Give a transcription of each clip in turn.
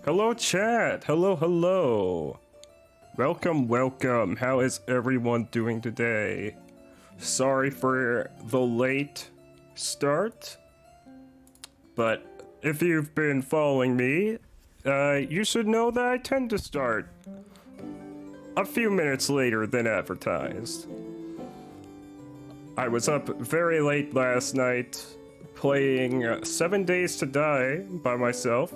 Hello, chat. Hello, hello. Welcome, welcome. How is everyone doing today? Sorry for the late start, but if you've been following me, you should know that I tend to start a few minutes later than advertised. I was up very late last night playing 7 Days to Die by myself,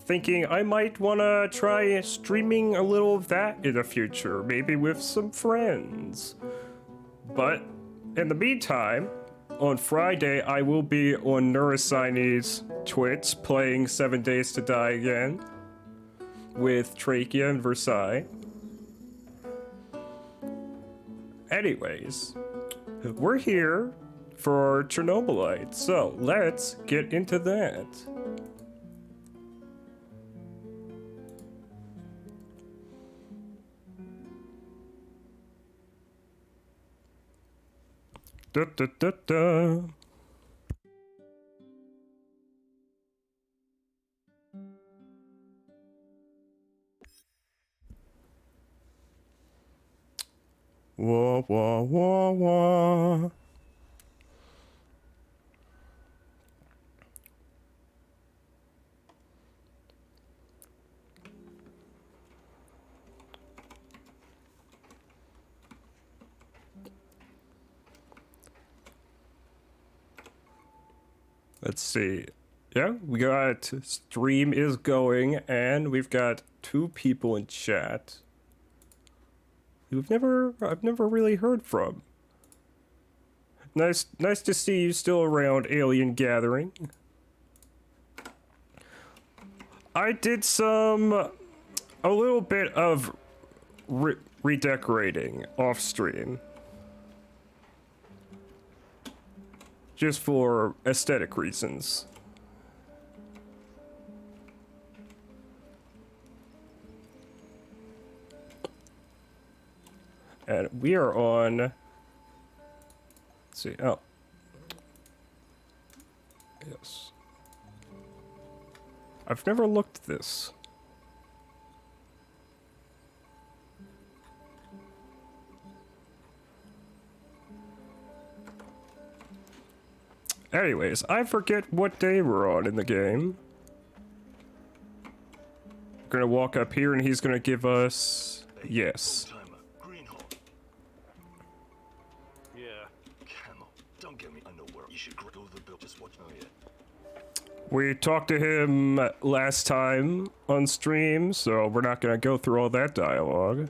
thinking I might want to try streaming a little of that in the future, maybe with some friends. But in the meantime, on Friday, I will be on Neurosigney's Twitch playing 7 Days to Die again with Trachea and Versailles. Anyways, we're here for Chernobylite, so let's get into that. Da, da, da, da. Wah, wah, wah, wah. Let's see. Yeah, we got stream is going, and we've got 2 people in chat I've never really heard from. Nice to see you still around, Alien Gathering. I did a little bit of redecorating off stream. Just for aesthetic reasons. And we are on, let's see, oh. Yes. I've never looked at this. Anyways, I forget what day we're on in the game. We're gonna walk up here and he's gonna give us... Yes. Yeah. Camel, don't get me underwear. You should go the bill. Just watch me. We talked to him last time on stream, so we're not gonna go through all that dialogue.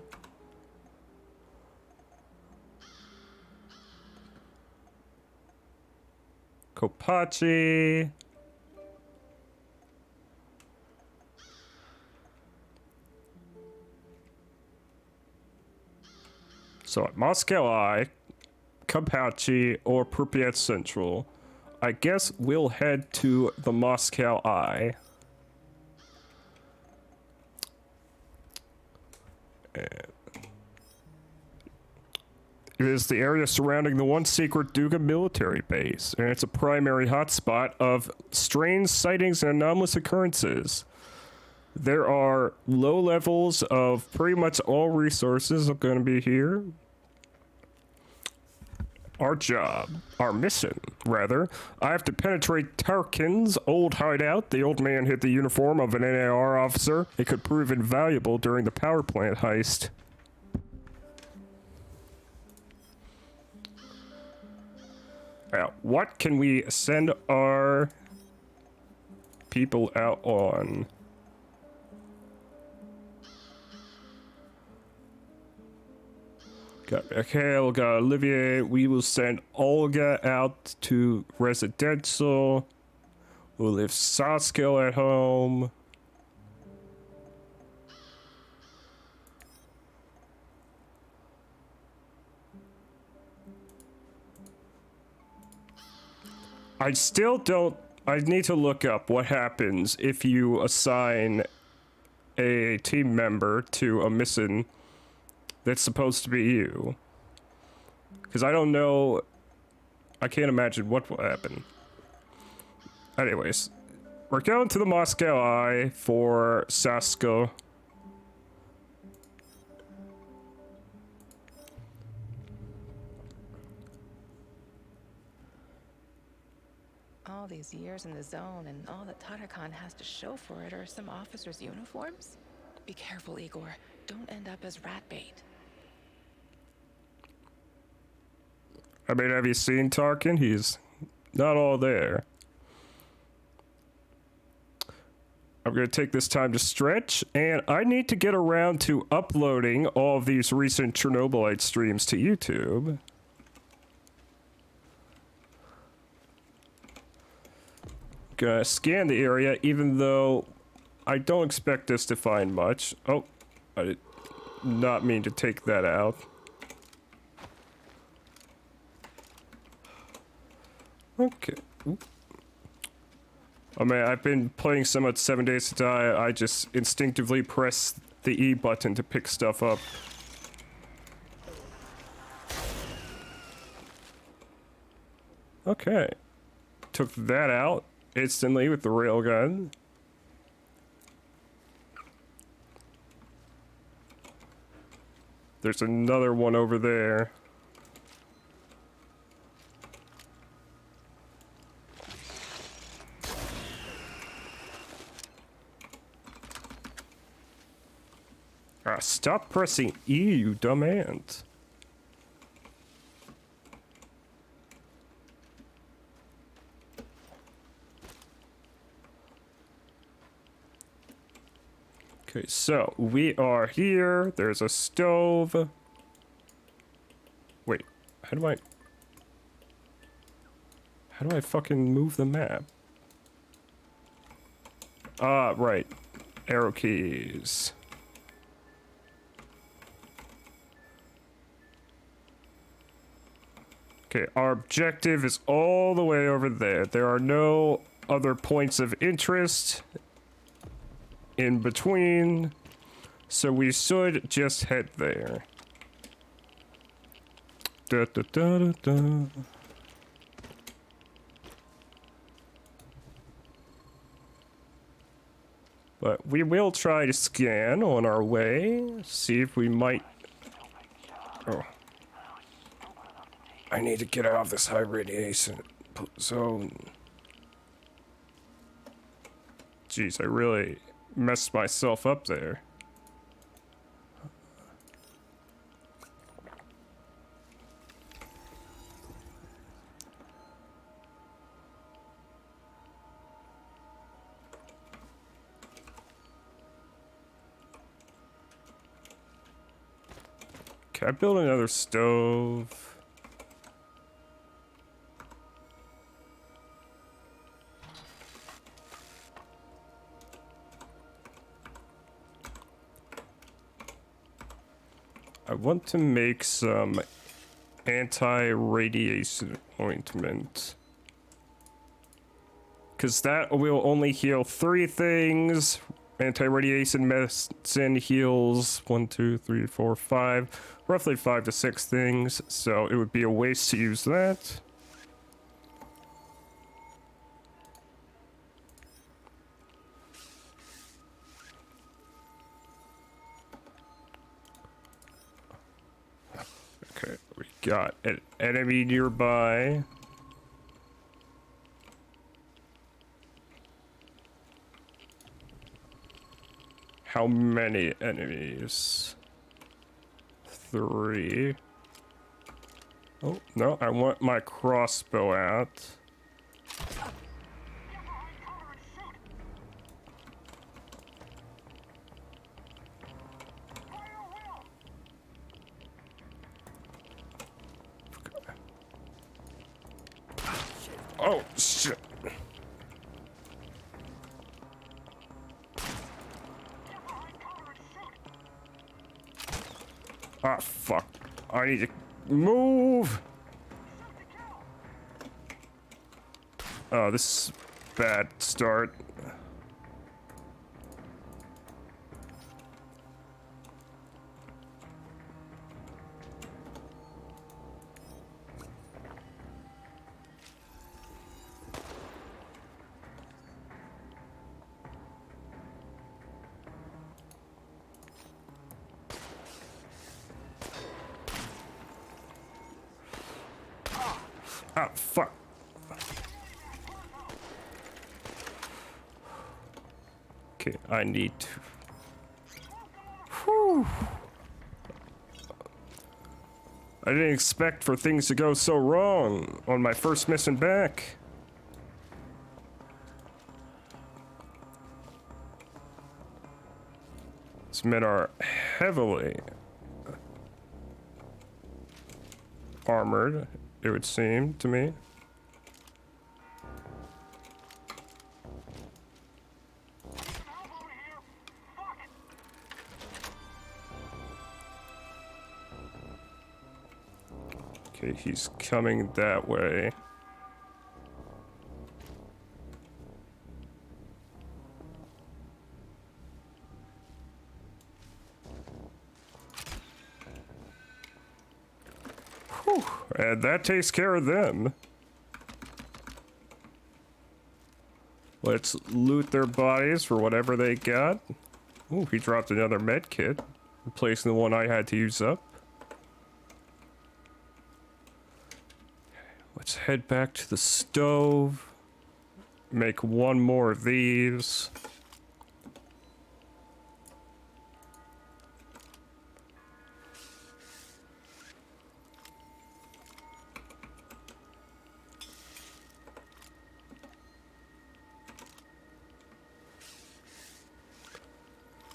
Kopachi. So at Moscow Eye, Kopachi, or Pripyat Central, I guess we'll head to the Moscow Eye. It is the area surrounding the once secret Duga military base, and it's a primary hotspot of strange sightings and anomalous occurrences. There are low levels of pretty much all resources are going to be here. Our mission, rather, I have to penetrate Tarkin's old hideout. The old man hid the uniform of an NAR officer. It could prove invaluable during the power plant heist. Now, what can we send our people out on? Got Mikhail, got Olivier. We will send Olga out to residential. We'll leave Saskil at home. I still don't... I need to look up what happens if you assign a team member to a mission that's supposed to be you. Because I don't know... I can't imagine what will happen. Anyways, We're going to the Moscow Eye for Sasko. All these years in the zone and all that Tatakan has to show for it are some officers' uniforms? Be careful, Igor. Don't end up as rat bait. I mean, have you seen Tarkin? He's not all there. I'm going to take this time to stretch, and I need to get around to uploading all of these recent Chernobylite streams to YouTube. Gonna scan the area, even though I don't expect us to find much. Oh, I did not mean to take that out. Okay. Oop. Oh man, I've been playing so much 7 Days to Die, I just instinctively press the E button to pick stuff up. Okay. Took that out instantly with the railgun. There's another one over there. Ah, stop pressing E, you dumb ant. Okay, so we are here. There's a stove. Wait, how do I fucking move the map? Ah, right. Arrow keys. Okay, our objective is all the way over there. There are no other points of interest in between, so we should just head there. Da, da, da, da, da. But we will try to scan on our way, see if we might... Oh. I need to get out of this high radiation zone. Jeez, I really messed myself up there. Can I build another stove? I want to make some anti-radiation ointment. Because that will only heal 3 things. Anti-radiation medicine heals 1, 2, 3, 4, 5. Roughly 5 to 6 things. So it would be a waste to use that. Okay, we got an enemy nearby. How many enemies? 3. Oh, no, I want my crossbow out. Oh, shit. Ah, fuck. I need to move. Oh, this is a bad start. Ah, fuck. Okay, I need to... Whew. I didn't expect for things to go so wrong on my first mission back. These men are heavily armored, it would seem to me. Okay, he's coming that way. Whew, and that takes care of them. Let's loot their bodies for whatever they got. Ooh, he dropped another med kit, replacing the one I had to use up. Let's head back to the stove. Make one more of these.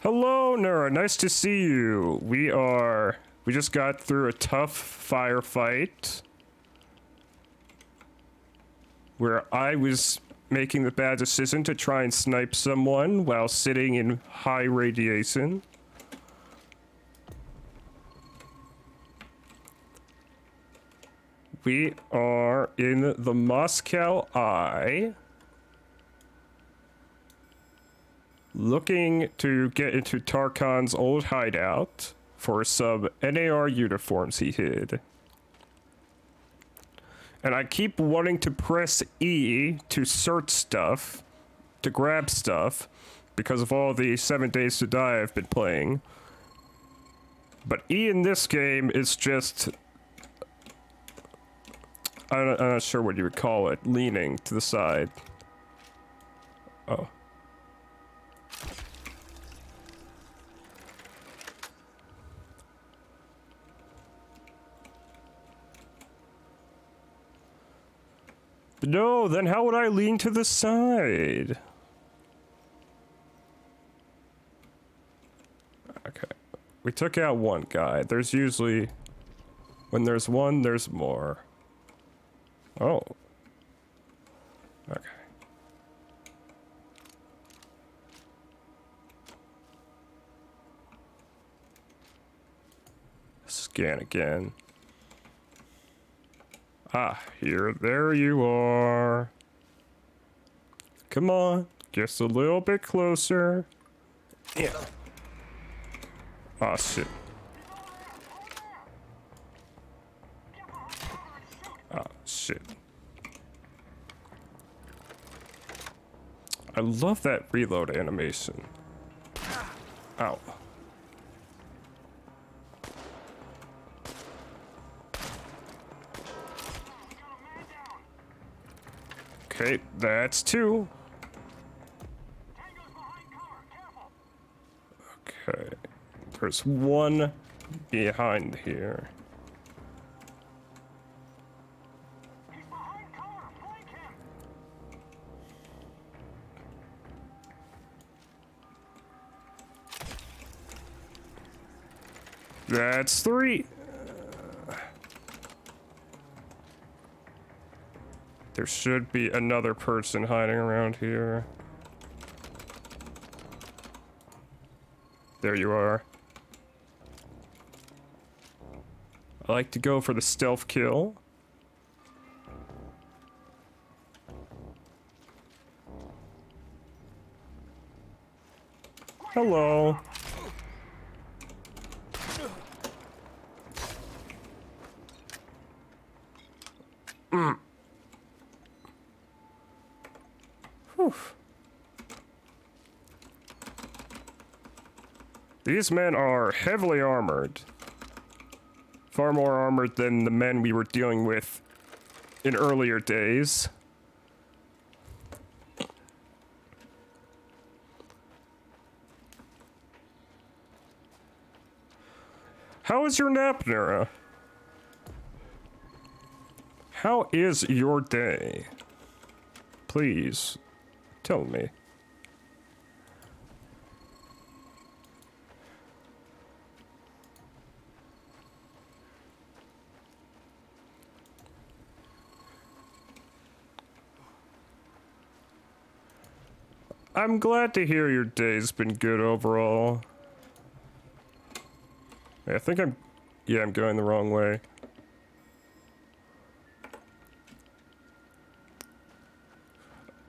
Hello, Nura. Nice to see you. We just got through a tough firefight where I was making the bad decision to try and snipe someone while sitting in high radiation. We are in the Moscow Eye, looking to get into Tarkan's old hideout for some NAR uniforms he hid. And I keep wanting to press E to search stuff, to grab stuff, because of all the 7 Days to Die I've been playing. But E in this game is just... I'm not sure what you would call it, leaning to the side. Oh. No, then how would I lean to the side? Okay. We took out one guy. There's usually... When there's one, there's more. Oh. Okay. Scan again. Ah, there you are. Come on, just a little bit closer. Yeah. Ah, shit. Ah, shit. I love that reload animation. Ow. Okay, that's two. Okay, there's one behind here. That's three. There should be another person hiding around here. There you are. I like to go for the stealth kill. Hello. Whew. These men are heavily armored. Far more armored than the men we were dealing with in earlier days. How is your nap, Nura? How is your day? Please, tell me. I'm glad to hear your day's been good overall. I think I'm going the wrong way.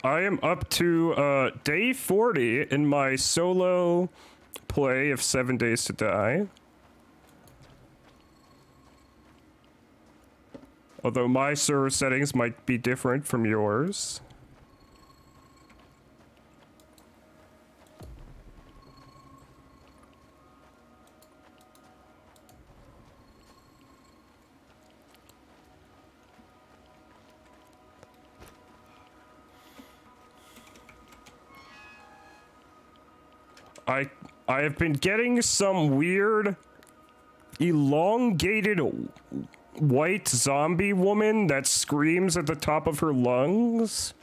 I am up to day 40 in my solo play of 7 Days to Die. Although my server settings might be different from yours. I have been getting some weird elongated white zombie woman that screams at the top of her lungs.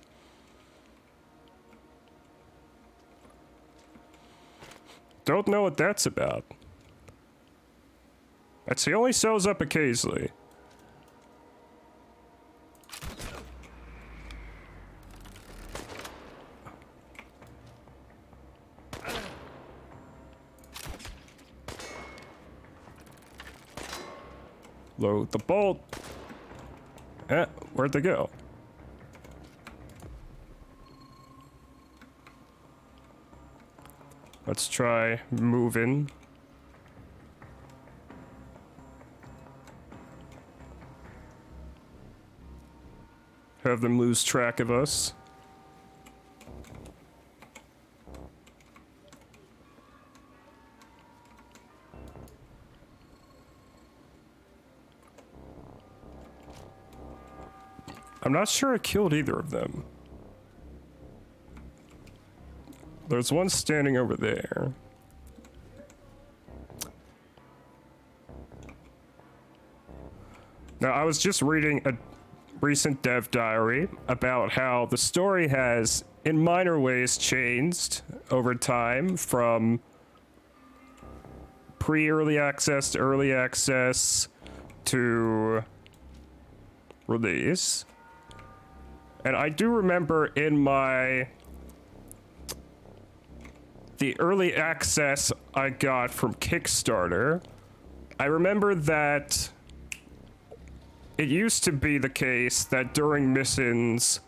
Don't know what that's about. She only shows up occasionally. Load the bolt. Where'd they go? Let's try moving. Have them lose track of us. I'm not sure I killed either of them. There's one standing over there. Now, I was just reading a recent dev diary about how the story has, in minor ways, changed over time from pre-early access to early access to release. And I do remember in the early access I got from Kickstarter, I remember that it used to be the case that during missions,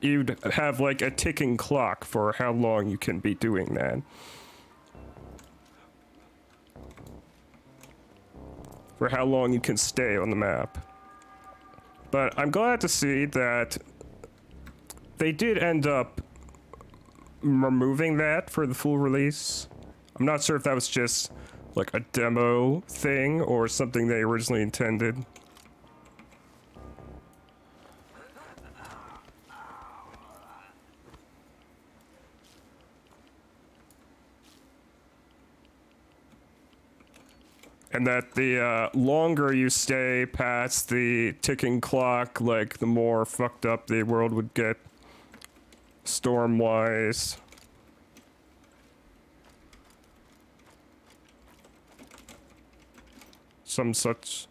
you'd have like a ticking clock for how long you can be doing that. For how long you can stay on the map. But I'm glad to see that they did end up removing that for the full release. I'm not sure if that was just like a demo thing or something they originally intended. And that the longer you stay past the ticking clock, like the more fucked up the world would get storm-wise. Some such.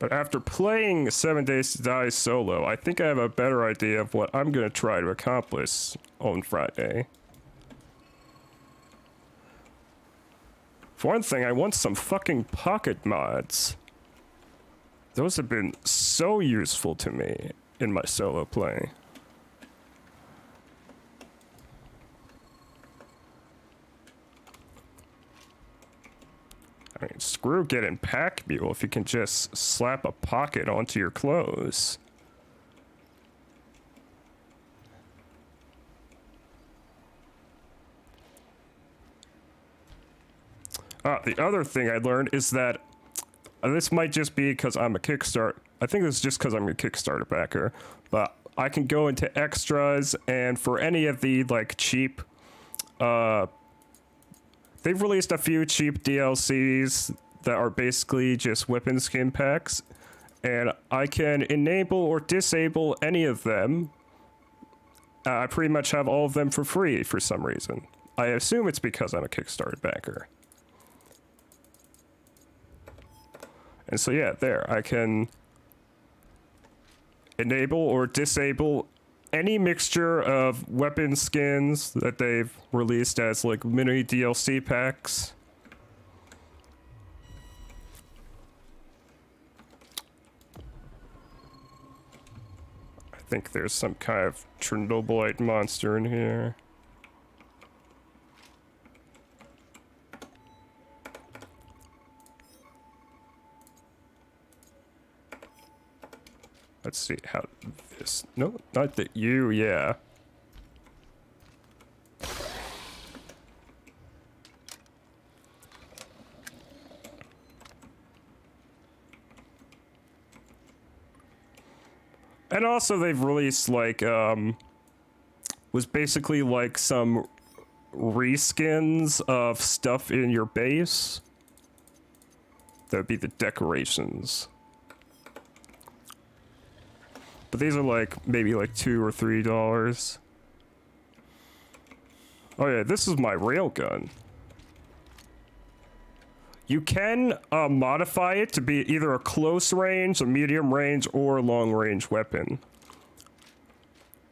But after playing 7 Days to Die solo, I think I have a better idea of what I'm gonna try to accomplish on Friday. For one thing, I want some fucking pocket mods. Those have been so useful to me in my solo play. I mean, screw getting pack mule if you can just slap a pocket onto your clothes. The other thing I learned is that this might just be because I'm a Kickstarter. I think this is just because I'm a Kickstarter backer, but I can go into extras, and for any of the like cheap, they've released a few cheap DLCs that are basically just weapon skin packs, and I can enable or disable any of them. I pretty much have all of them for free for some reason. I assume it's because I'm a Kickstarter backer. And so yeah, there, I can enable or disable any mixture of weapon skins that they've released as like mini DLC packs. I think there's some kind of Chernobylite monster in here. Let's see how this, no, not that you, yeah. And also they've released like, was basically like some reskins of stuff in your base. That would be the decorations. But these are like maybe like $2 or $3. Oh yeah, this is my railgun. You can modify it to be either a close range, a medium range, or a long range weapon.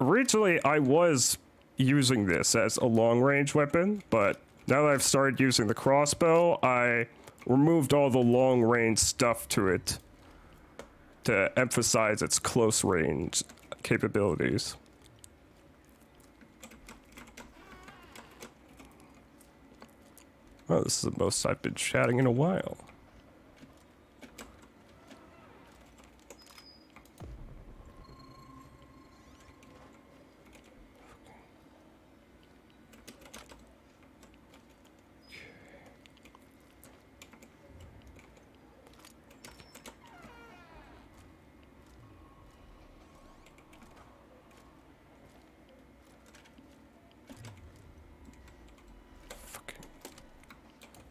Originally, I was using this as a long range weapon, but now that I've started using the crossbow, I removed all the long range stuff to it to emphasize its close range capabilities. Oh, this is the most I've been chatting in a while.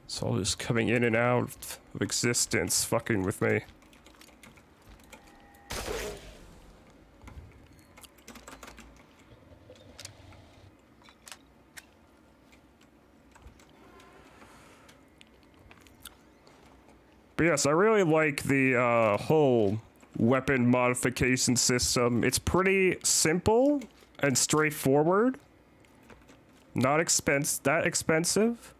It's all just coming in and out of existence, fucking with me. But yes, I really like the whole weapon modification system. It's pretty simple and straightforward. Not that expensive.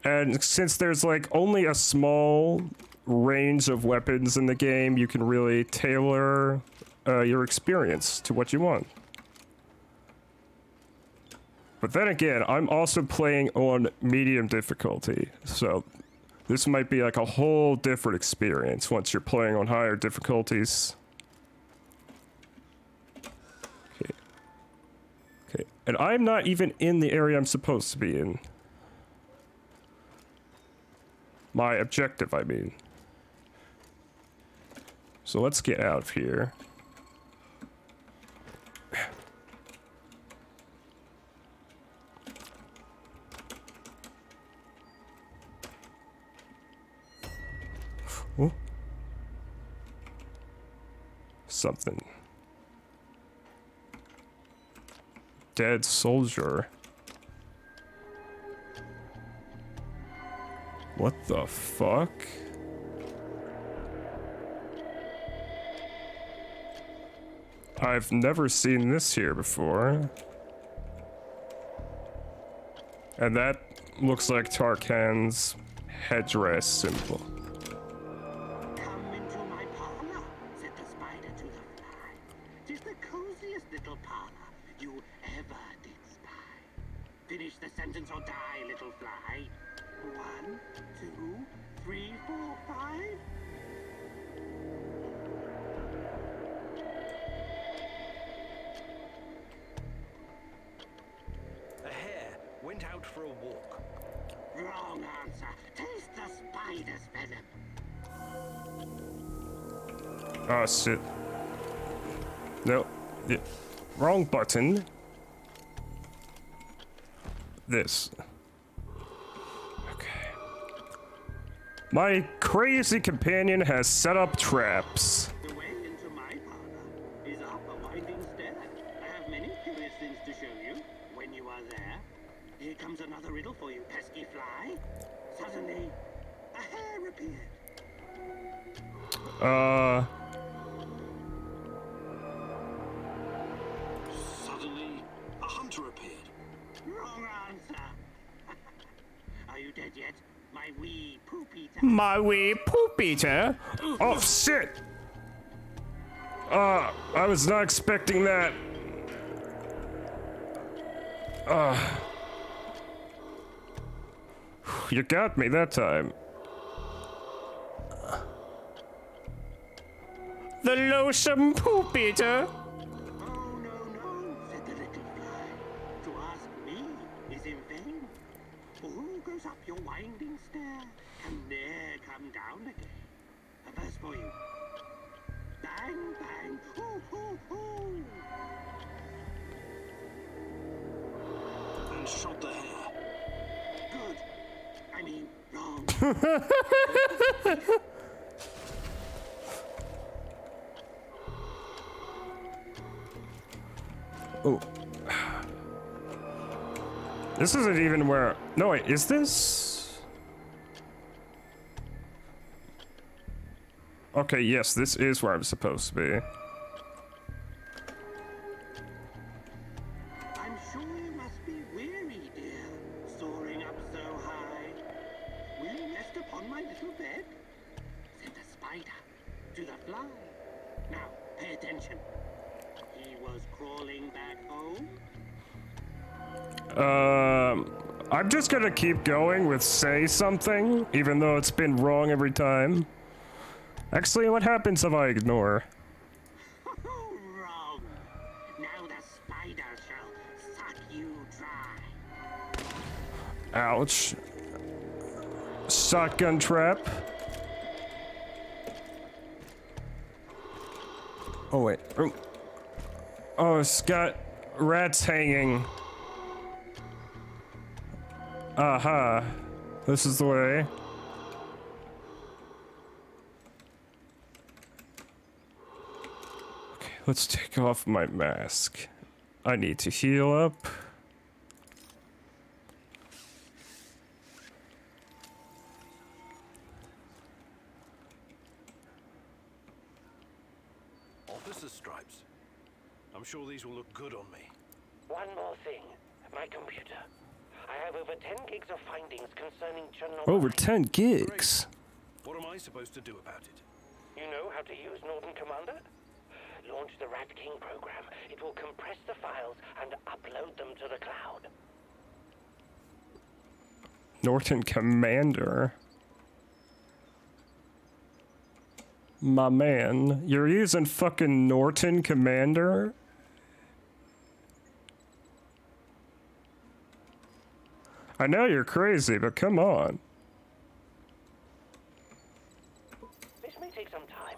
And since there's like only a small range of weapons in the game, you can really tailor your experience to what you want. But then again, I'm also playing on medium difficulty, so this might be like a whole different experience once you're playing on higher difficulties. Okay. Okay, and I'm not even in the area I'm supposed to be in. My objective, I mean. So let's get out of here. Oh. Something. Dead soldier. What the fuck? I've never seen this here before. And that looks like Tarkan's headdress symbol. Come into my parlor, said the spider to the fly. 'Tis the coziest little parlor you ever did spy. little fly. 1, 2, 3, 4, 5. A hare went out for a walk. Wrong answer. Taste the spider's venom. Oh shit. No. Yeah. Wrong button. This. Okay. My crazy companion has set up traps. The way into my parlor is up a winding stair. I have many curious things to show you when you are there. Here comes another riddle for you, pesky fly. Suddenly, a hare appeared. Suddenly, a hunter appeared. Wrong answer. Are you dead yet, my wee poop eater? My wee poop eater. Oh shit. I was not expecting that. You got me that time. The loathsome poop eater. Oh, no, said the little fly. To ask me is in vain. For who goes up your winding stair can ne'er come down again. A verse for you. Bang, bang, hoo, hoo, hoo. And shot the hare. Good. I mean, wrong. Oh. This isn't even where... No, wait, is this? Okay, yes, this is where I'm supposed to be. I'm sure you must be weary, dear, soaring up so high. Will you rest upon my little bed? Said the spider to the fly. Now, pay attention. He was crawling back home. I'm just gonna keep going with say something, even though it's been wrong every time. Actually, what happens if I ignore? Wrong. Now the spider shall suck you dry. Ouch. Shotgun trap. Oh, wait. Oh, it's got rats hanging. Aha. This is the way. Okay, let's take off my mask. I need to heal up. Officer's stripes. I'm sure these will look good on me. One more thing. My computer. I have over 10 gigs of findings concerning Chernobylite. Over 10 gigs. What am I supposed to do about it? You know how to use Northern Commander? Launch the Rat King program. It will compress the files and upload them to the cloud. Norton Commander. My man, you're using fucking Norton Commander? I know you're crazy, but come on. This may take some time.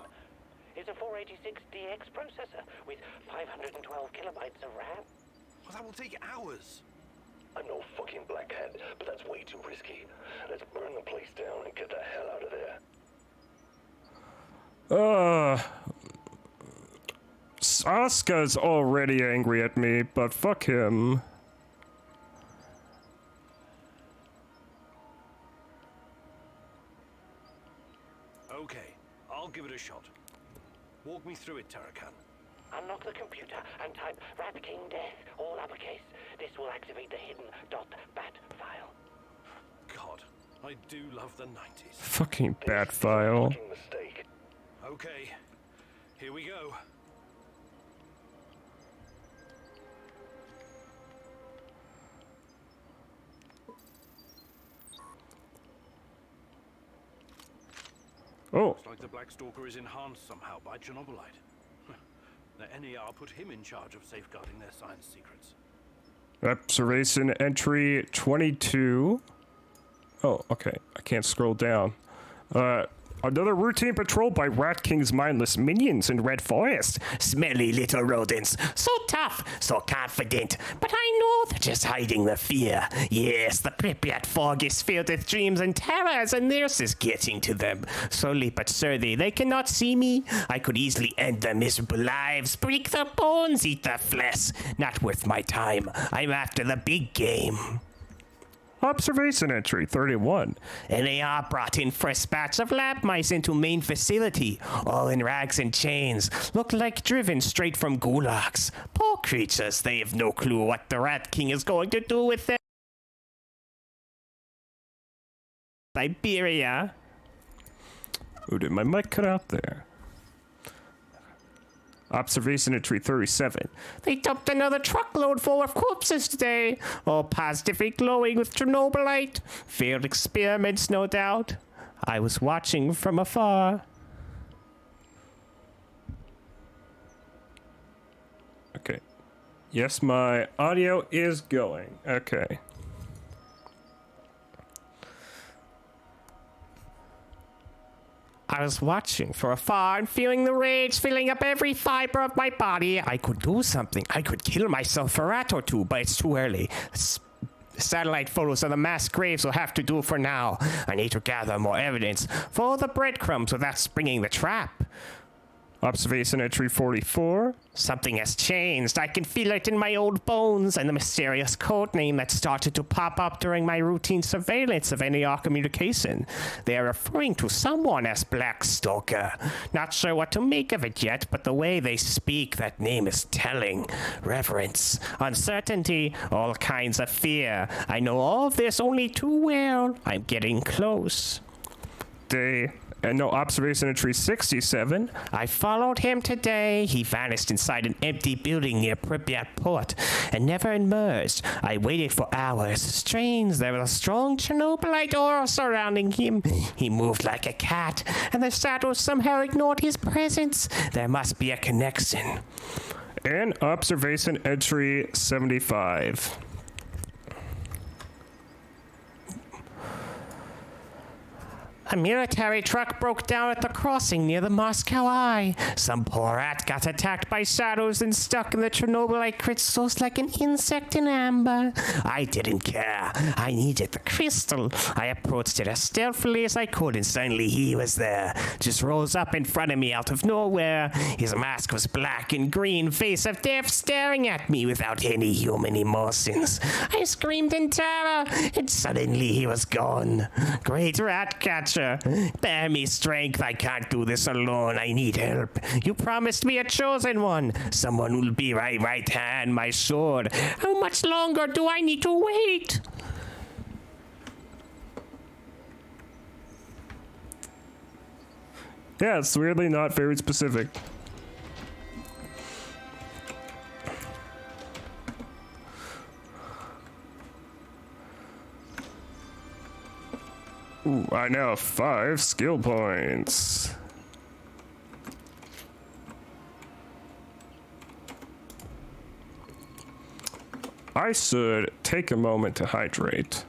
It's a 486DX processor with 512 kilobytes of RAM. Well, that will take hours. I'm no fucking black hat, but that's way too risky. Let's burn the place down and get the hell out of there. Asuka's already angry at me, but fuck him. Okay, I'll give it a shot. Walk me through it, Tarakan. Unlock the computer and type Rat King Death, all uppercase. This will activate the hidden .bat file. God, I do love the 90s. Fucking bat file. Fucking mistake. Okay, here we go. Oh, Looks like the Black Stalker is enhanced somehow by Chernobylite. The NER put him in charge of safeguarding their science secrets. observation entry 22. Oh, okay. I can't scroll down. Another routine patrol by Rat King's mindless minions in Red Forest. Smelly little rodents. So tough, so confident. But I know they're just hiding the fear. Yes, the Pripyat fog is filled with dreams and terrors, and theirs is getting to them. Slowly but surely, they cannot see me. I could easily end their miserable lives, break their bones, eat their flesh. Not worth my time. I'm after the big game. Observation entry 31. NAR brought in fresh batch of lab mice into main facility, all in rags and chains, look like driven straight from gulags. Poor creatures, they have no clue what the Rat King is going to do with them. Siberia. Ooh, did my mic cut out there? Observation entry 37. They dumped another truckload full of corpses today, all positively glowing with Chernobylite. Failed experiments, no doubt. I was watching from afar. Okay. Yes, my audio is going. Okay. I was watching from afar and feeling the rage filling up every fiber of my body. I could do something. I could kill myself for a rat or two, but it's too early. Satellite photos of the mass graves will have to do for now. I need to gather more evidence for the breadcrumbs without springing the trap. Observation entry 44. Something has changed. I can feel it in my old bones, and the mysterious code name that started to pop up during my routine surveillance of NER communication. They are referring to someone as Black Stalker. Not sure what to make of it yet, but the way they speak, that name is telling. Reverence, uncertainty, all kinds of fear. I know all of this only too well. I'm getting close. Observation entry 67. I followed him today. He vanished inside an empty building near Pripyat Port and never emerged. I waited for hours. Strange, there was a strong Chernobylite aura surrounding him. He moved like a cat, and the shadows somehow ignored his presence. There must be a connection. And observation entry 75. A military truck broke down at the crossing near the Moscow Eye. Some poor rat got attacked by shadows and stuck in the Chernobylite crystals like an insect in amber. I didn't care. I needed the crystal. I approached it as stealthily as I could, and suddenly he was there. Just rose up in front of me out of nowhere. His mask was black and green, face of death staring at me without any human emotions. I screamed in terror, and suddenly he was gone. Great rat catcher. Bear me strength. I can't do this alone. I need help. You promised me a chosen one. Someone who'll be my right hand, my sword. How much longer do I need to wait? Yeah, it's weirdly not very specific. Ooh, I now have 5 skill points. I should take a moment to hydrate.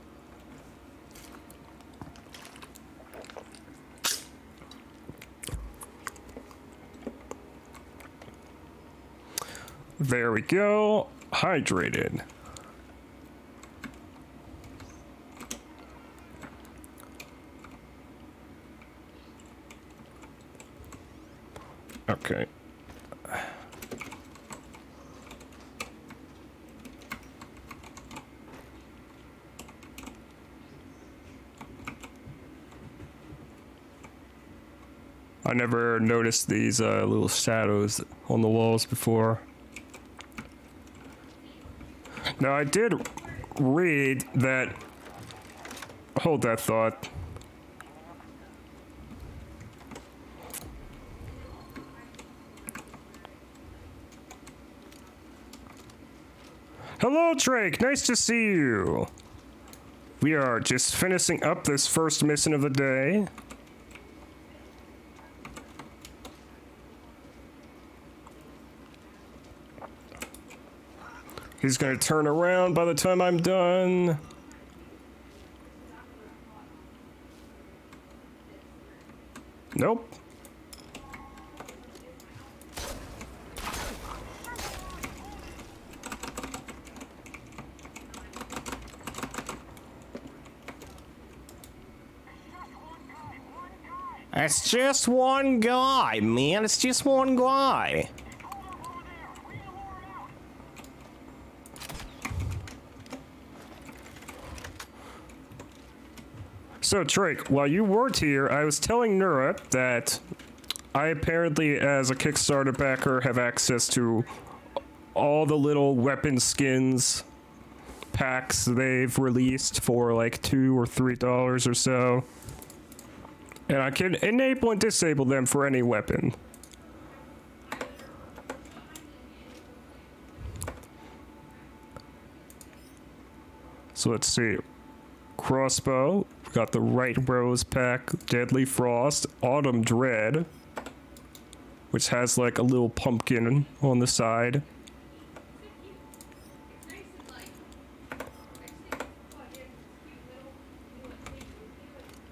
There we go. Hydrated. Okay. I never noticed these little shadows on the walls before. Now I did read that. Hold that thought. Hello, Drake. Nice to see you. We are just finishing up this first mission of the day. He's gonna turn around by the time I'm done. Nope. It's just one guy, man. It's just one guy. So, Drake, while you weren't here, I was telling Nura that I apparently, as a Kickstarter backer, have access to all the little weapon skins packs they've released for like $2 or $3 or so. And I can enable and disable them for any weapon. So let's see. Crossbow. We got the Right Rose pack, Deadly Frost, Autumn Dread, which has like a little pumpkin on the side.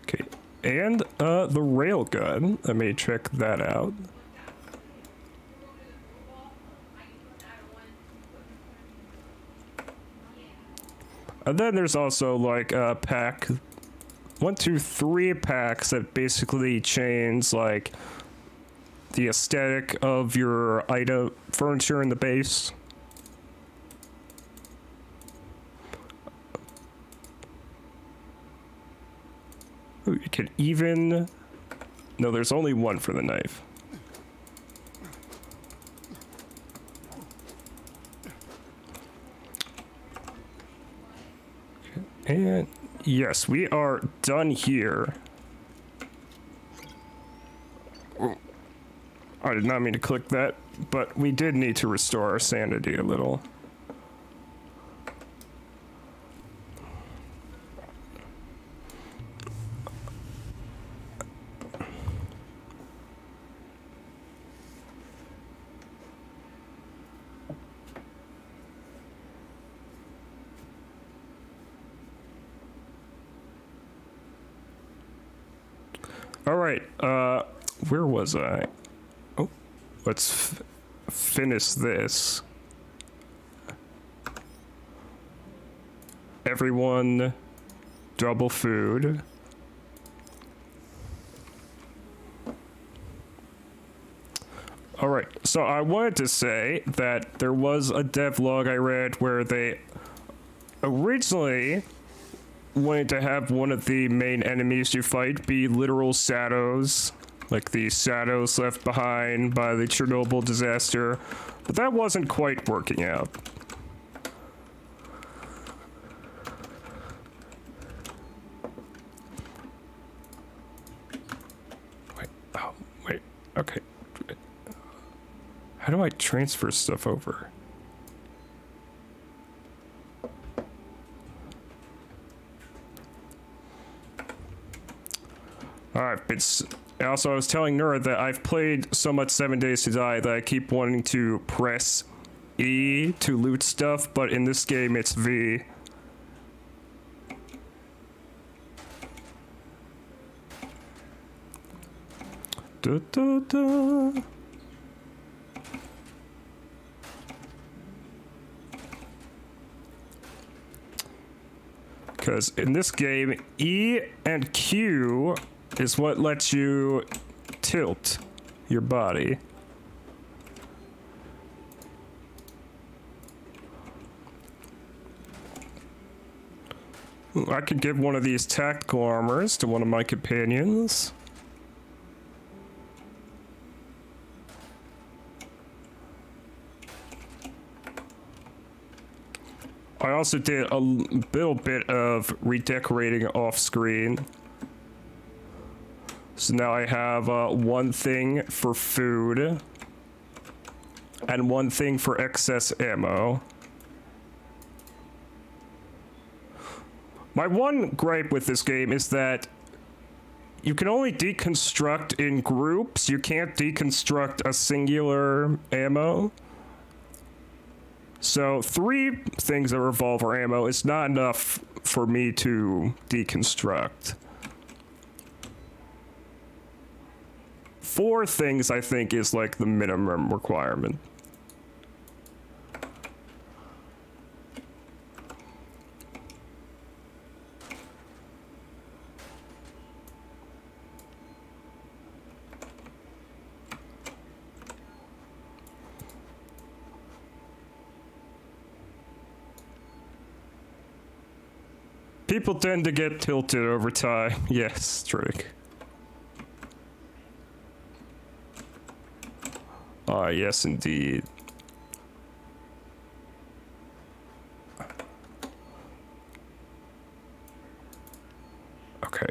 Okay, and the railgun. Let me check that out. And then there's also like a pack, 1, 2, 3 packs that basically change like the aesthetic of your item furniture in the base. Ooh, you can even... No, there's only one for the knife. And yes, we are done here. I did not mean to click that, but we did need to restore our sanity a little. All right, where was I? Oh, let's finish this. Everyone, double food. All right, so I wanted to say that there was a devlog I read where they originally wanted to have one of the main enemies you fight be literal shadows, like the shadows left behind by the Chernobyl disaster, but that wasn't quite working out. Wait, oh, wait, okay. How do I transfer stuff over? Alright, also I was telling Nura that I've played so much 7 Days to Die that I keep wanting to press E to loot stuff, but in this game it's V. Da, da, da. Because in this game, E and Q is what lets you tilt your body. Ooh, I could give one of these tactical armors to one of my companions. I also did a little bit of redecorating off screen. So now I have one thing for food and one thing for excess ammo. My one gripe with this game is that you can only deconstruct in groups. You can't deconstruct a singular ammo. So 3 things of revolver ammo is not enough for me to deconstruct. 4 things I think is like the minimum requirement. People tend to get tilted over time. Yes, Trick. Ah, yes, indeed. Okay.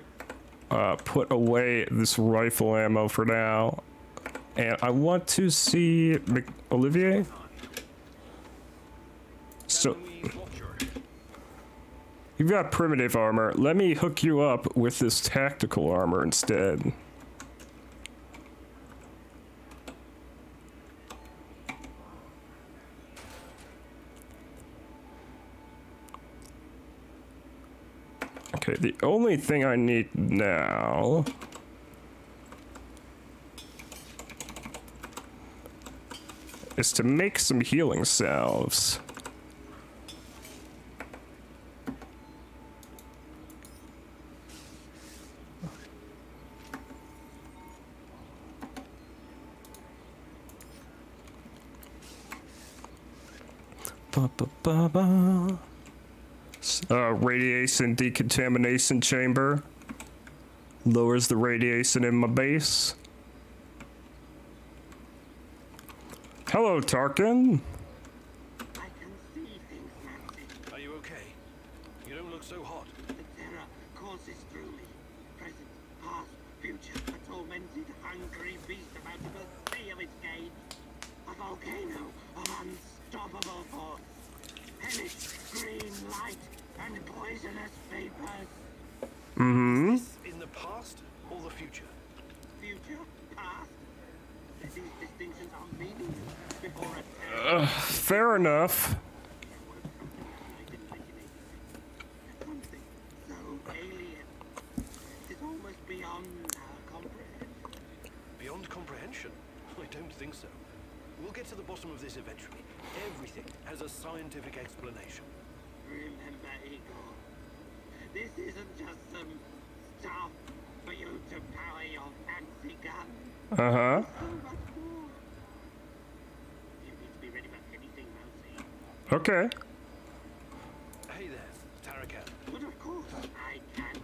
Put away this rifle ammo for now. And I want to see Olivier. So, you've got primitive armor. Let me hook you up with this tactical armor instead. Okay, the only thing I need now is to make some healing salves. Radiation decontamination chamber. Lowers the radiation in my base. Hello, Tarkin. I can see things, Nancy. Are you okay? You don't look so hot. The terror courses through me. Present, past, future. A tormented, hungry beast about to burst free of its cage. A volcano of unstoppable force. Hellish green light and poisonous vapors. Mm-hmm. Is this in the past or the future? Future, past. These distinctions are meaningless before a terror. Fair enough. Something so alien. It's almost beyond our comprehension. Beyond comprehension? I don't think so. We'll get to the bottom of this eventually. Everything has a scientific explanation. Remember, Igor, this isn't just some stuff for you to power your fancy gun. Uh-huh. So much more. You need to be ready for anything, Mousy. Okay. Hey there, Tarakan. But of course, I can.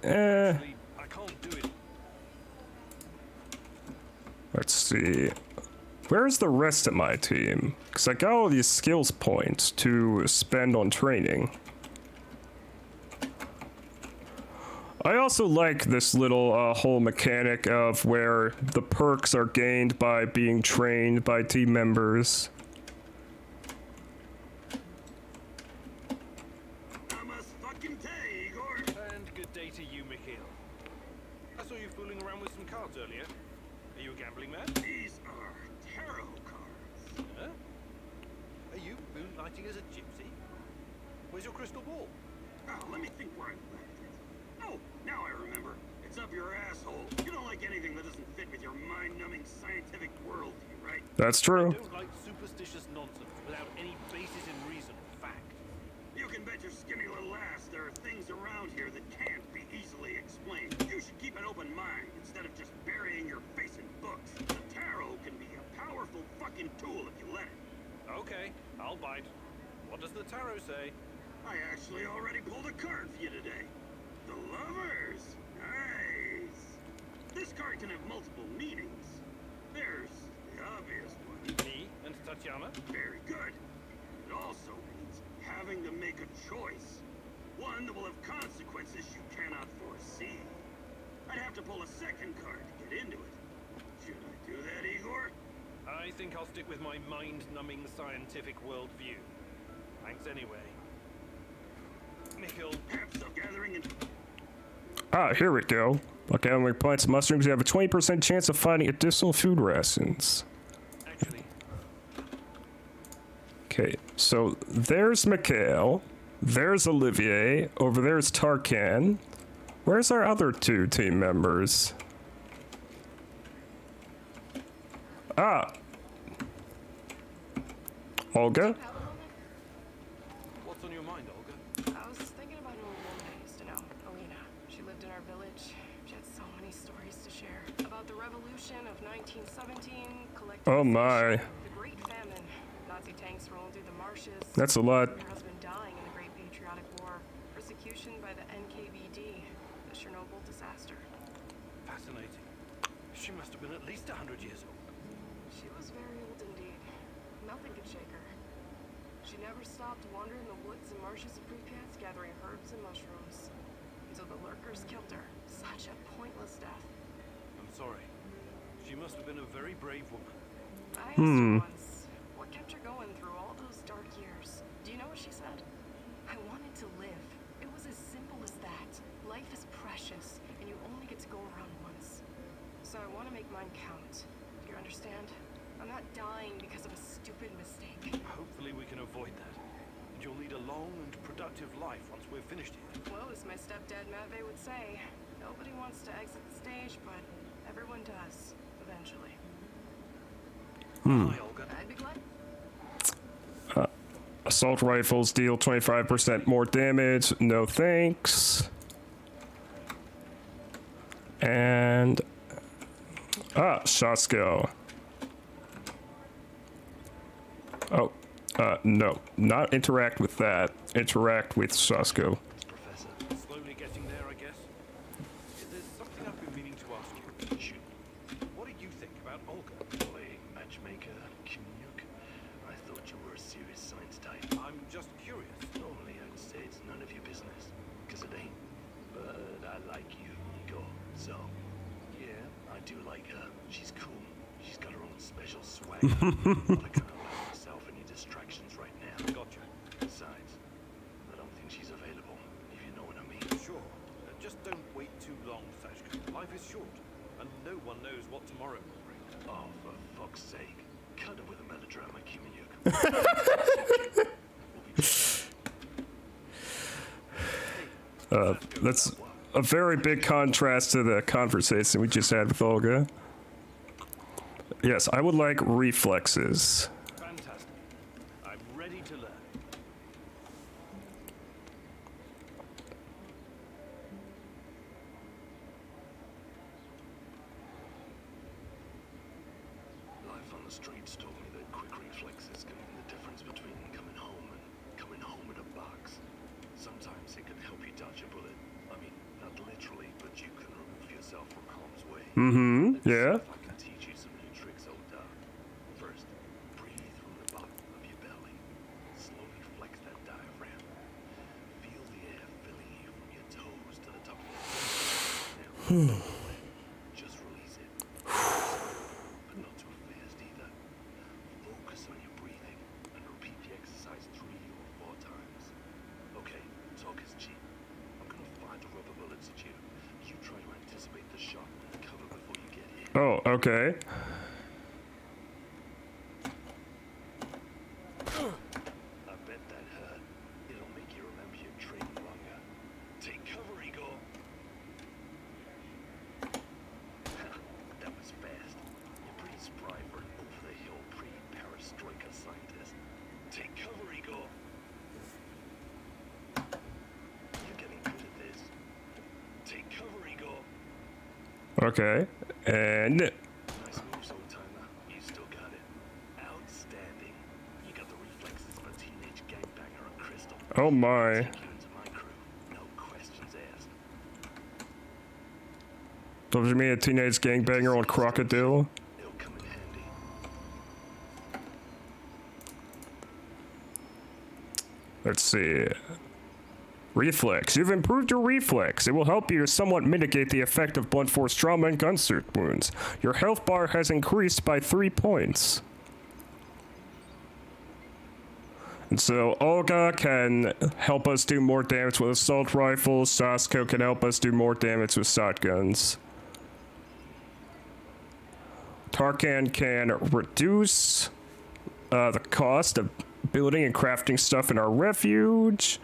Actually, I can't do it. Let's see. Where's the rest of my team? Because I got all these skills points to spend on training. I also like this little whole mechanic of where the perks are gained by being trained by team members. I must fucking say, Igor. And good day to you, Mikhail. I saw you fooling around with some cards earlier. Are you a gambling man? These are tarot cards. Huh? Are you moonlighting as a gypsy? Where's your crystal ball? Oh, let me think where I left it. Oh, now I remember. It's up your asshole. You don't like anything that doesn't fit with your mind-numbing scientific worldview, right? That's true. I don't like superstitious nonsense without any basis in reason or fact. You can bet your skinny little ass there are things around here that can't be easily explained. You should keep an open mind instead of just burying your face in books. The tarot can be a powerful fucking tool if you let it. Okay, I'll bite. What does the tarot say? I actually already pulled a card for you today. The Lovers. Nice. This card can have multiple meanings. There's the obvious one. Me and Tatiana? Very good. It also means having to make a choice. One that will have consequences you cannot foresee. I'd have to pull a second card to get into it. Should I do that, Igor? I think I'll stick with my mind-numbing scientific worldview. Thanks anyway. Mikhail, Perhaps gathering and Ah, here we go. By gathering plants and mushrooms, you have a 20% chance of finding additional food rations. Actually, Okay, so there's Mikhail. There's Olivier. Over there's Tarkan. Where's our other two team members? Ah! Olga? what's on your mind, Olga? I was thinking about an old woman I used to know, Alina. She lived in our village. She had so many stories to share. About the revolution of 1917, Oh my. the Great Famine, Nazi tanks rolling through the marshes, That's a lot. her husband dying in the Great Patriotic War, persecution by the NKVD, the Chernobyl disaster. Fascinating. She must have been at least 100 years old. She was very old indeed. Nothing could shake her. She never stopped wandering the woods and marshes of Pripyat, gathering herbs and mushrooms, until the lurkers killed her. Such a pointless death. I'm sorry. She must have been a very brave woman. I asked her once, what kept her going through all those dark years? Do you know what she said? I wanted to live. It was as simple as that. Life is precious, and you only get to go around once. So I want to make mine count. Do you understand? I'm not dying because of a stupid mistake. Hopefully we can avoid that. And you'll lead a long and productive life once we're finished here. Well, as my stepdad Matvey would say, nobody wants to exit the stage, but everyone does, eventually. Hi, Olga. I'd be glad. Assault rifles deal 25% more damage. No thanks. And... shot skill. Oh, no. Not interact with that. Interact with Sasko. Professor, Slowly getting there, I guess. There's something I've been meaning to ask you. shoot. What do you think about Olga? Playing matchmaker, Kimyuk? I thought you were a serious science type. I'm just curious. Normally I'd say it's none of your business, 'cause it ain't. But I like you, Igor. So, yeah, I do like her. She's cool. She's got her own special swag. But I can't allow myself any distractions right now. Gotcha. Besides, I don't think she's available, if you know what I mean. Sure. Just don't wait too long, Sashka. Life is short, and no one knows what tomorrow will bring. Oh, for fuck's sake. Cut it with a melodrama, Kimyuk. That's a very big contrast to the conversation we just had with Olga. Yes, I would like reflexes. Fantastic. I'm ready to learn. Life on the streets told me that quick reflexes can mean the difference between coming home and coming home in a box. Sometimes it can help you dodge a bullet. I mean, not literally, but you can remove yourself from harm's way. Mm-hmm, yeah. If I can teach you some new tricks, old dog. First, breathe from the bottom of your belly. Slowly flex that diaphragm. Feel the air filling you from your toes to the top of your head. Now, just release it. But not too fast either. Focus on your breathing and repeat the exercise 3 or 4 times. Okay, talk is cheap. I'm gonna fire the rubber bullets at you. You try to anticipate the shot and cover before you get hit. Oh, okay. I bet that hurt. It'll make you remember your training longer. Take cover, Igor. That was fast. You're pretty spry for an over-the-hill pre-perestroika scientist. Take cover, Igor. You're getting good at this. Take cover, Igor. Okay. And... Nice moves, old timer. You still got it. Outstanding. You got the reflexes of a teenage gangbanger on Crystal. Oh my. Take you into my crew. No questions asked. Does you mean a teenage gangbanger on Crocodile? It'll come in handy. Let's see. Reflex. You've improved your reflex. It will help you somewhat mitigate the effect of blunt force trauma and gunshot wounds. Your health bar has increased by 3 points. And so Olga can help us do more damage with assault rifles. Sasko can help us do more damage with shotguns. Tarkan can reduce the cost of building and crafting stuff in our refuge.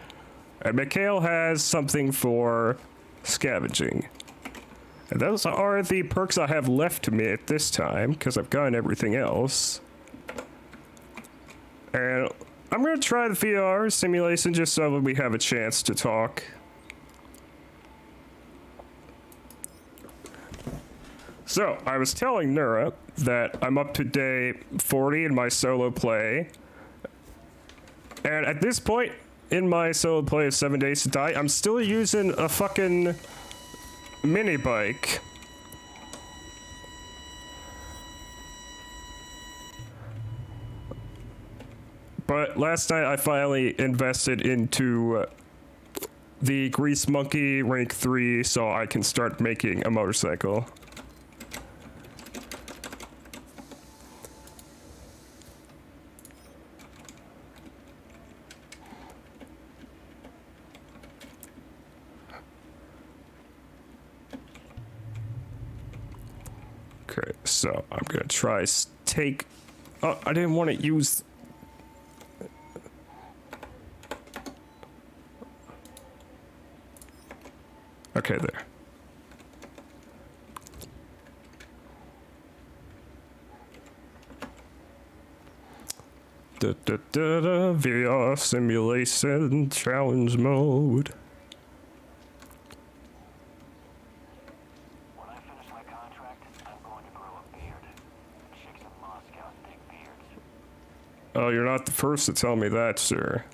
And Mikhail has something for scavenging. And those are the perks I have left to me at this time, because I've gotten everything else. And I'm going to try the VR simulation just so that we have a chance to talk. So, I was telling Nura that I'm up to day 40 in my solo play. And at this point in my solo play of 7 Days to Die, I'm still using a fucking mini bike. But last night I finally invested into the Grease Monkey rank 3 so I can start making a motorcycle. Okay, so I'm gonna try take. Oh, I didn't want to use. Okay, there. VR simulation challenge mode. When I finish my contract, I'm going to grow a beard. Chicks in Moscow dig beards. Oh, you're not the first to tell me that, sir.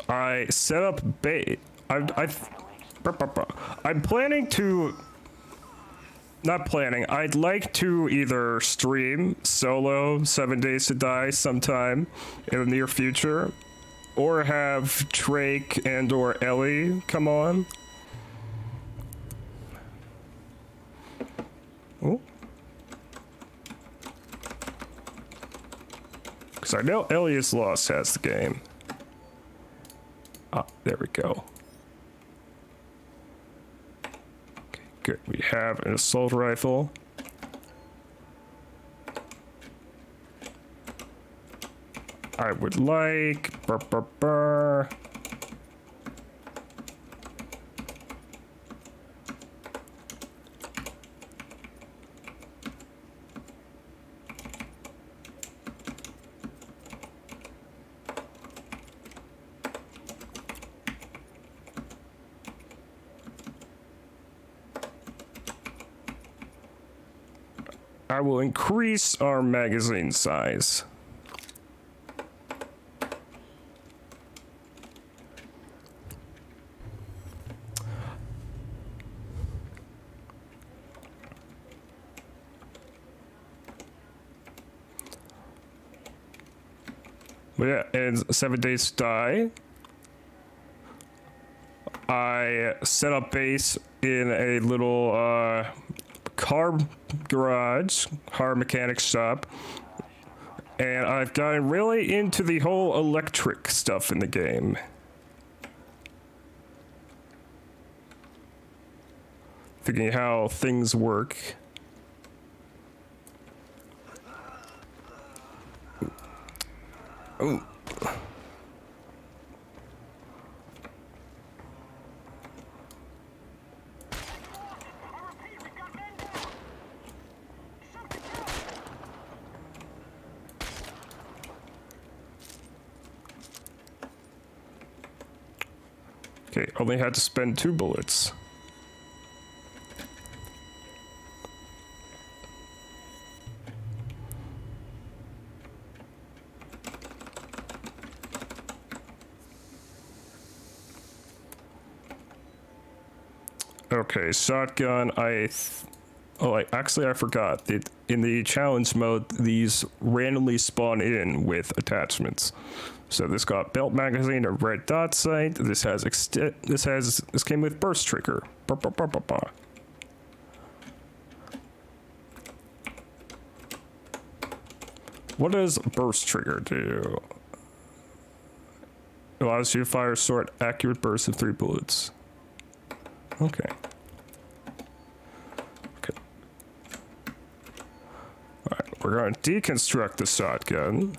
I set up bait. I'm planning to. Not planning. I'd like to either stream solo 7 Days to Die sometime in the near future, or have Drake and or Ellie come on. Oh. Because I know Elias Lost has the game. Ah, there we go. Okay, good. We have an assault rifle. I would like... I will increase our magazine size. But yeah, and 7 Days to Die, I set up base in a little car garage, car mechanic shop, and I've gotten really into the whole electric stuff in the game. Figuring how things work. Ooh. Okay, only had to spend 2 bullets. Okay, shotgun. Actually, I forgot that in the challenge mode, these randomly spawn in with attachments. So this got belt magazine, a red dot sight. This came with burst trigger. Ba, ba, ba, ba, ba. What does burst trigger do? It allows you to fire short, accurate bursts of 3 bullets. Okay. Okay. Alright, we're going to deconstruct the shotgun.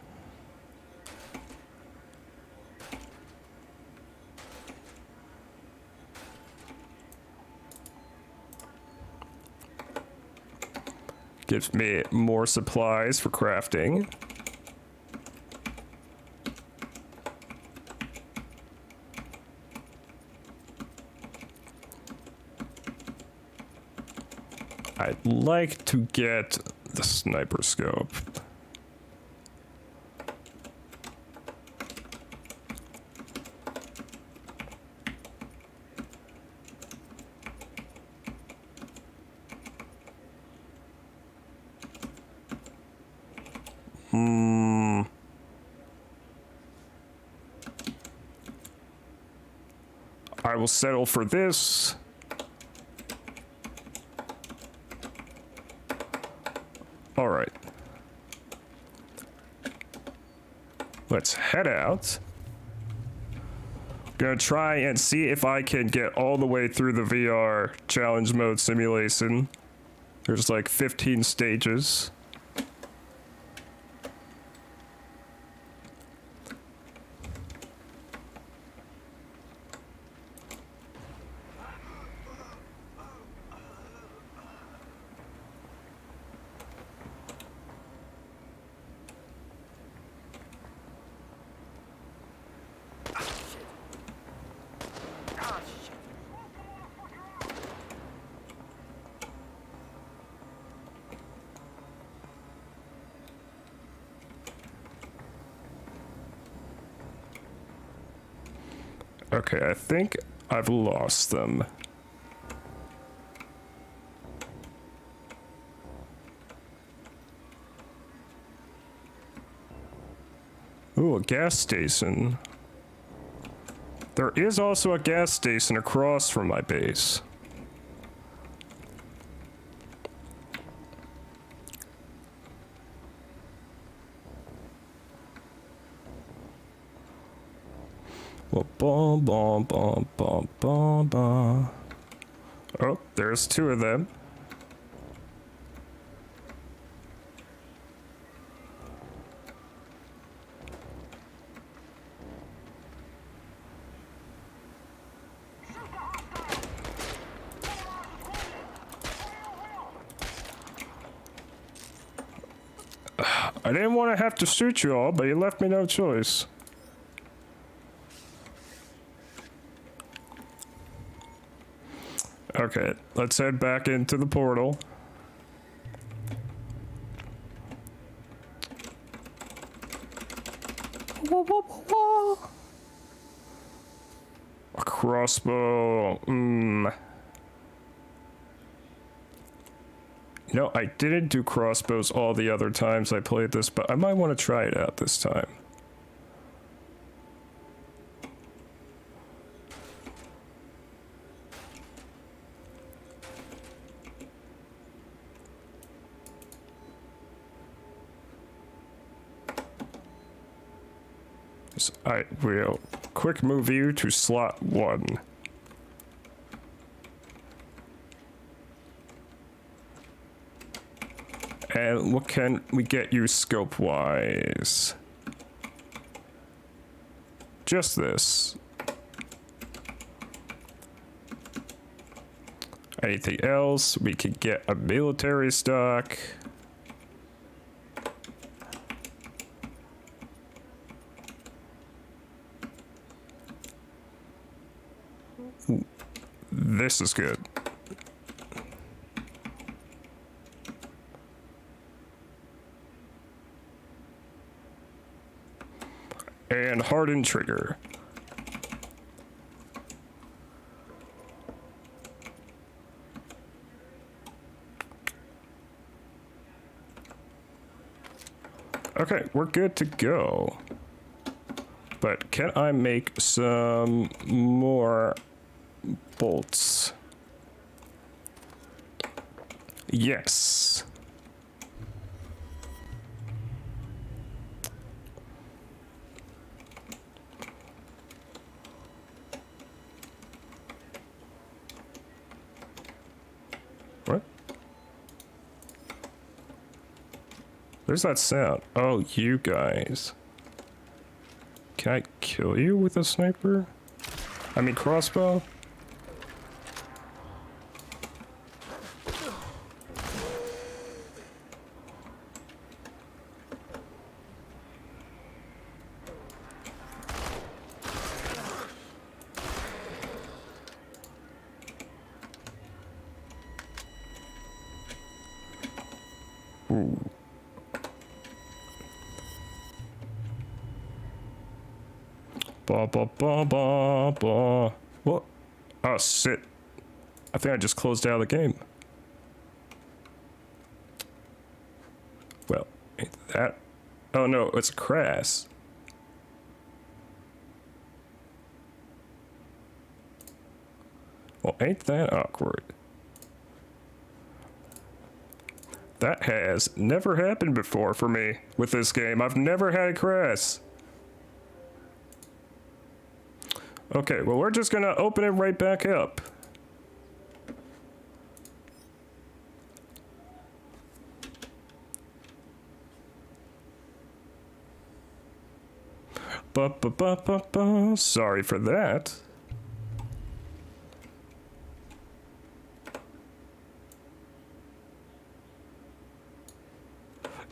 Gives me more supplies for crafting. I'd like to get the sniper scope. I will settle for this. All right. Let's head out. Gonna try and see if I can get all the way through the VR challenge mode simulation. There's like 15 stages. Okay, I think I've lost them. Ooh, a gas station. There is also a gas station across from my base. Well, bum, bum, bum, bum, bum, bum. Oh, there's 2 of them. I didn't want to have to shoot you all, but you left me no choice. Okay, let's head back into the portal. A crossbow. No, I didn't do crossbows all the other times I played this, but I might want to try it out this time. So I will quick move you to slot 1. And what can we get you scope-wise? Just this. Anything else? We could get a military stock. Ooh, this is good. And hardened trigger. Okay, we're good to go. But can I make some more bolts? Yes. What? There's that sound. Oh, you guys. Can I kill you with a sniper? I mean crossbow? Ooh. Ba ba ba ba ba. What? Oh shit. I think I just closed out of the game. Well, ain't that? Oh no, it's crass. Well, ain't that awkward? That has never happened before for me with this game. I've never had a crash. Okay, well, we're just gonna open it right back up. Ba ba ba ba ba. Sorry for that.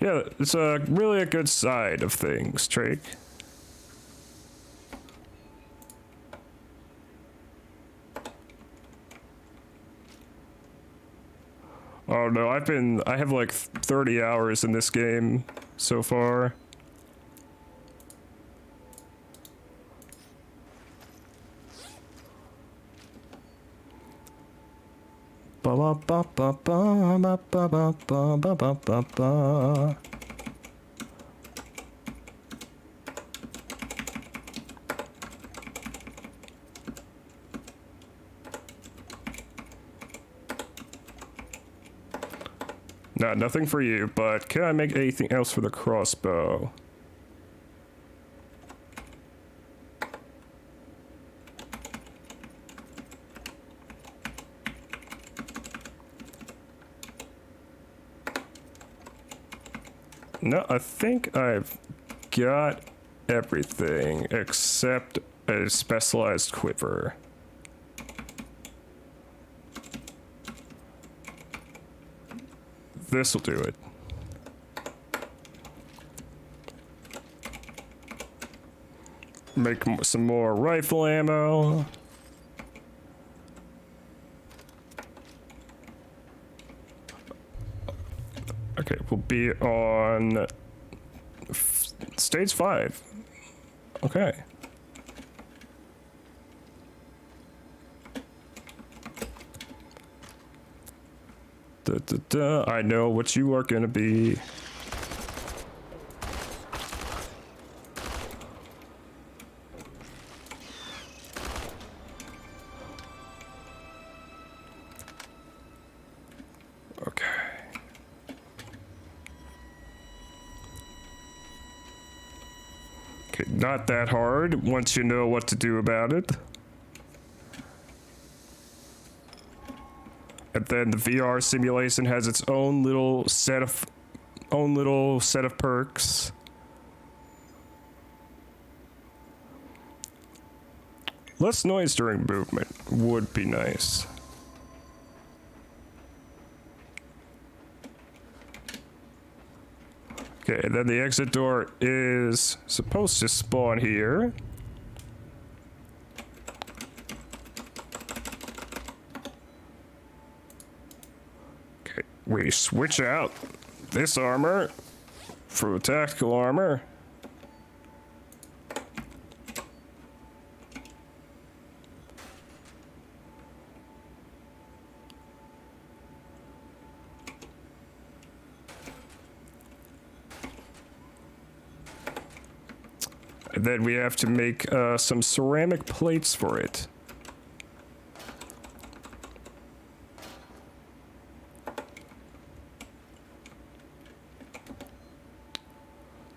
Yeah, it's really a good side of things, Drake. Oh no, I have like 30 hours in this game so far. Ba ba ba ba ba ba ba ba ba ba ba ba. Nah, nothing for you, but can I make anything else for the crossbow? No, I think I've got everything except a specialized quiver. This'll do it. Make some more rifle ammo. Okay, we'll be on stage 5. Okay. Da, da, da. I know what you are gonna be. Okay. Okay, not that hard once you know what to do about it. And then the VR simulation has its own little set of perks. Less noise during movement would be nice. Okay, and then the exit door is supposed to spawn here. Okay, we switch out this armor for tactical armor. And then we have to make some ceramic plates for it.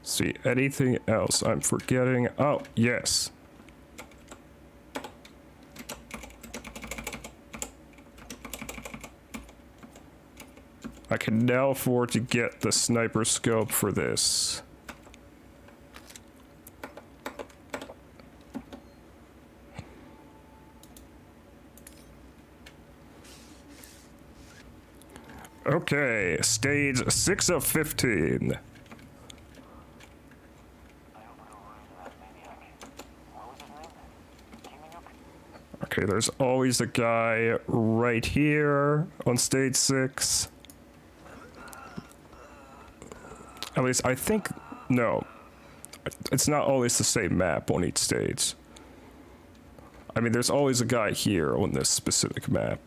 See, anything else I'm forgetting? Oh, yes. I can now afford to get the sniper scope for this. Okay, stage 6 of 15. Okay, there's always a guy right here on stage 6. At least I think, no. It's not always the same map on each stage. I mean, there's always a guy here on this specific map.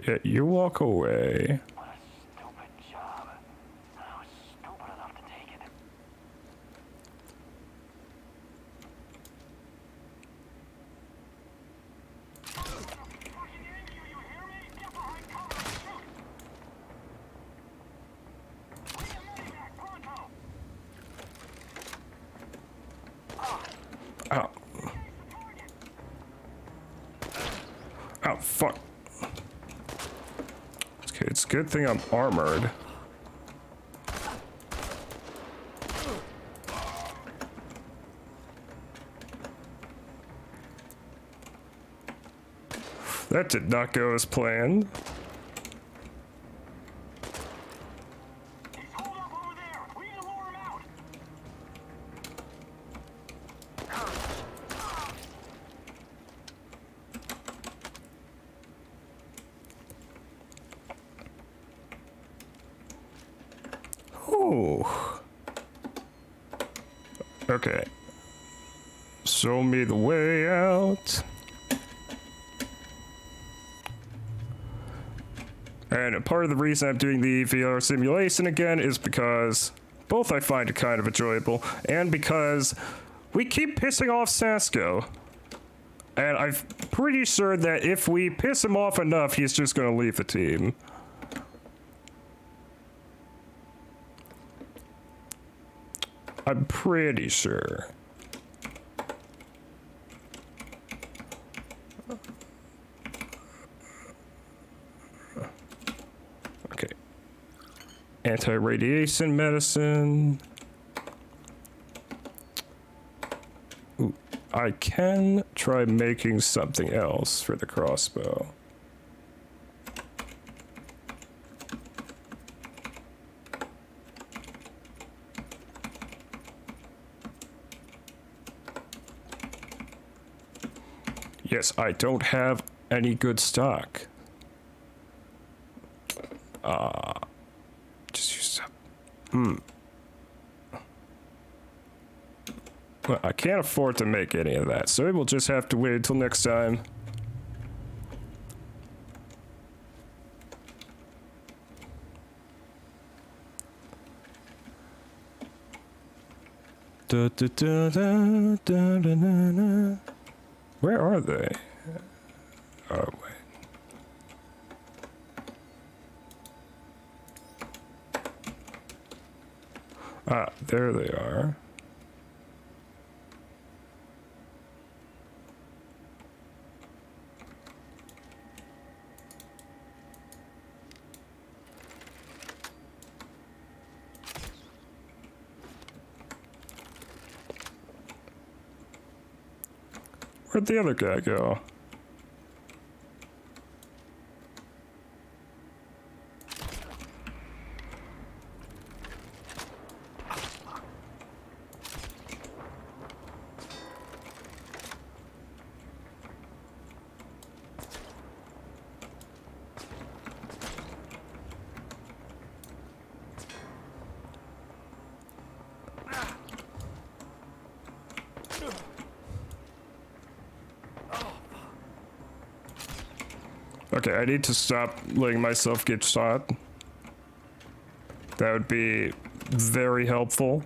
Yeah, you walk away. What a stupid job. I was stupid enough to take it. Ow. Ow, fuck. Okay, it's a good thing I'm armored. That did not go as planned. Ooh. Okay. Show me the way out. And a part of the reason I'm doing the VR simulation again is because both I find it kind of enjoyable, and because we keep pissing off Sasko. And I'm pretty sure that if we piss him off enough, he's just gonna leave the team. I'm pretty sure. Okay. Anti-radiation medicine. Ooh, I can try making something else for the crossbow. Yes, I don't have any good stock. Just use that. Well, I can't afford to make any of that, so we'll just have to wait until next time. Da, da, da, da, da, da, da, da. Where are they? Oh, wait. Ah, there they are. Where'd the other guy go? Okay, I need to stop letting myself get shot. That would be very helpful.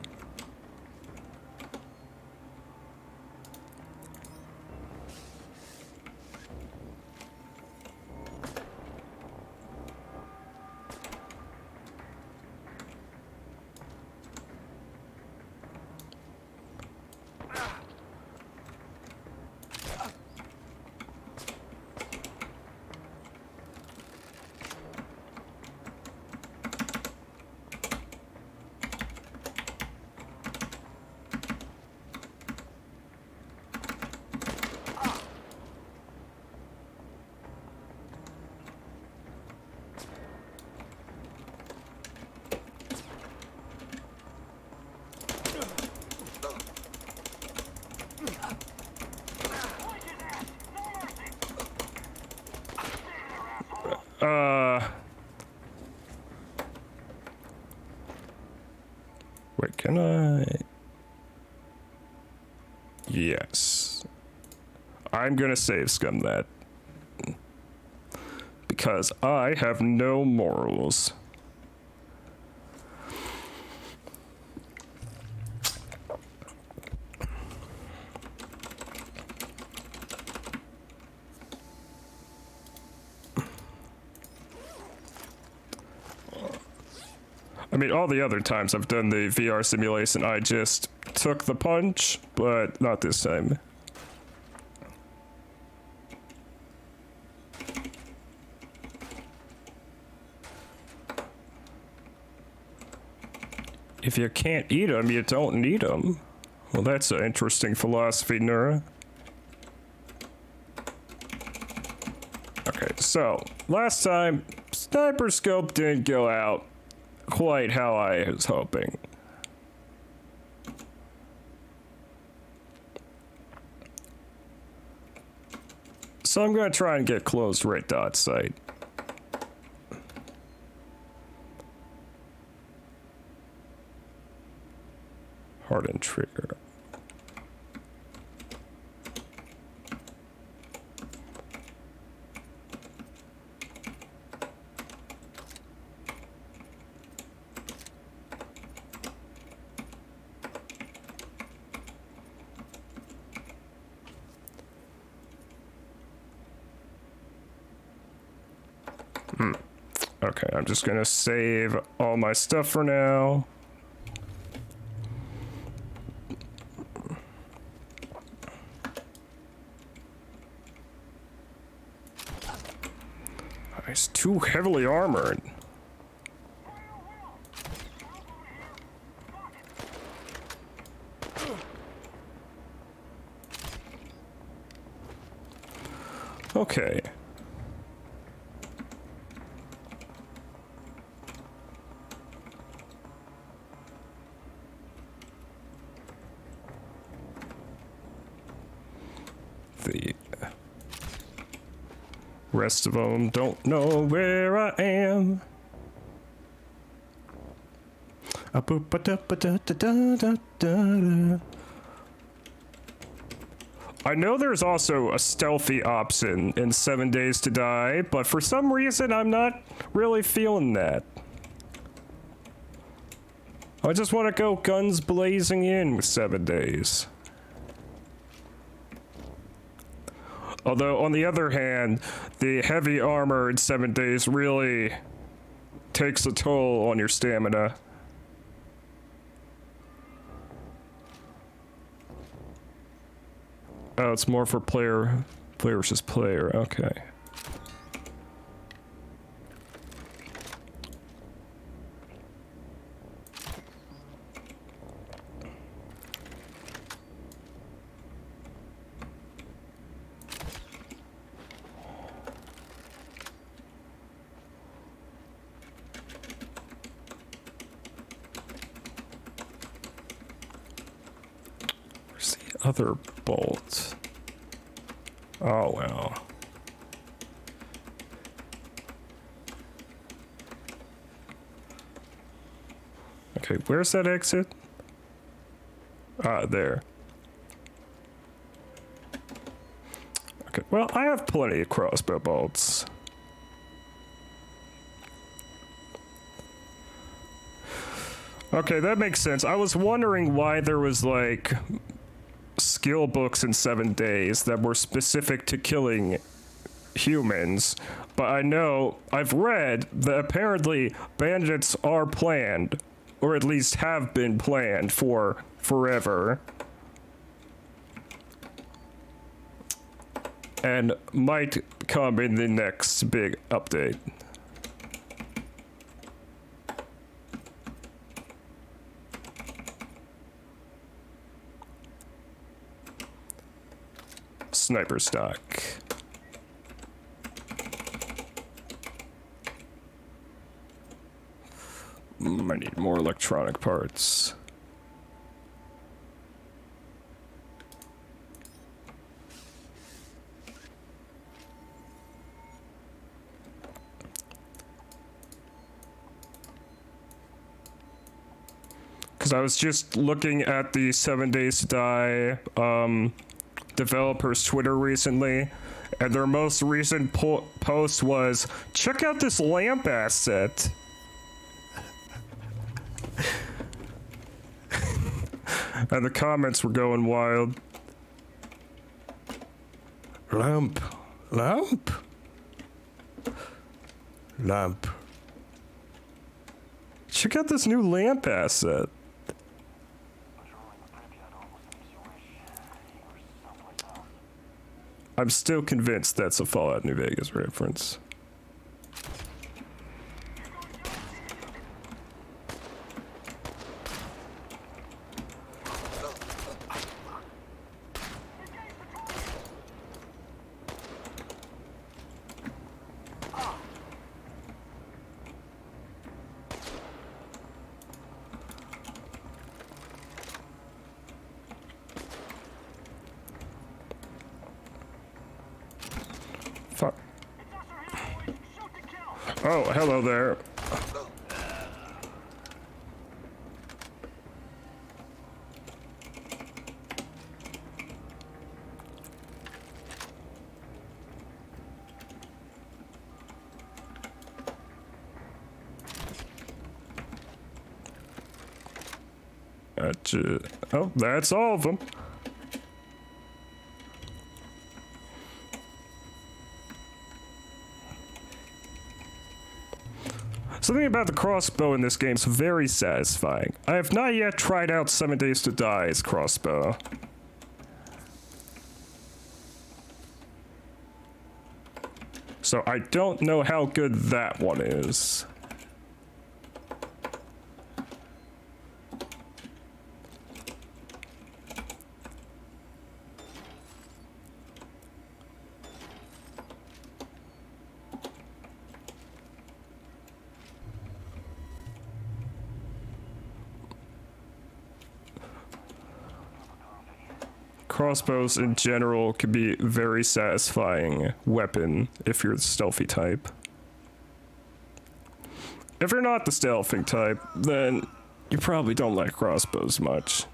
Wait, can I? Yes. I'm gonna save scum that. Because I have no morals. I mean, all the other times I've done the VR simulation, I just took the punch, but not this time. If you can't eat them, you don't need them. Well, that's an interesting philosophy, Nura. Okay, so, last time, sniper scope didn't go out quite how I was hoping. So I'm gonna try and get close right dot sight. Hardened trigger. Okay, I'm just gonna save all my stuff for now. He's too heavily armored. Okay. The rest of them don't know where I am. I know there's also a stealthy option in 7 Days to Die, but for some reason I'm not really feeling that. I just want to go guns blazing in with 7 Days. Although, on the other hand, the heavy armor in 7 Days really takes a toll on your stamina. Oh, it's more for player versus player, okay. Other bolt. Oh, well. Okay, where's that exit? Ah, there. Okay, well, I have plenty of crossbow bolts. Okay, that makes sense. I was wondering why there was, like, skill books in 7 days that were specific to killing humans. But I know, I've read that apparently bandits are planned, or at least have been planned for forever. And might come in the next big update. Sniper stock. I need more electronic parts. Because I was just looking at the 7 Days to Die developers' Twitter recently, and their most recent post was, check out this lamp asset. And the comments were going wild. Lamp. Lamp? Lamp. Check out this new lamp asset. I'm still convinced that's a Fallout New Vegas reference. Fuck. Oh, hello there. Oh, that's all of them. Something about the crossbow in this game is very satisfying. I have not yet tried out 7 Days to Die's crossbow. So I don't know how good that one is. Crossbows in general can be a very satisfying weapon if you're the stealthy type. If you're not the stealthy type, then you probably don't like crossbows much.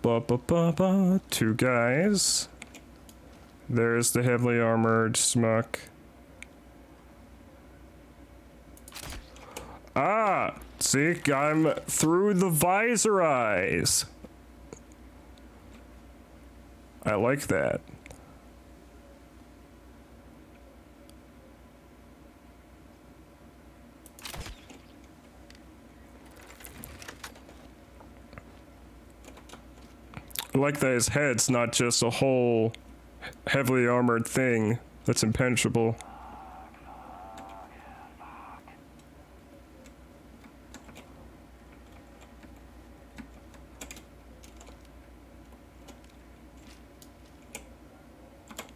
Ba-ba-ba-ba, 2 guys. There's the heavily armored smuck. Ah, see, I'm through the visor eyes. I like that. I like that his head's not just a whole heavily armored thing that's impenetrable.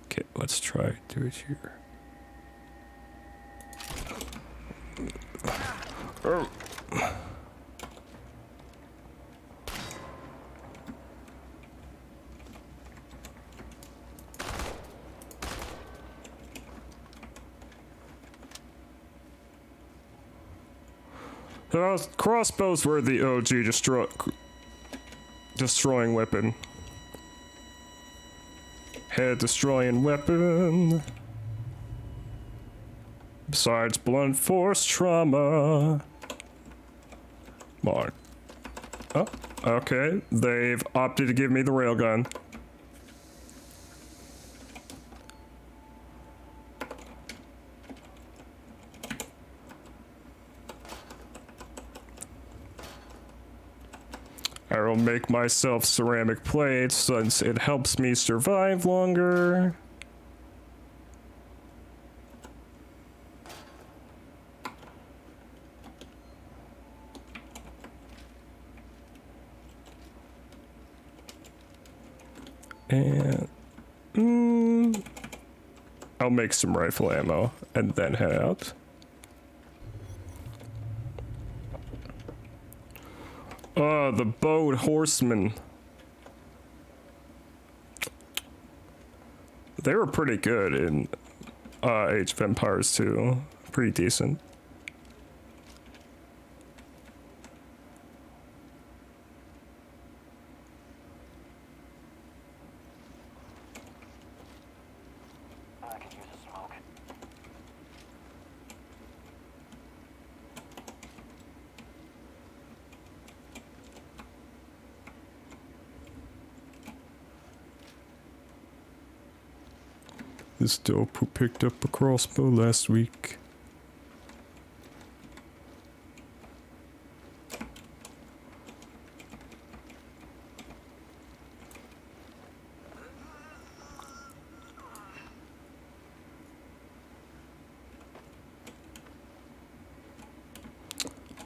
Okay, let's try do it here. Oh. Crossbows were the OG destroying weapon. head-destroying weapon. Besides blunt force trauma. Come on. Oh, okay. They've opted to give me the railgun. I will make myself ceramic plates since it helps me survive longer. And I'll make some rifle ammo and then head out. Oh, the bowed horsemen. They were pretty good in Age of Empires too. Pretty decent. I could use a smoke. This dope who picked up a crossbow last week.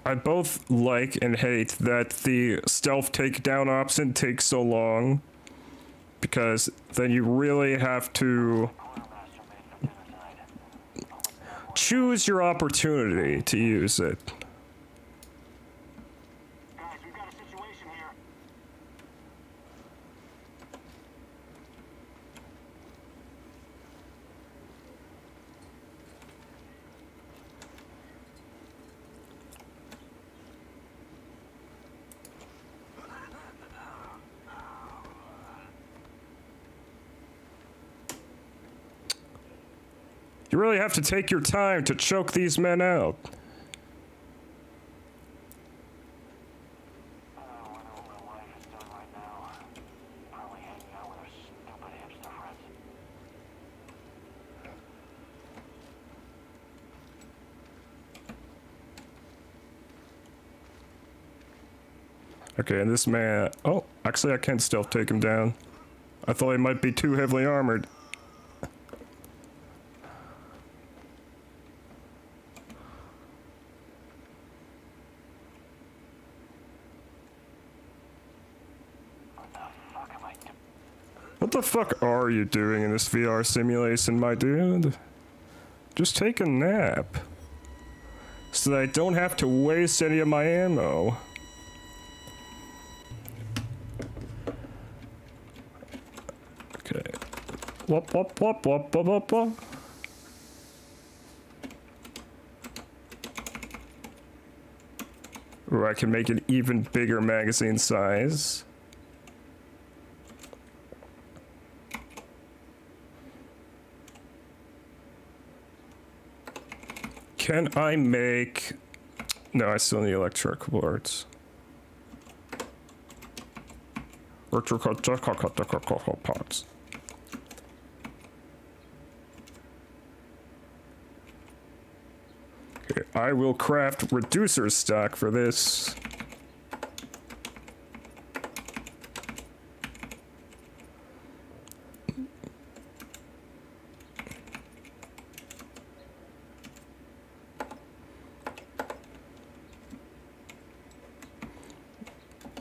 I both like and hate that the stealth takedown option takes so long, because then you really have to choose your opportunity to use it. Guys, we've got a situation here. You really have to take your time to choke these men out. I wonder what my wife is doing right now. Probably hanging out with her stupid hipster friends. Okay, and this man... Oh, actually I can stealth take him down. I thought he might be too heavily armored. What the fuck are you doing in this VR simulation, my dude? Just take a nap. So that I don't have to waste any of my ammo. Okay. Wop wop wop wop wop wop wop. Or I can make an even bigger magazine size. Can I make... No, I still need electrical parts. Electrical parts. Okay, I will craft reducer stock for this.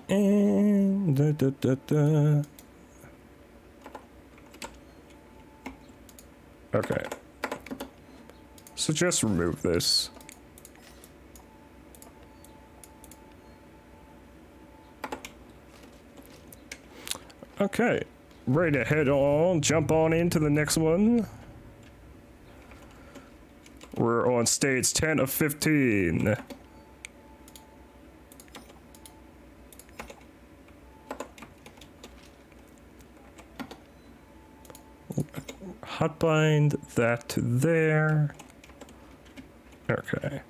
And Okay. So just remove this. Okay. Ready to head on, jump on into the next one. We're on stage 10 of 15. hotbind that to there. Okay.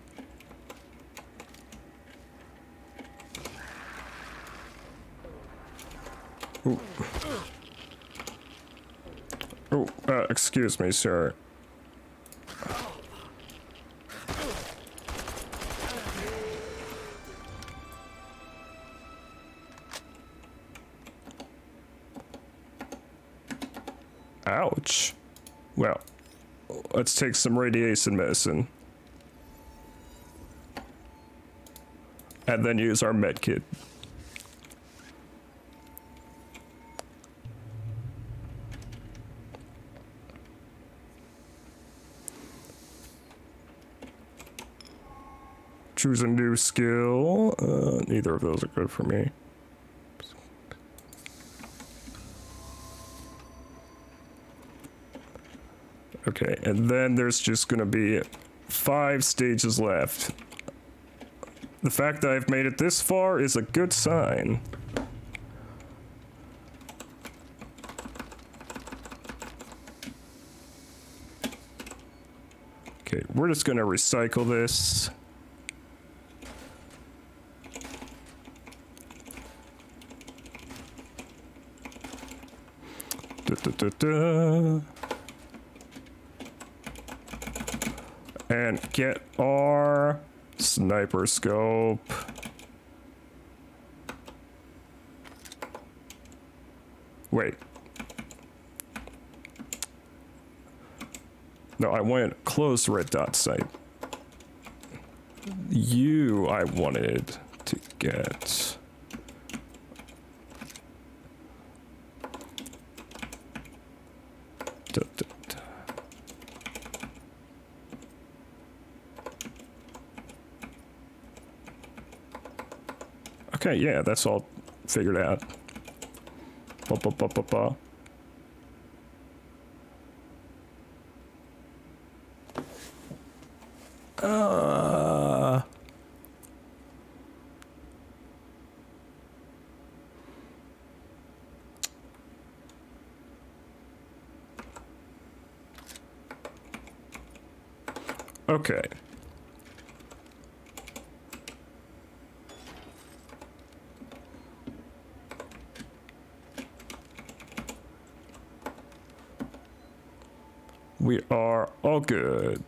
Ooh. Oh, excuse me, sir. Ouch. Well, let's take some radiation medicine. And then use our med kit. Choose a new skill. Neither of those are good for me. Okay, and then there's just gonna be 5 stages left. The fact that I've made it this far is a good sign. Okay, we're just gonna recycle this. And get our sniper scope. Wait. No, I went close red dot sight. You, I wanted to get. Okay, yeah, that's all figured out. Ba, ba, ba, ba, ba. Okay. We are all good.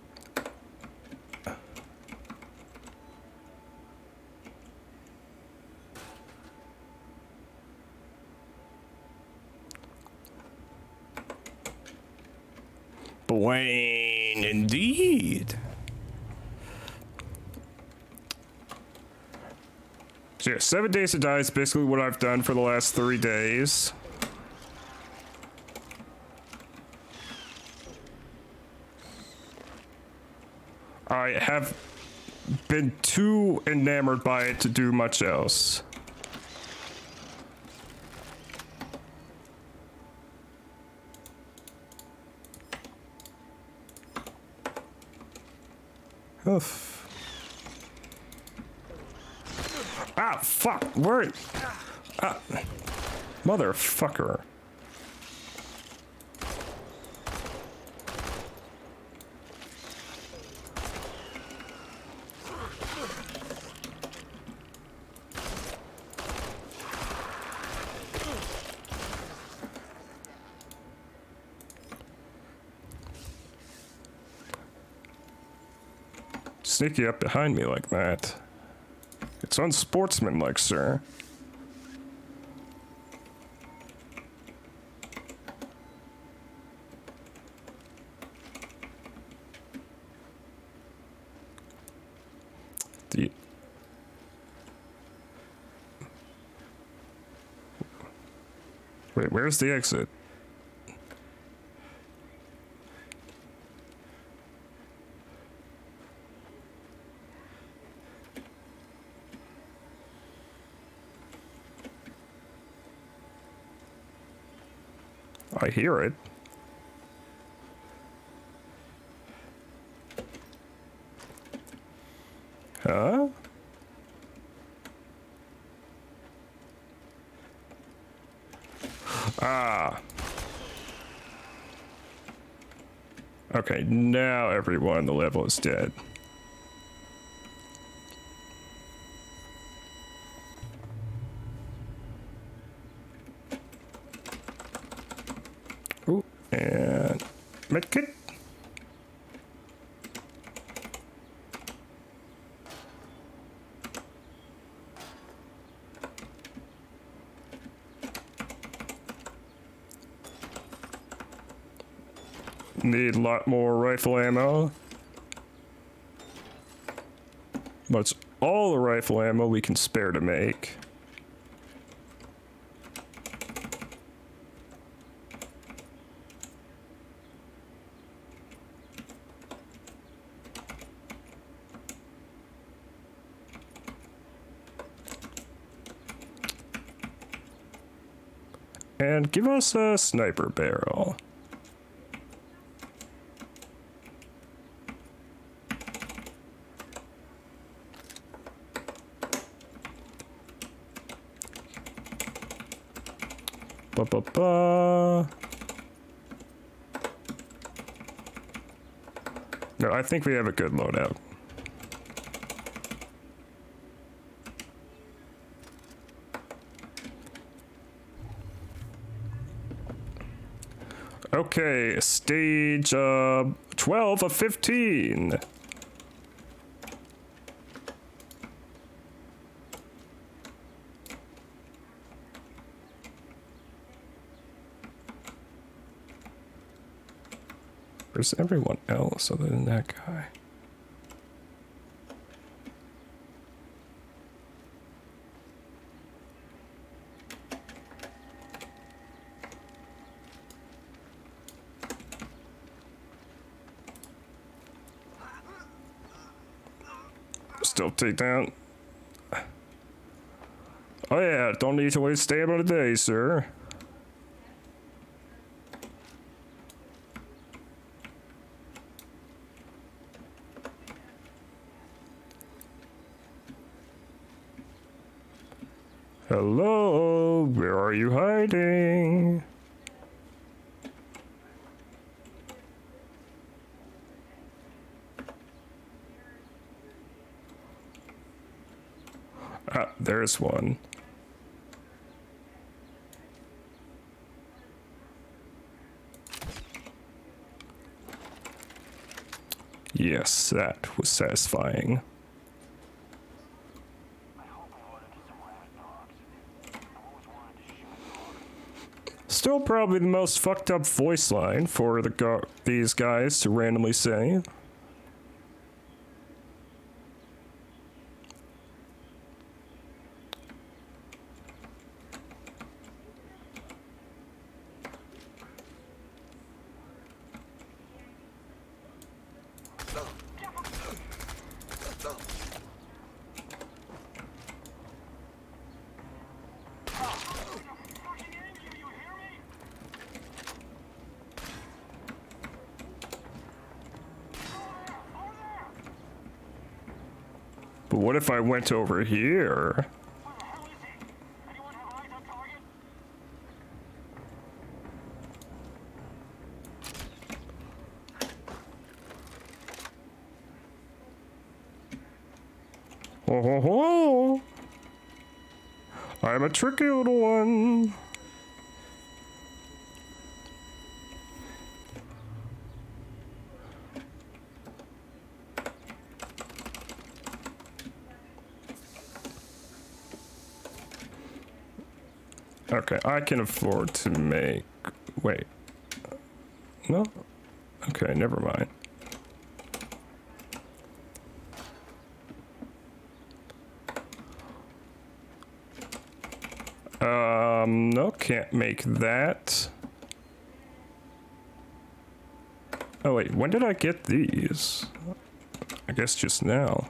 Blaine, indeed. So yeah, 7 days to die is basically what I've done for the last 3 days. I have been too enamored by it to do much else. Oof. Ah, fuck, where? Ah, motherfucker. Sneaky up behind me like that. It's unsportsmanlike, sir. Wait, where's the exit? I hear it. Huh? Ah. Okay, now everyone on the level is dead. Ooh, and medkit. Need a lot more rifle ammo. But it's all the rifle ammo we can spare to make. And give us a sniper barrel. Ba-ba-ba. No, I think we have a good loadout. Okay, stage 12 of 15. Where's everyone else other than that guy? Still take down. Oh yeah, don't need to waste stamina today, sir. Hello, where are you hiding? Ah, there's one. Yes, that was satisfying. Still probably the most fucked up voice line for these guys to randomly say. But what if I went over here? Ho ho ho! I'm a tricky little one. Okay, I can afford to make... Wait. No? Okay, never mind. No, can't make that. Oh wait, when did I get these? I guess just now.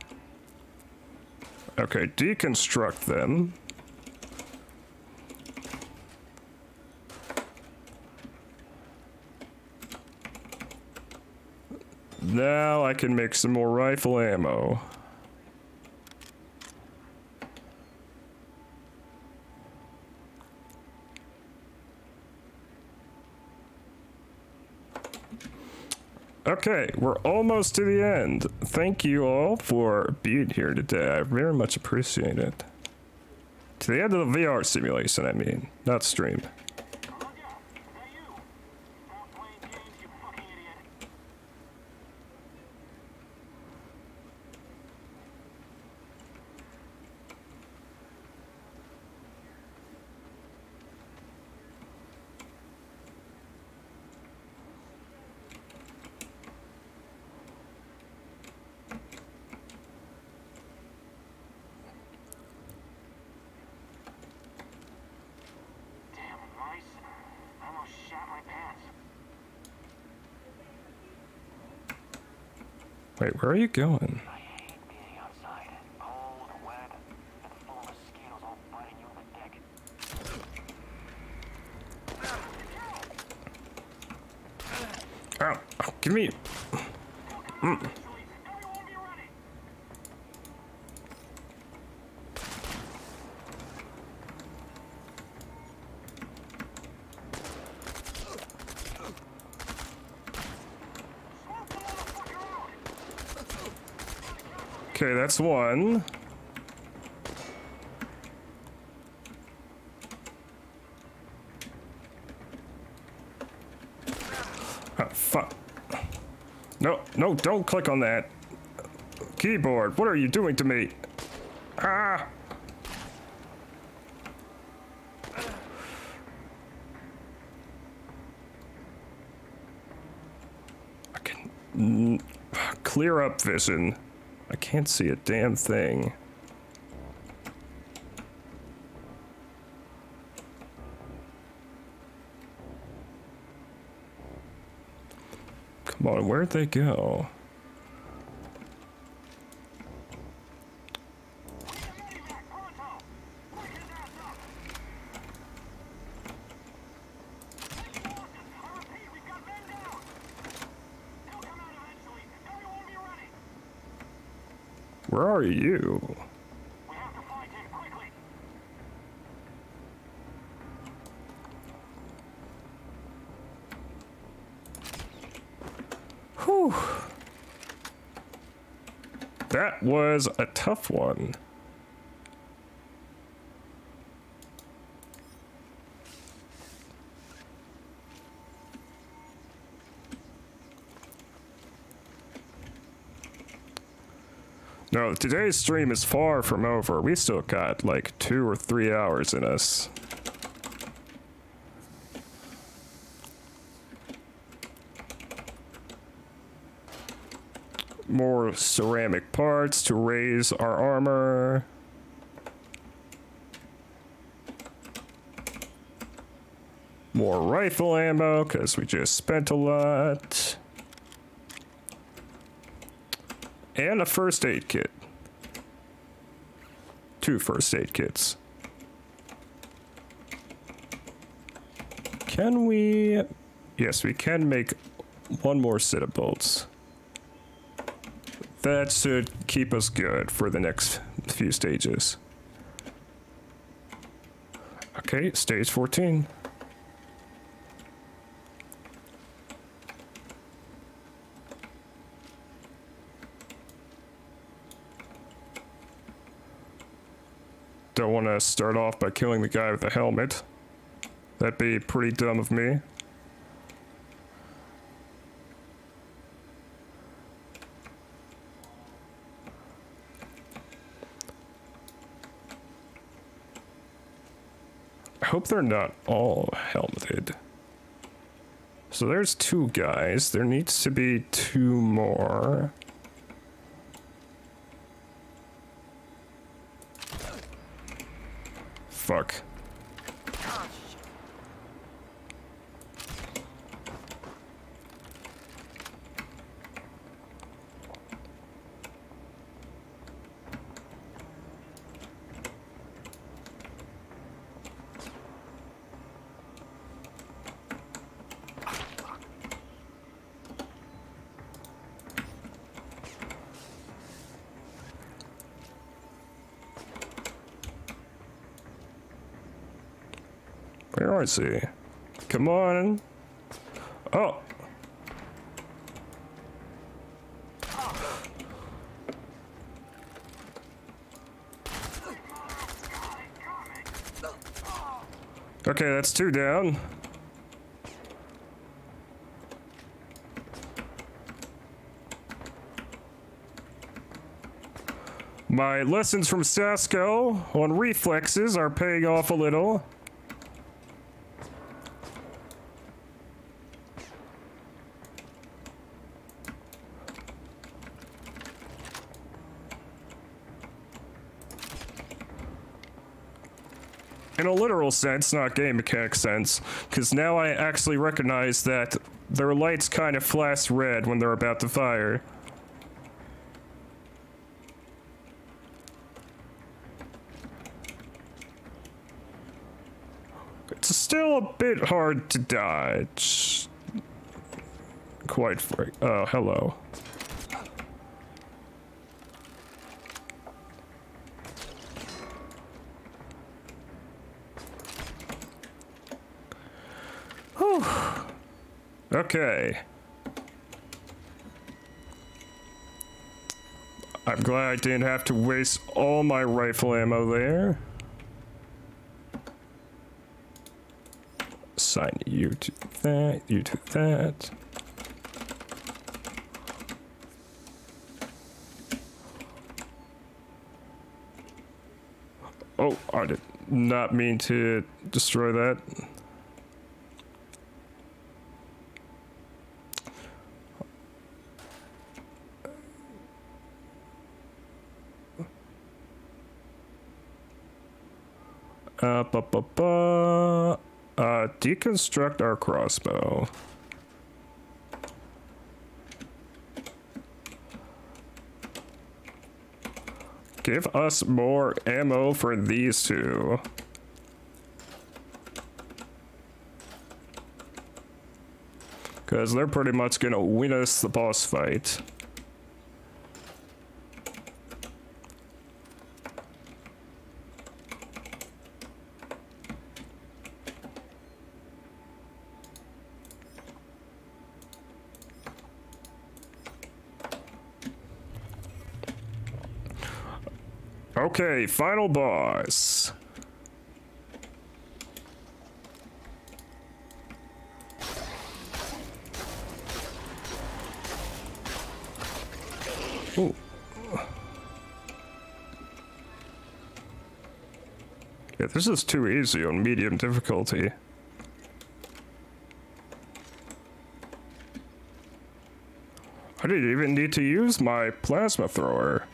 Okay, deconstruct them. Now I can make some more rifle ammo. Okay, we're almost to the end. Thank you all for being here today. I very much appreciate it. To the end of the VR simulation, I mean, not stream. Wait, where are you going? I hate being outside. Cold, wet, and full of mosquitoes all biting you on the deck. Ow, give me. Okay, that's one. Oh, fuck. No, no, don't click on that. Keyboard, what are you doing to me? Ah! I can clear up vision. I can't see a damn thing. Come on, where'd they go? Where are you? Whew. That was a tough one. No, today's stream is far from over. We still got like 2 or 3 hours in us. More ceramic parts to raise our armor. More rifle ammo, because we just spent a lot. And a first aid kit. 2 first aid kits. Can we... Yes, we can make 1 more set of bolts. That should keep us good for the next few stages. Okay, stage 14. Don't want to start off by killing the guy with the helmet. That'd be pretty dumb of me. I hope they're not all helmeted. So there's 2 guys. There needs to be 2 more. Fuck. Where is he? Come on. Oh. Okay, that's 2 down. My lessons from Sasko on reflexes are paying off a little. In a literal sense, not game mechanic sense, because now I actually recognize that their lights kind of flash red when they're about to fire. It's still a bit hard to dodge. Quite frank. Oh, hello. Whew. Okay. I'm glad I didn't have to waste all my rifle ammo there. Assign you to that, you to that. Oh, I did not mean to destroy that. Deconstruct our crossbow. Give us more ammo for these two. Because they're pretty much gonna win us the boss fight. Okay, final boss. Ooh. Yeah, this is too easy on medium difficulty. I didn't even need to use my plasma thrower.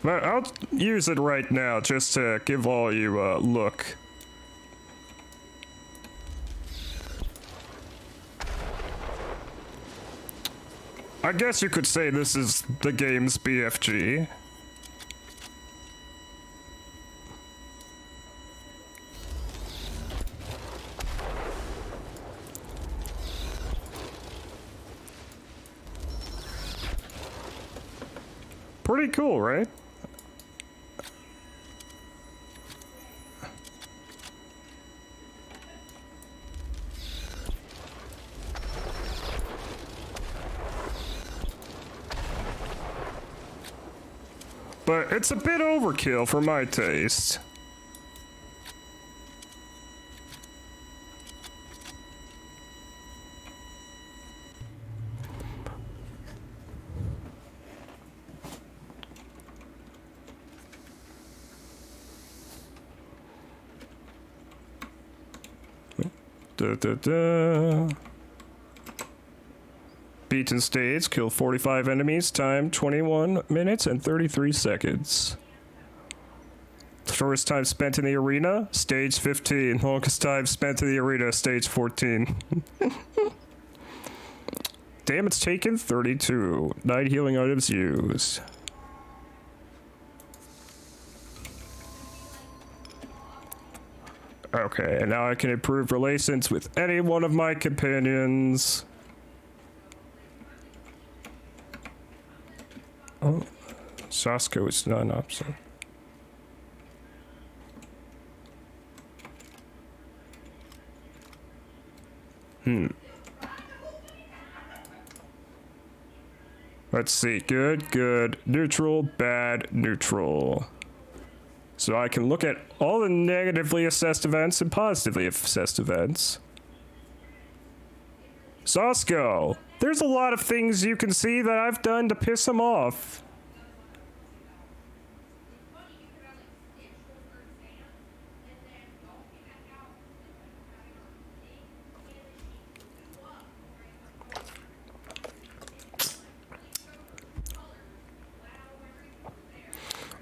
But I'll use it right now just to give all you a look. I guess you could say this is the game's BFG. Pretty cool, right? But it's a bit overkill for my taste. Beaten stage, kill 45 enemies, time 21 minutes and 33 seconds. First time spent in the arena, stage 15. Longest time spent in the arena, stage 14. Damage taken, 32. 9 healing items used. Okay, and now I can improve relations with any one of my companions. Oh, Sasko is not an option. Let's see. Good, good, neutral, bad, neutral. So I can look at all the negatively assessed events and positively assessed events. Sosco, there's a lot of things you can see that I've done to piss him off.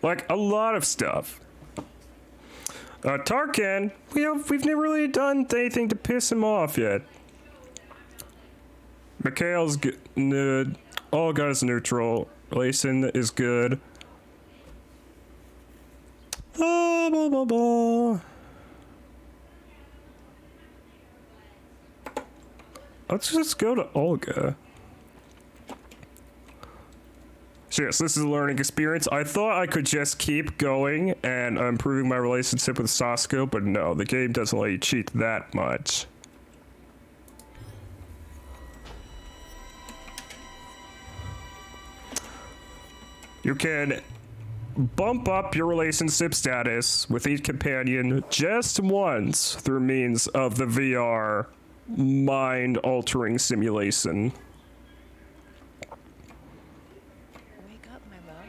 Like, a lot of stuff. Tarkan, we've never really done anything to piss him off yet. Mikhail's good. Olga's neutral. Layson is good. Blah, blah, blah, blah. Let's just go to Olga. So yes, this is a learning experience. I thought I could just keep going and improving my relationship with Sosco, but no, the game doesn't let you cheat that much. You can bump up your relationship status with each companion just once through means of the VR mind-altering simulation. Wake up, my love.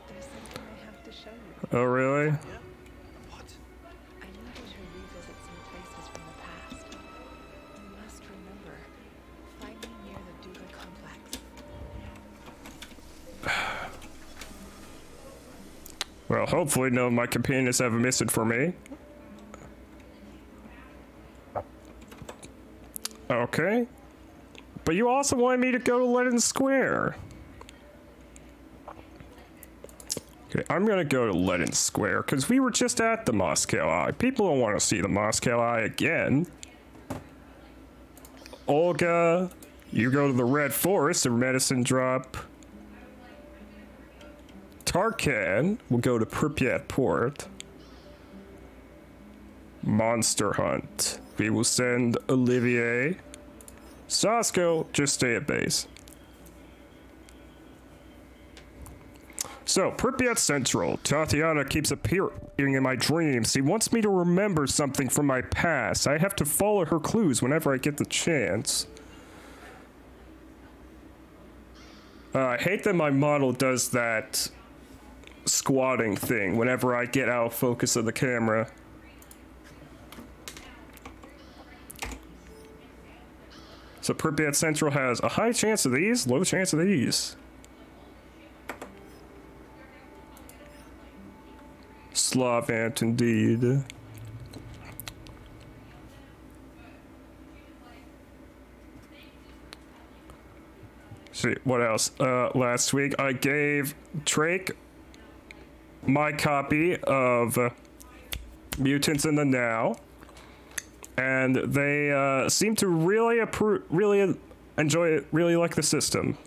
There's something I have to show you. Oh, really? What? I need you to revisit some places from the past. You must remember. Find me near the Duga complex. Well, hopefully none of my companions have missed it for me. Okay. But you also wanted me to go to Lenin Square. Okay, I'm gonna go to Lenin Square, because we were just at the Moscow Eye. People don't want to see the Moscow Eye again. Olga, you go to the Red Forest, or Medicine Drop. Tarkan will go to Pripyat Port. Monster Hunt. We will send Olivier. Sosco, just stay at base. So, Pripyat Central. Tatiana keeps appearing in my dreams. He wants me to remember something from my past. I have to follow her clues whenever I get the chance. I hate that my model does that squatting thing whenever I get out of focus of the camera. So Pripyat Central has a high chance of these, low chance of these. Slavant indeed. See, what else? Last week I gave Drake my copy of Mutants in the Now, and they seem to really enjoy it, really like the system.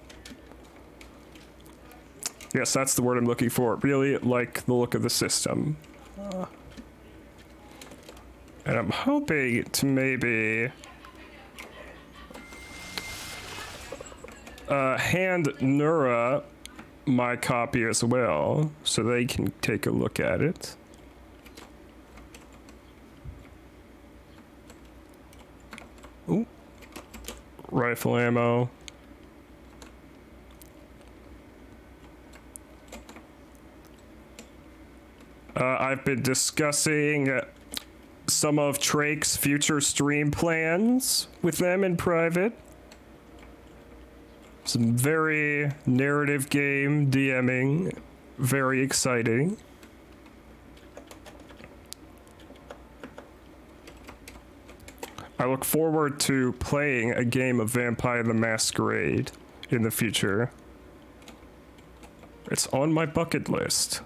Yes, that's the word I'm looking for. Really like the look of the system. And I'm hoping to maybe hand Nura my copy as well, so they can take a look at it. Ooh. Rifle ammo. I've been discussing some of Trake's future stream plans with them in private. Some very narrative game DMing, very exciting. I look forward to playing a game of Vampire the Masquerade in the future. It's on my bucket list.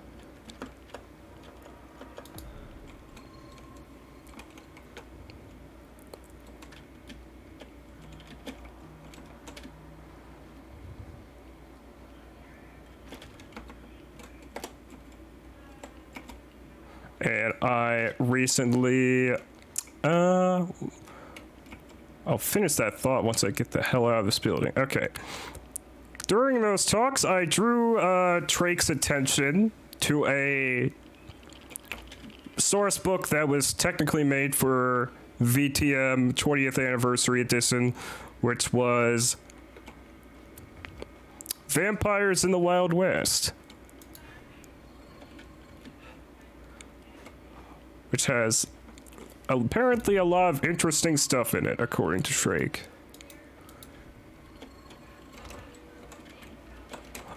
And I recently, I'll finish that thought once I get the hell out of this building. Okay. During those talks, I drew Trake's attention to a source book that was technically made for VTM 20th Anniversary Edition, which was Vampires in the Wild West, which has apparently a lot of interesting stuff in it, according to Shrake.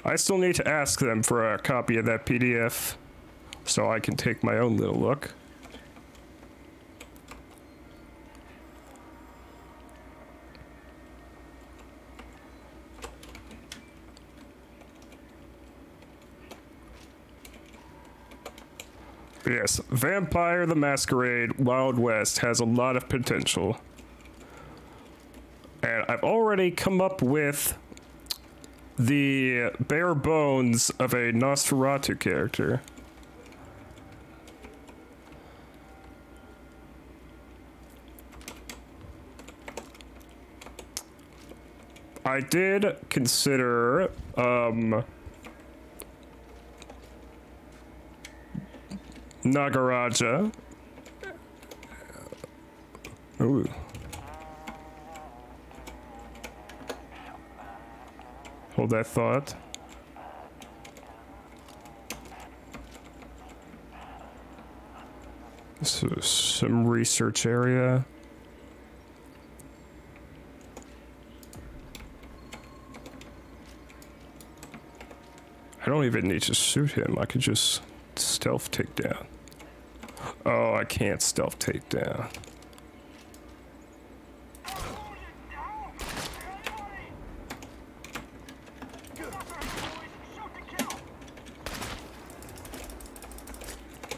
I still need to ask them for a copy of that PDF so I can take my own little look. Yes, Vampire the Masquerade Wild West has a lot of potential. And I've already come up with the bare bones of a Nosferatu character. I did consider, Nagaraja. Ooh. Hold that thought. So, some research area. I don't even need to shoot him. I could just stealth takedown. Oh, I can't stealth takedown.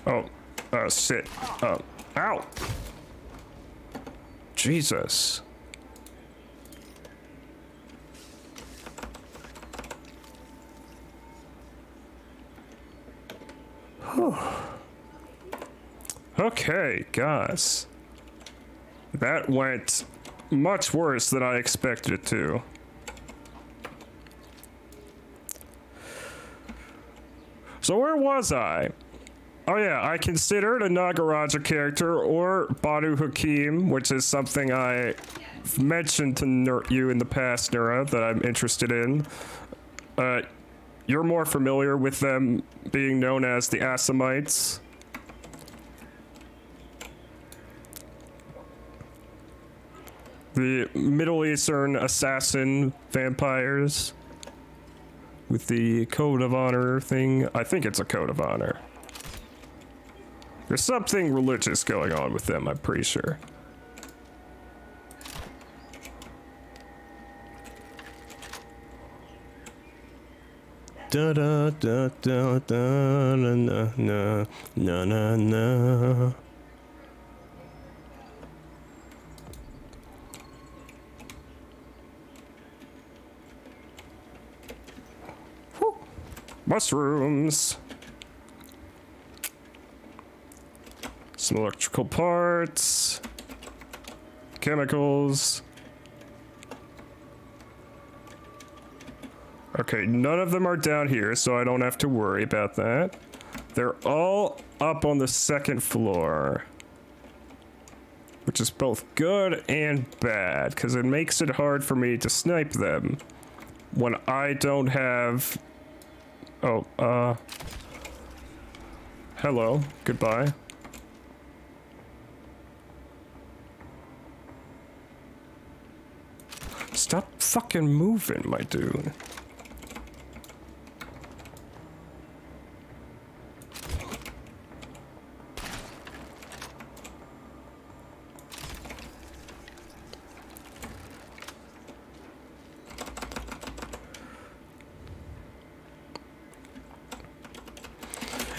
Oh, shit. Ow! Jesus. Okay, guys. That went much worse than I expected it to. So where was I? Oh yeah, I considered a Nagaraja character or Banu Hakim, which is something I mentioned to you in the past, Nura, that I'm interested in. You're more familiar with them being known as the Assamites. The Middle Eastern assassin vampires with the code of honor thing. I think it's a code of honor. There's something religious going on with them, I'm pretty sure. Da da da da da na na na na na. Mushrooms. Some electrical parts. Chemicals. Okay, none of them are down here, so I don't have to worry about that. They're all up on the second floor. Which is both good and bad, because it makes it hard for me to snipe them when I don't have... Oh, hello, goodbye. Stop fucking moving, my dude.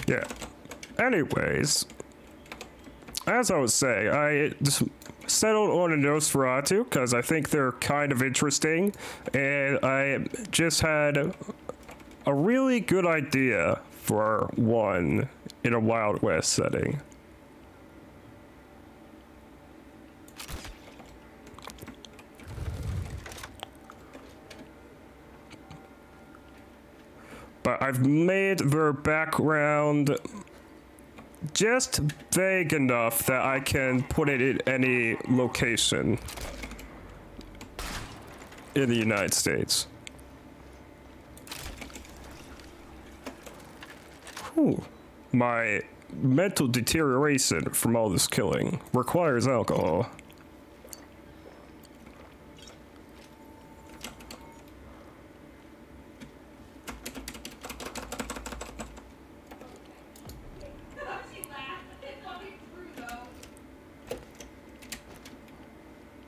Yeah. Anyways, as I was saying, I just settled on a Nosferatu because I think they're kind of interesting, and I just had a really good idea for one in a Wild West setting. But I've made their background just vague enough that I can put it in any location in the United States. Whew. My mental deterioration from all this killing requires alcohol.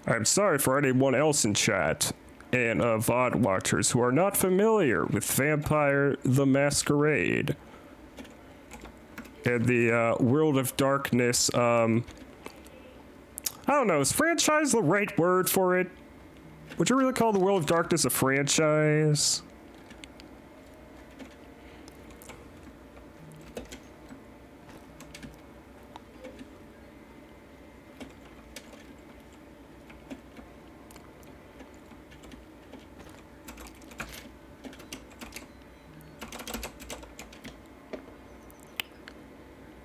I'm sorry for anyone else in chat and VOD watchers who are not familiar with Vampire the Masquerade and the World of Darkness. I don't know, is franchise the right word for it? Would you really call the World of Darkness a franchise?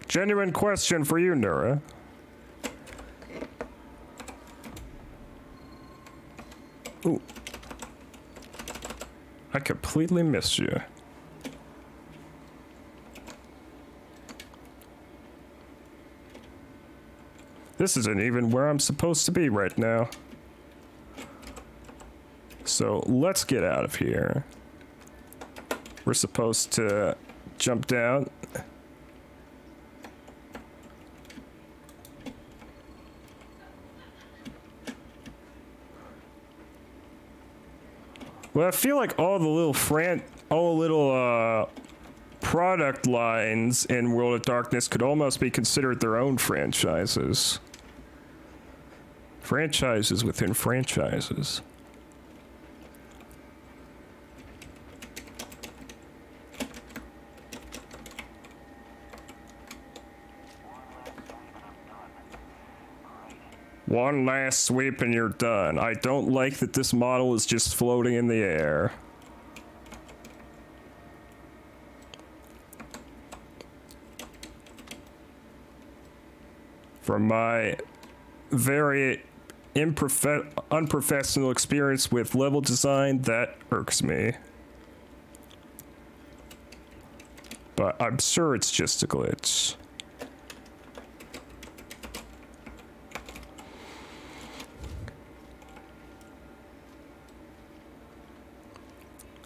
Genuine question for you, Nura. Ooh. I completely missed you. This isn't even where I'm supposed to be right now. So let's get out of here. We're supposed to jump down. Well, I feel like all the little product lines in World of Darkness could almost be considered their own franchises. Franchises within franchises. One last sweep and you're done. I don't like that this model is just floating in the air. From my very unprofessional experience with level design, that irks me. But I'm sure it's just a glitch.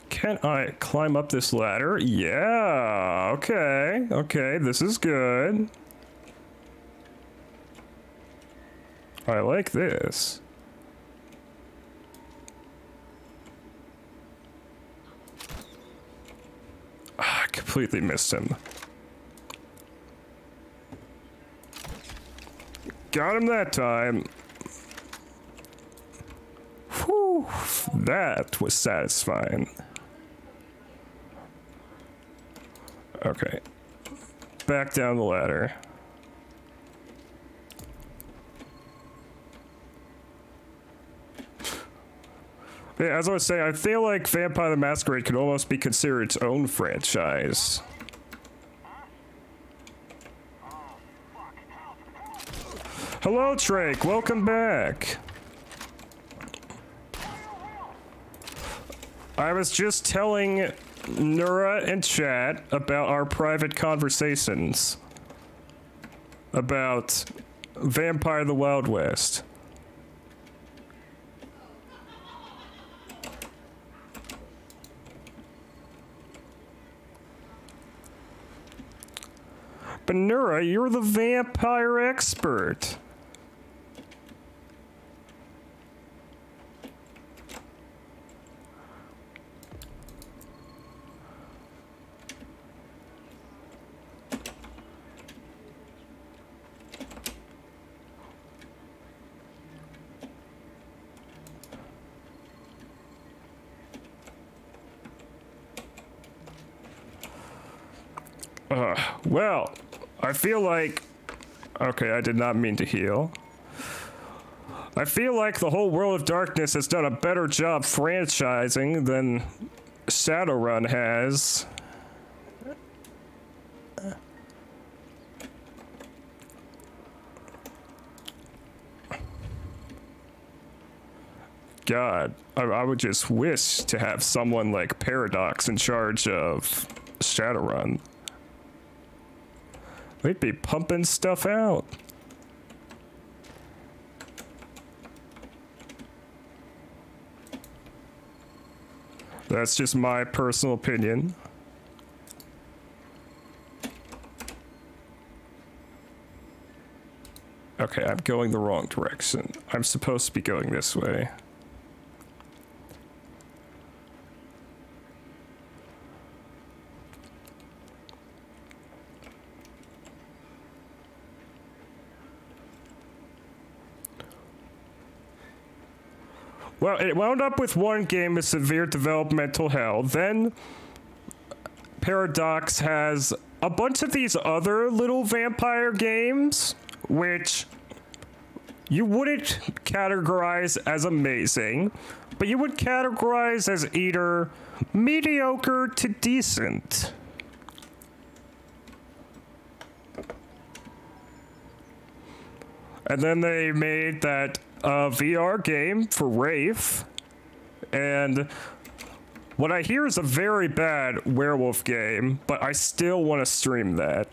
Can I climb up this ladder? Yeah, okay, okay, this is good. I like this. I completely missed him. Got him that time. Whew, that was satisfying. Okay, back down the ladder. Yeah, as I was saying, I feel like Vampire the Masquerade could almost be considered its own franchise. Hello, Drake. Welcome back. I was just telling Nura and chat about our private conversations about Vampire the Wild West. But Nura, you're the vampire expert. Well, I feel like... Okay, I did not mean to heal. I feel like the whole World of Darkness has done a better job franchising than Shadowrun has. God, I would just wish to have someone like Paradox in charge of Shadowrun. We'd be pumping stuff out. That's just my personal opinion. Okay, I'm going the wrong direction. I'm supposed to be going this way. Well, it wound up with one game with severe developmental hell. Then Paradox has a bunch of these other little vampire games, which you wouldn't categorize as amazing, but you would categorize as either mediocre to decent. And then they made that VR game for Wraith, and what I hear is a very bad werewolf game, but I still want to stream that.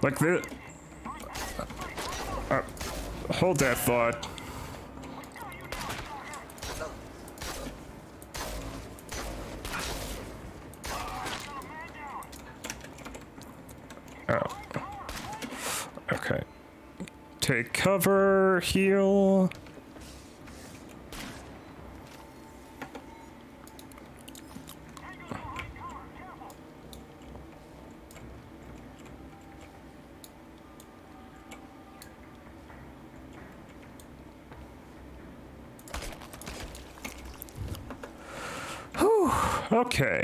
Like this. Hold that thought. Oh. Okay. Take cover, heal. Okay,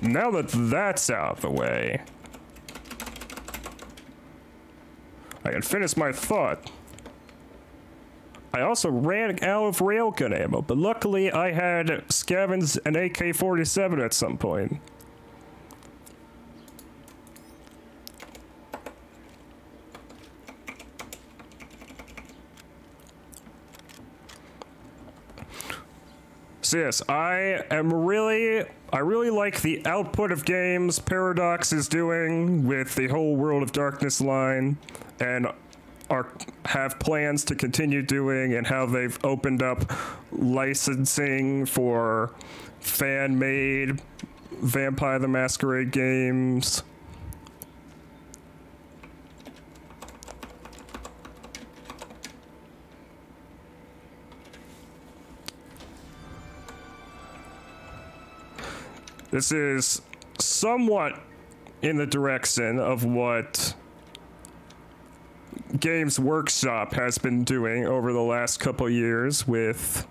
now that that's out of the way, I can finish my thought. I also ran out of railgun ammo, but luckily I had scavenged an AK-47 at some point. So yes, I really like the output of games Paradox is doing with the whole World of Darkness line, and have plans to continue doing, and how they've opened up licensing for fan-made Vampire the Masquerade games. This is somewhat in the direction of what Games Workshop has been doing over the last couple years with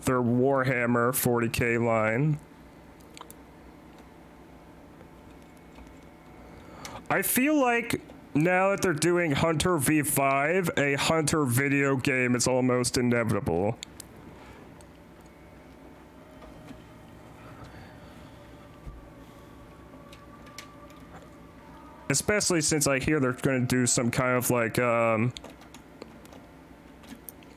their Warhammer 40K line. I feel like now that they're doing Hunter V5, a Hunter video game is almost inevitable. Especially since I hear they're going to do some kind of like,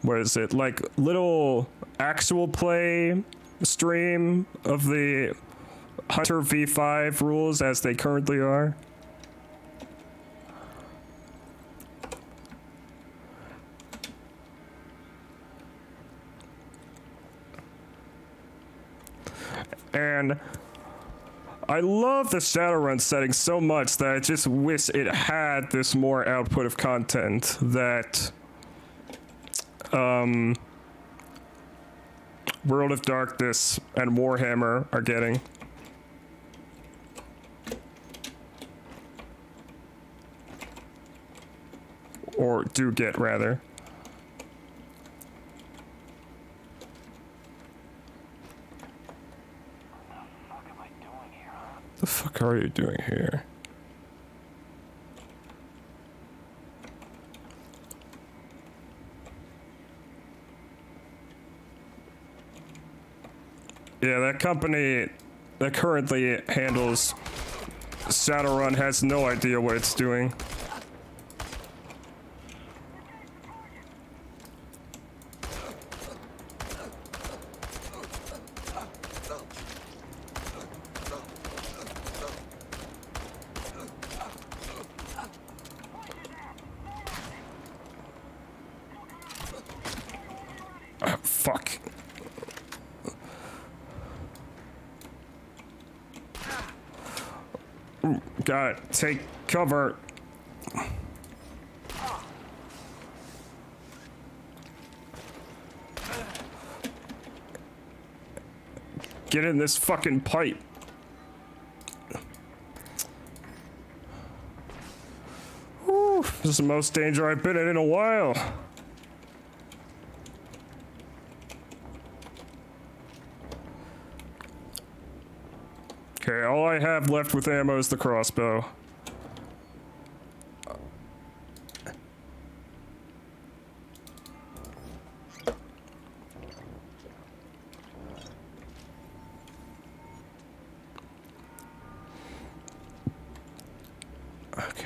what is it? Like little actual play stream of the Hunter V5 rules as they currently are. And I love the Shadowrun setting so much that I just wish it had this more output of content that World of Darkness and Warhammer are getting. Or do get, rather. What the fuck are you doing here? Yeah, that company that currently handles Shadowrun has no idea what it's doing. Fuck. Ooh, got it. Take cover. Get in this fucking pipe. Whew, this is the most danger I've been in a while. Okay, all I have left with ammo is the crossbow. Okay.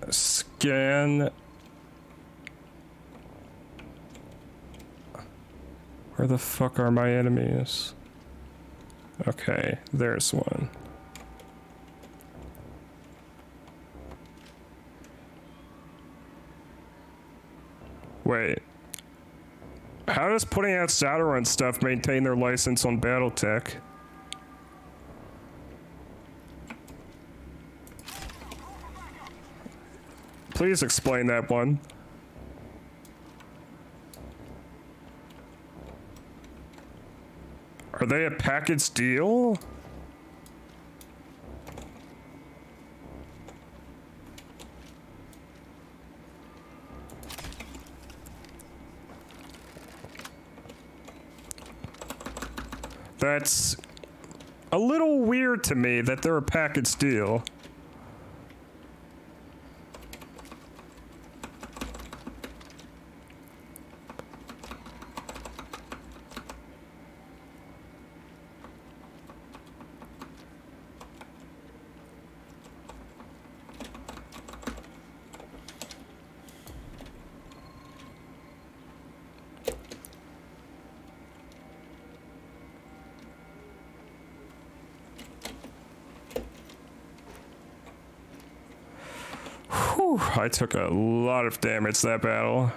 Scan. Where the fuck are my enemies? Okay, there's one. Wait. How does putting out Shadowrun stuff maintain their license on Battletech? Please explain that one. Are they a package deal? That's a little weird to me that they're a package deal. Whew, I took a lot of damage that battle.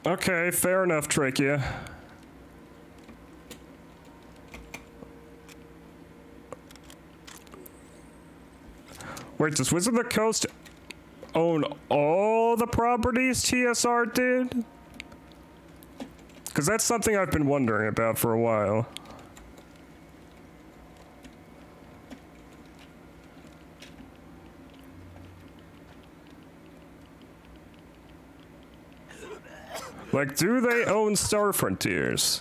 Okay, fair enough, Trachea. Wait, does Wizard of the Coast own all the properties TSR did? Because that's something I've been wondering about for a while. Like, do they own Star Frontiers?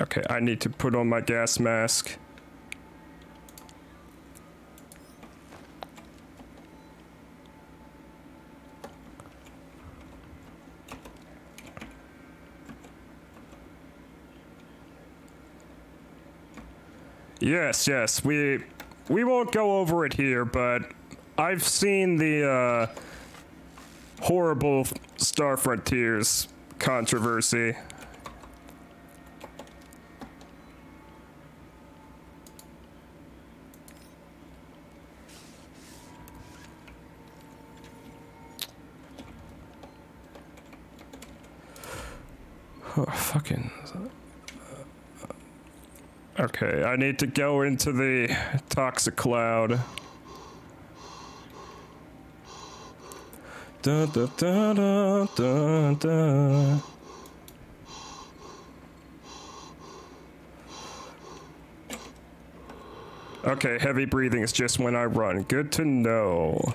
Okay, I need to put on my gas mask. Yes, we won't go over it here, but I've seen the horrible Star Frontiers controversy. Oh, fucking... Okay, I need to go into the toxic cloud. Da da da da da da. Okay, heavy breathing is just when I run. Good to know.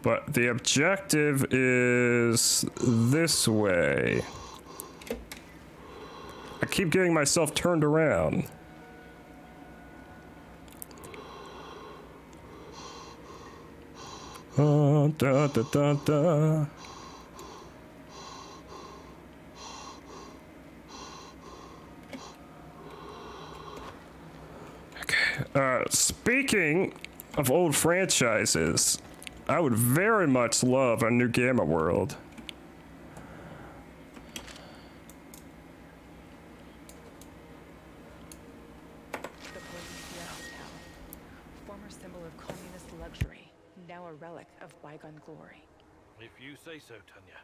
But the objective is this way. I keep getting myself turned around. Da da da da. Okay. Speaking of old franchises, I would very much love a new Gamma World. The Policia Hotel, former symbol of communist luxury, now a relic of bygone glory. If you say so, Tanya.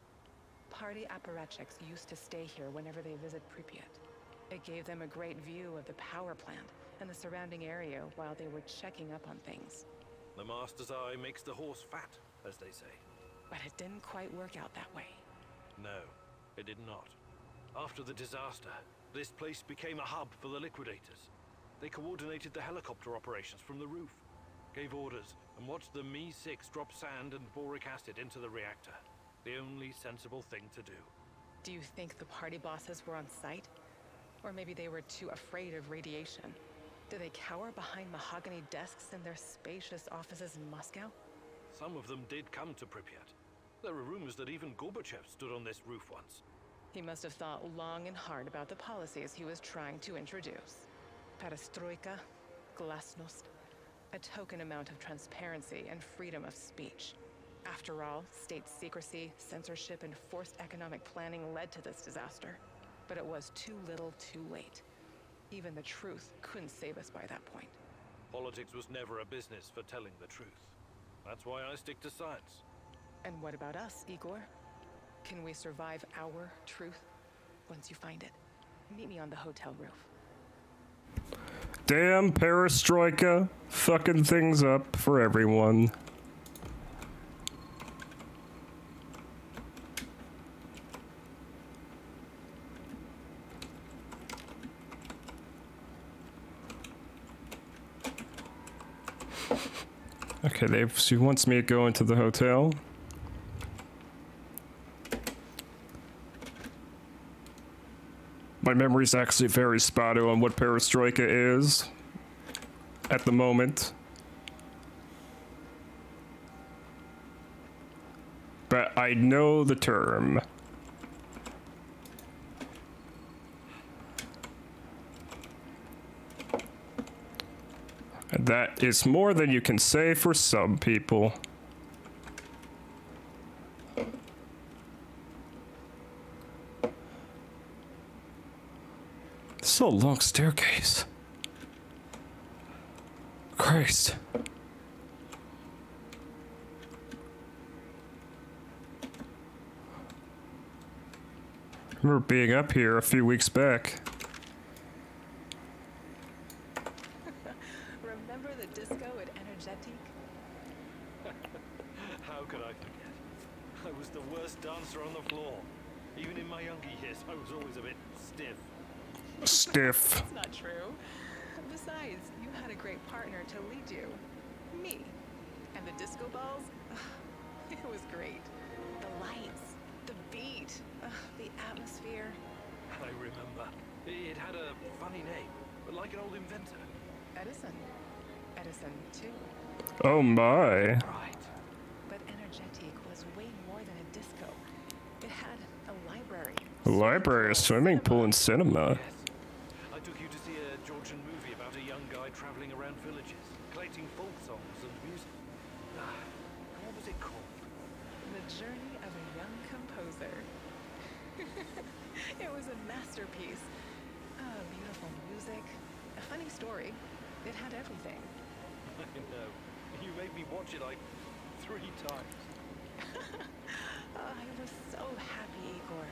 Party apparatchiks used to stay here whenever they visit Pripyat. It gave them a great view of the power plant and the surrounding area while they were checking up on things. The master's eye makes the horse fat, as they say. But it didn't quite work out that way. No, it did not. After the disaster, this place became a hub for the liquidators. They coordinated the helicopter operations from the roof, gave orders, and watched the Mi-6 drop sand and boric acid into the reactor. The only sensible thing to do. Do you think the party bosses were on site? Or maybe they were too afraid of radiation? Do they cower behind mahogany desks in their spacious offices in Moscow? Some of them did come to Pripyat. There are rumors that even Gorbachev stood on this roof once. He must have thought long and hard about the policies he was trying to introduce. Perestroika, glasnost, a token amount of transparency and freedom of speech. After all, state secrecy, censorship, and forced economic planning led to this disaster. But it was too little, too late. Even the truth couldn't save us by that point. Politics was never a business for telling the truth. That's why I stick to science. And what about us, Igor? Can we survive our truth once you find it? Meet me on the hotel roof. Damn perestroika, fucking things up for everyone. Okay, she wants me to go into the hotel. My memory's actually very spotty on what perestroika is at the moment. But I know the term. And that is more than you can say for some people. This is a long staircase. Christ. I remember being up here a few weeks back. Remember the disco at Energetic? How could I forget? I was the worst dancer on the floor. Even in my younger years, I was always a bit stiff. Stiff. That's not true. Besides, you had a great partner to lead you. Me. And the disco balls? It was great. The lights, the beat, the atmosphere. I remember. It had a funny name, like an old inventor. Edison. Edison, too. Oh my. Right. But Energetic was way more than a disco. It had a library. A library, a swimming pool, and cinema. Yes. I took you to see a Georgian movie about a young guy traveling around villages, collecting folk songs and music. What was it called? The Journey of a Young Composer. It was a masterpiece. Beautiful music, a funny story. It had everything. I know. You made me watch it like 3 times. I was so happy, Igor.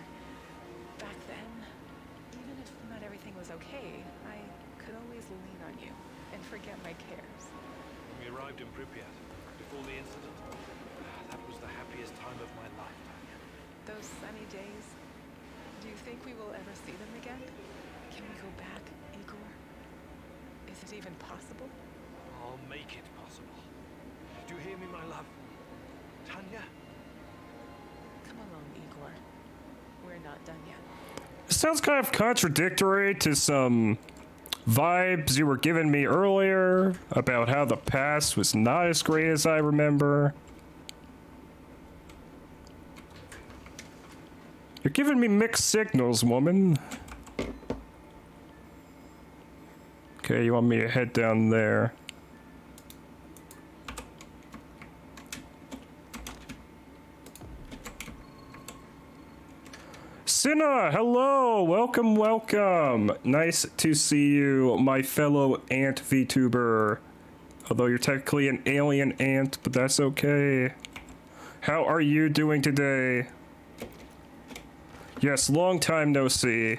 Back then, even if not everything was okay, I could always lean on you and forget my cares. When we arrived in Pripyat, before the incident, that was the happiest time of my life, Tanya. Those sunny days, do you think we will ever see them again? Can we go back, Igor? Is it even possible? I'll make it possible. Do you hear me, my love? Tanya? Come along, Igor. We're not done yet. It sounds kind of contradictory to some vibes you were giving me earlier about how the past was not as great as I remember. You're giving me mixed signals, woman. Okay, you want me to head down there? Cinna, hello, welcome, welcome. Nice to see you, my fellow ant VTuber. Although you're technically an alien ant, but that's okay. How are you doing today? Yes, long time no see.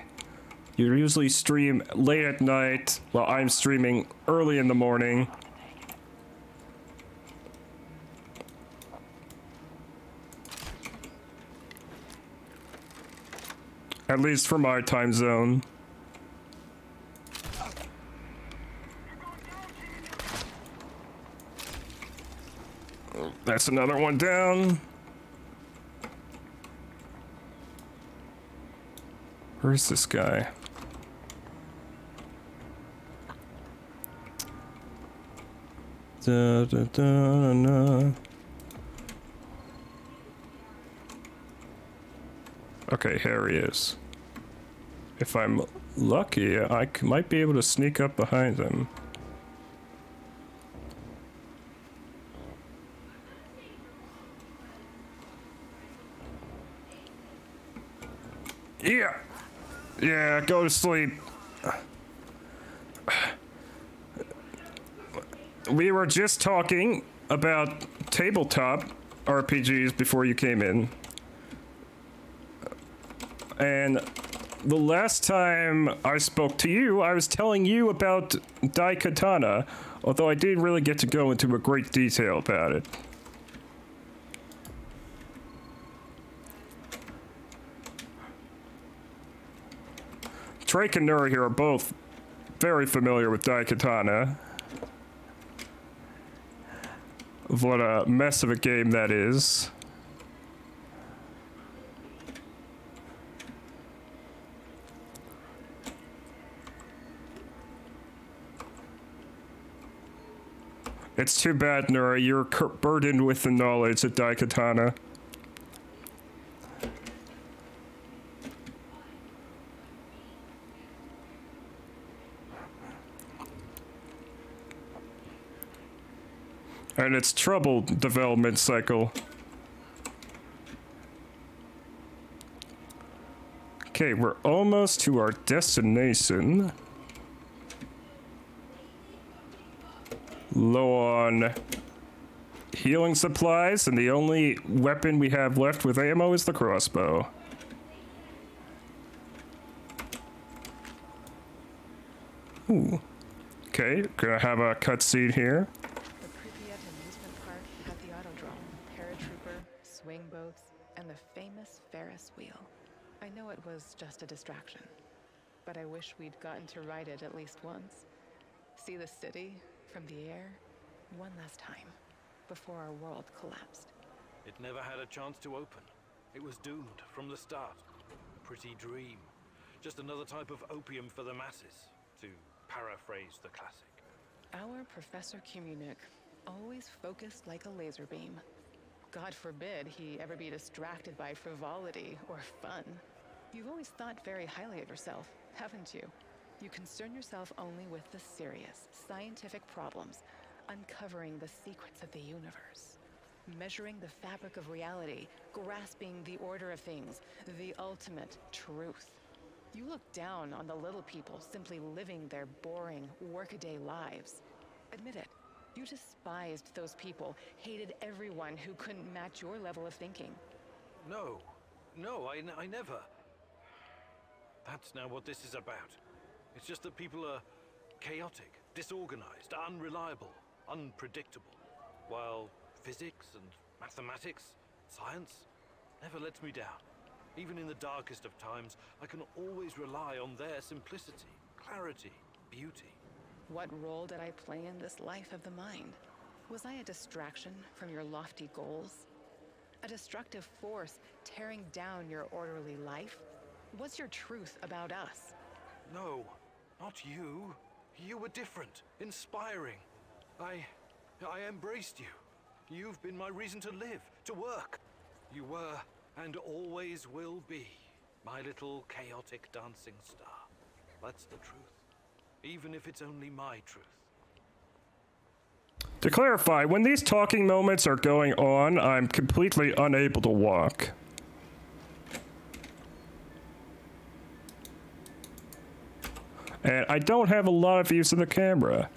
You usually stream late at night, while I'm streaming early in the morning. At least for my time zone. That's another one down. Where's this guy? Da, da, da, da. Okay, here he is. If I'm lucky, I might be able to sneak up behind him. Yeah! Yeah, go to sleep. We were just talking about tabletop RPGs before you came in. And the last time I spoke to you, I was telling you about Daikatana, although I didn't really get to go into a great detail about it. Drake and Nuri here are both very familiar with Daikatana. What a mess of a game that is. It's too bad, Nura. You're burdened with the knowledge of Daikatana. And its troubled development cycle. Okay, we're almost to our destination. Low on healing supplies, and the only weapon we have left with ammo is the crossbow. Ooh. Okay, gonna have a cutscene here. The Pripyat amusement park had the autodrome, paratrooper, swing boats, and the famous Ferris wheel. I know it was just a distraction, but I wish we'd gotten to ride it at least once. See the city from the air one last time before our world collapsed. It never had a chance to open. It was doomed from the start. A pretty dream. Just another type of opium for the masses, to paraphrase the classic. Our Professor Komunik always focused like a laser beam. God forbid he ever be distracted by frivolity or fun. You've always thought very highly of yourself, haven't you? You concern yourself only with the serious, scientific problems, uncovering the secrets of the universe, measuring the fabric of reality, grasping the order of things, the ultimate truth. You look down on the little people simply living their boring, workaday lives. Admit it, you despised those people, hated everyone who couldn't match your level of thinking. No, I never. That's now what this is about. It's just that people are chaotic, disorganized, unreliable, unpredictable. While physics and mathematics, science, never lets me down. Even in the darkest of times, I can always rely on their simplicity, clarity, beauty. What role did I play in this life of the mind? Was I a distraction from your lofty goals? A destructive force tearing down your orderly life? What's your truth about us? No, not you. You were different, inspiring. I embraced you. You've been my reason to live, to work. You were, and always will be, my little chaotic dancing star. That's the truth. Even if it's only my truth. To clarify, when these talking moments are going on, I'm completely unable to walk. And I don't have a lot of use of the camera.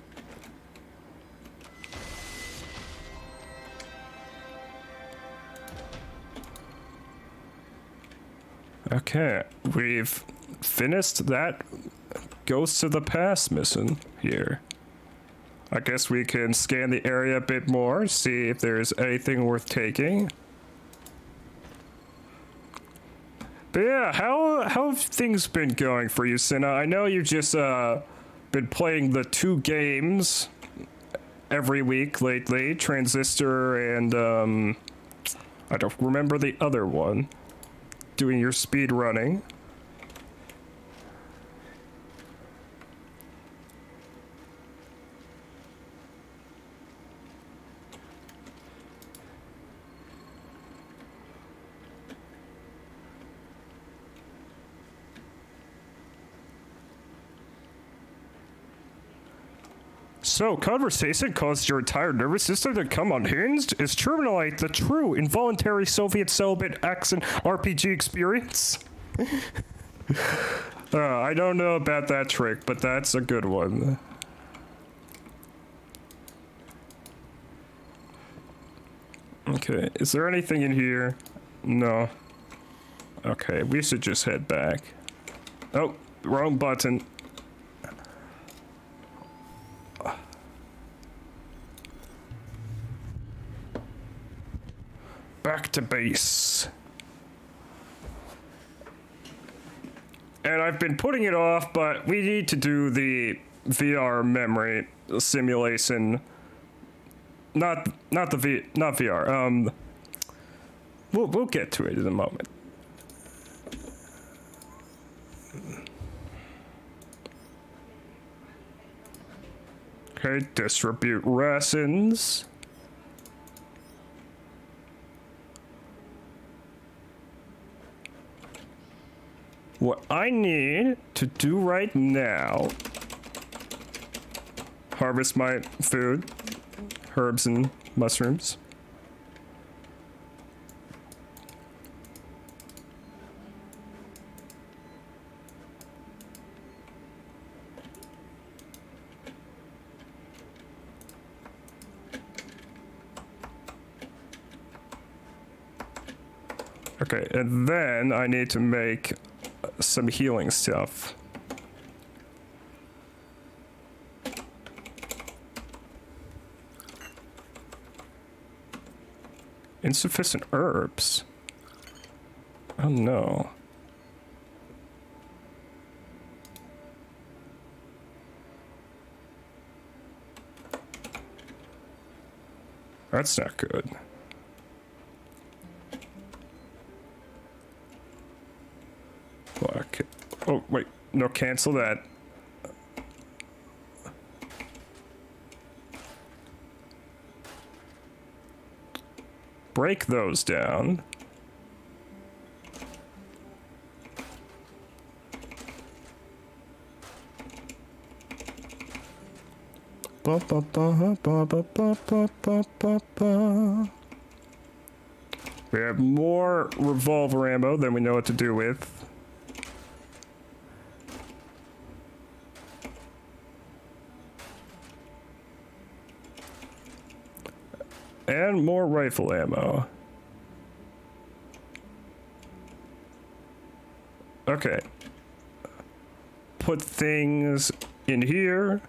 Okay, we've finished that Ghosts of the Past mission here. I guess we can scan the area a bit more, see if there's anything worth taking. But yeah, how have things been going for you, Cinna? I know you've just been playing the 2 games every week lately, Transistor and I don't remember the other one. Doing your speed running. So, conversation caused your entire nervous system to come unhinged? Is Chernobylite the true involuntary Soviet celibate action RPG experience? I don't know about that trick, but that's a good one. Okay, is there anything in here? No. Okay, we should just head back. Oh, wrong button. Back to base. And I've been putting it off, but we need to do the VR memory simulation. Not VR. We'll get to it in a moment. Okay, distribute rations. What I need to do right now, harvest my food, herbs and mushrooms. Okay, and then I need to make some healing stuff. Insufficient herbs. Oh no. That's not good. Fuck. Oh, wait. No, cancel that. Break those down. Ba, ba, ba, ba, ba, ba, ba, ba, ba, ba. We have more revolver ammo than we know what to do with. And more rifle ammo. Okay. Put things in here.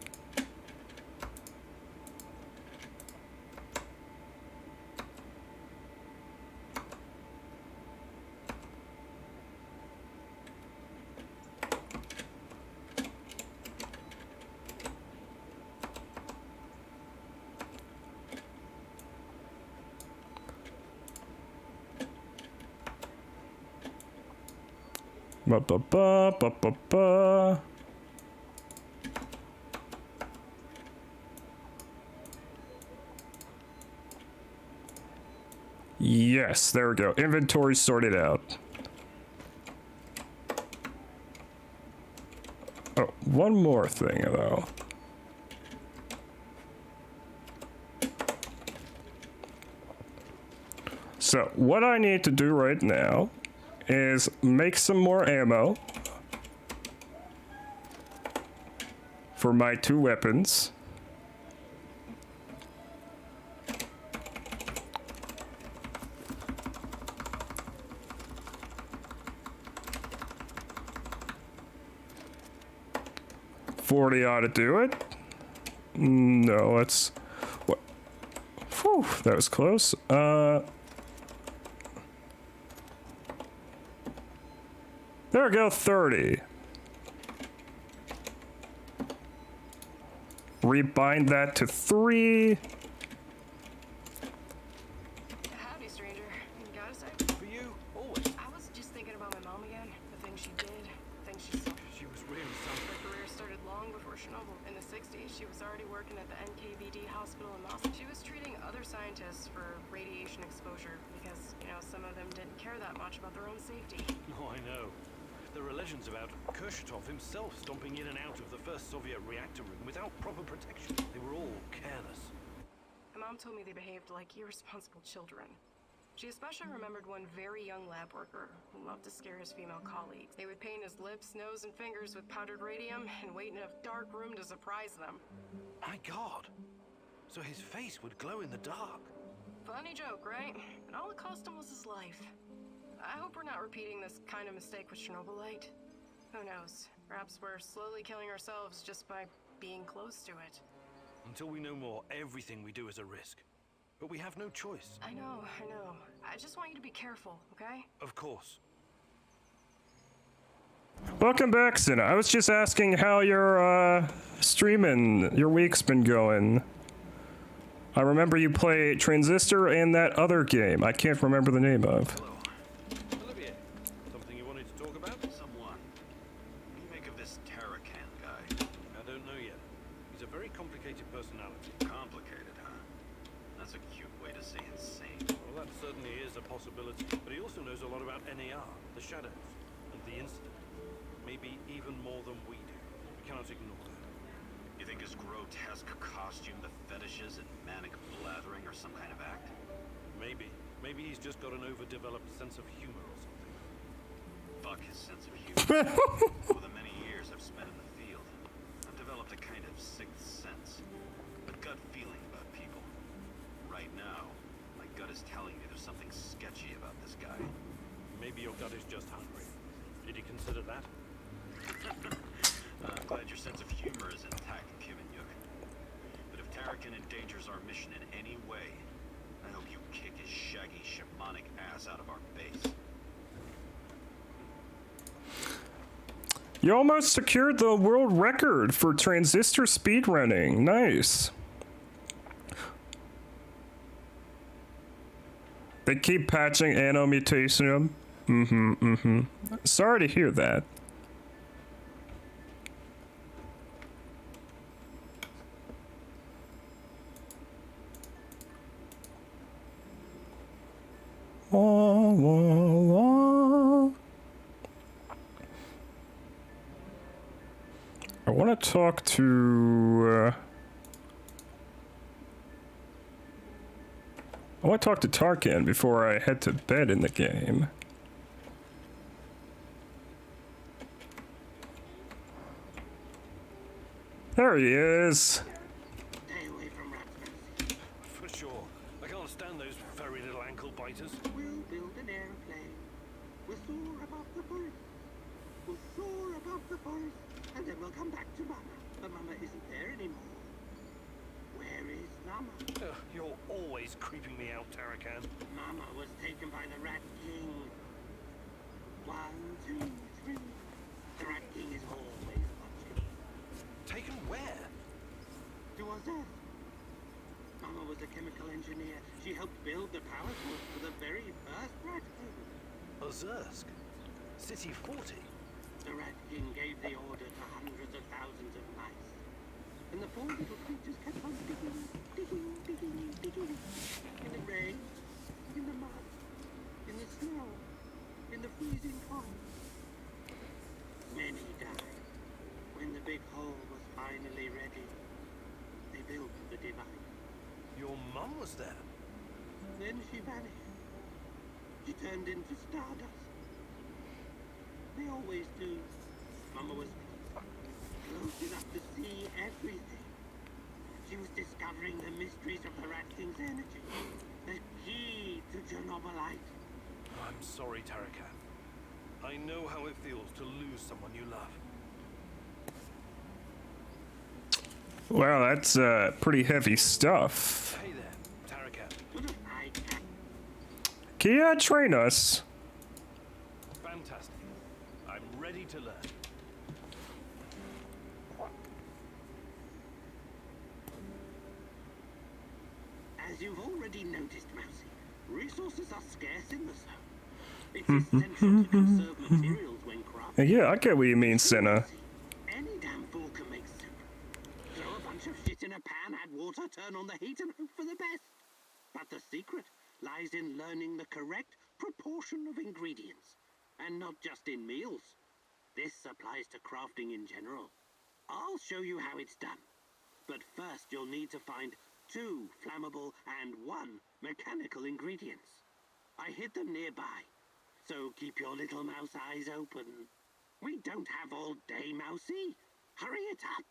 Ba ba ba ba ba ba. Yes, there we go. Inventory sorted out. Oh, one more thing though. So, what I need to do right now is make some more ammo for my 2 weapons. $40 ought to do it. No, it's what? Whew, that was close. There we go, 30. Rebind that to 3. Howdy, stranger. Got a sec? For you, always. I was just thinking about my mom again. The things she did, the things she saw. She was really something. Her career started long before Chernobyl. In the 60s, she was already working at the NKVD hospital in Moscow. She was treating other scientists for radiation exposure because, you know, some of them didn't care that much about their own safety. Oh, I know. There are legends about Kurchatov himself stomping in and out of the first Soviet reactor room without proper protection. They were all careless. My mom told me they behaved like irresponsible children. She especially remembered one very young lab worker who loved to scare his female colleagues. They would paint his lips, nose, and fingers with powdered radium and wait in a dark room to surprise them. My God! So his face would glow in the dark. Funny joke, right? And all it cost him was his life. I hope we're not repeating this kind of mistake with Chernobylite. Who knows? Perhaps we're slowly killing ourselves just by being close to it. Until we know more, everything we do is a risk. But we have no choice. I know. I just want you to be careful, okay? Of course. Welcome back, Cinna. I was just asking how your streaming, your week's been going. I remember you play Transistor and that other game I can't remember the name of. Olivier, something you wanted to talk about? Someone. What do you make of this Tarakan guy? I don't know yet. He's a very complicated personality. Complicated, huh? That's a cute way to say insane. Well, that certainly is a possibility. But he also knows a lot about NAR, the shadows, and the incident. Maybe even more than we do. We cannot ignore that. You think his grotesque costume, the fetishes, and manic blathering are some kind of act? Maybe. Maybe he's just got an overdeveloped sense of humor or something. Fuck his sense of humor. Over the many years I've spent in the field, I've developed a kind of sixth sense. A gut feeling about people. Right now, my gut is telling me there's something sketchy about this guy. Maybe your gut is just hungry. Did you consider that? I'm glad your sense of humor is intact, Kivinyuk. But if Tarakan endangers our mission in any way, I hope you kick his shaggy shamanic ass out of our base. You almost secured the world record for transistor speedrunning. Nice. They keep patching Anno Mutationum. Sorry to hear that. Wah, wah, wah. I want to talk to Tarkan before I head to bed in the game. There he is. Stay away from rats, Mercy. For sure. I can't stand those very little ankle biters. We'll build an airplane. We'll soar above the forest. We'll soar above the forest, and then we'll come back to Mama. But Mama isn't there anymore. Where is Mama? Ugh, you're always creeping me out, Tarakan. Mama was taken by the Rat King. 1, 2, 3. The Rat King is always watching. Taken where? To Earth. Mama was a chemical engineer. She helped build the power source for the very first Rat King. Ozersk. City 40. The Rat King gave the order to hundreds of thousands of mice. And the poor little creatures kept on digging, digging. In the rain, in the mud, in the snow, in the freezing cold. Many died. When the big hole was finally ready, they built the divide. Your mum was there. Then she vanished. She turned into stardust. They always do. Mama was close enough to see everything. She was discovering the mysteries of the Rat King's energy. The key to Chernobylite. I'm sorry, Tarakan. I know how it feels to lose someone you love. Wow, that's pretty heavy stuff. Hey there, Tarakan. I can't. Can you train us? Fantastic. I'm ready to learn. As you've already noticed, Mousy, resources are scarce in the zone. It's essential to conserve materials when crafting. Yeah, I get what you mean, Senna. Any damn fool can make soup. Throw a bunch of shit in a pan, add water, turn on the heat, and hope for the best. But the secret lies in learning the correct proportion of ingredients, and not just in meals. This applies to crafting in general. I'll show you how it's done. But first, you'll need to find 2 flammable and 1 mechanical ingredients. I hid them nearby, so keep your little mouse eyes open. We don't have all day, Mousy. Hurry it up.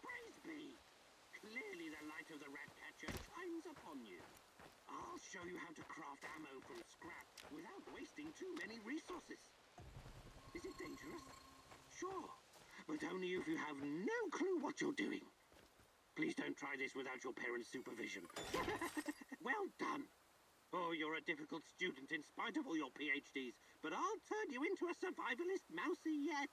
Praise be. Clearly the light of the rat catcher shines upon you. I'll show you how to craft ammo from scrap without wasting too many resources. Is it dangerous? Sure, but only if you have no clue what you're doing. Please don't try this without your parents' supervision. Well done. Oh, you're a difficult student in spite of all your PhDs, but I'll turn you into a survivalist Mousy yet.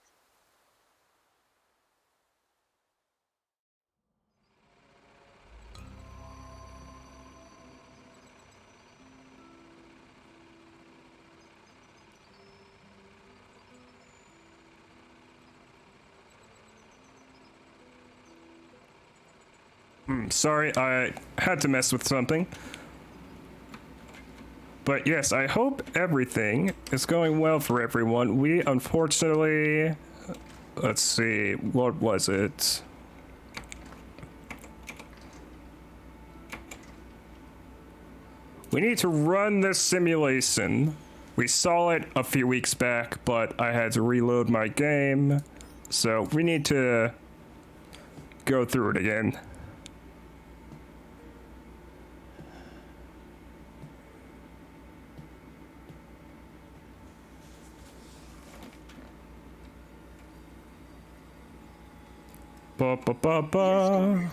Sorry, I had to mess with something. But yes, I hope everything is going well for everyone. We unfortunately... Let's see, what was it? We need to run this simulation. We saw it a few weeks back, but I had to reload my game. So we need to go through it again. Ba ba ba ba.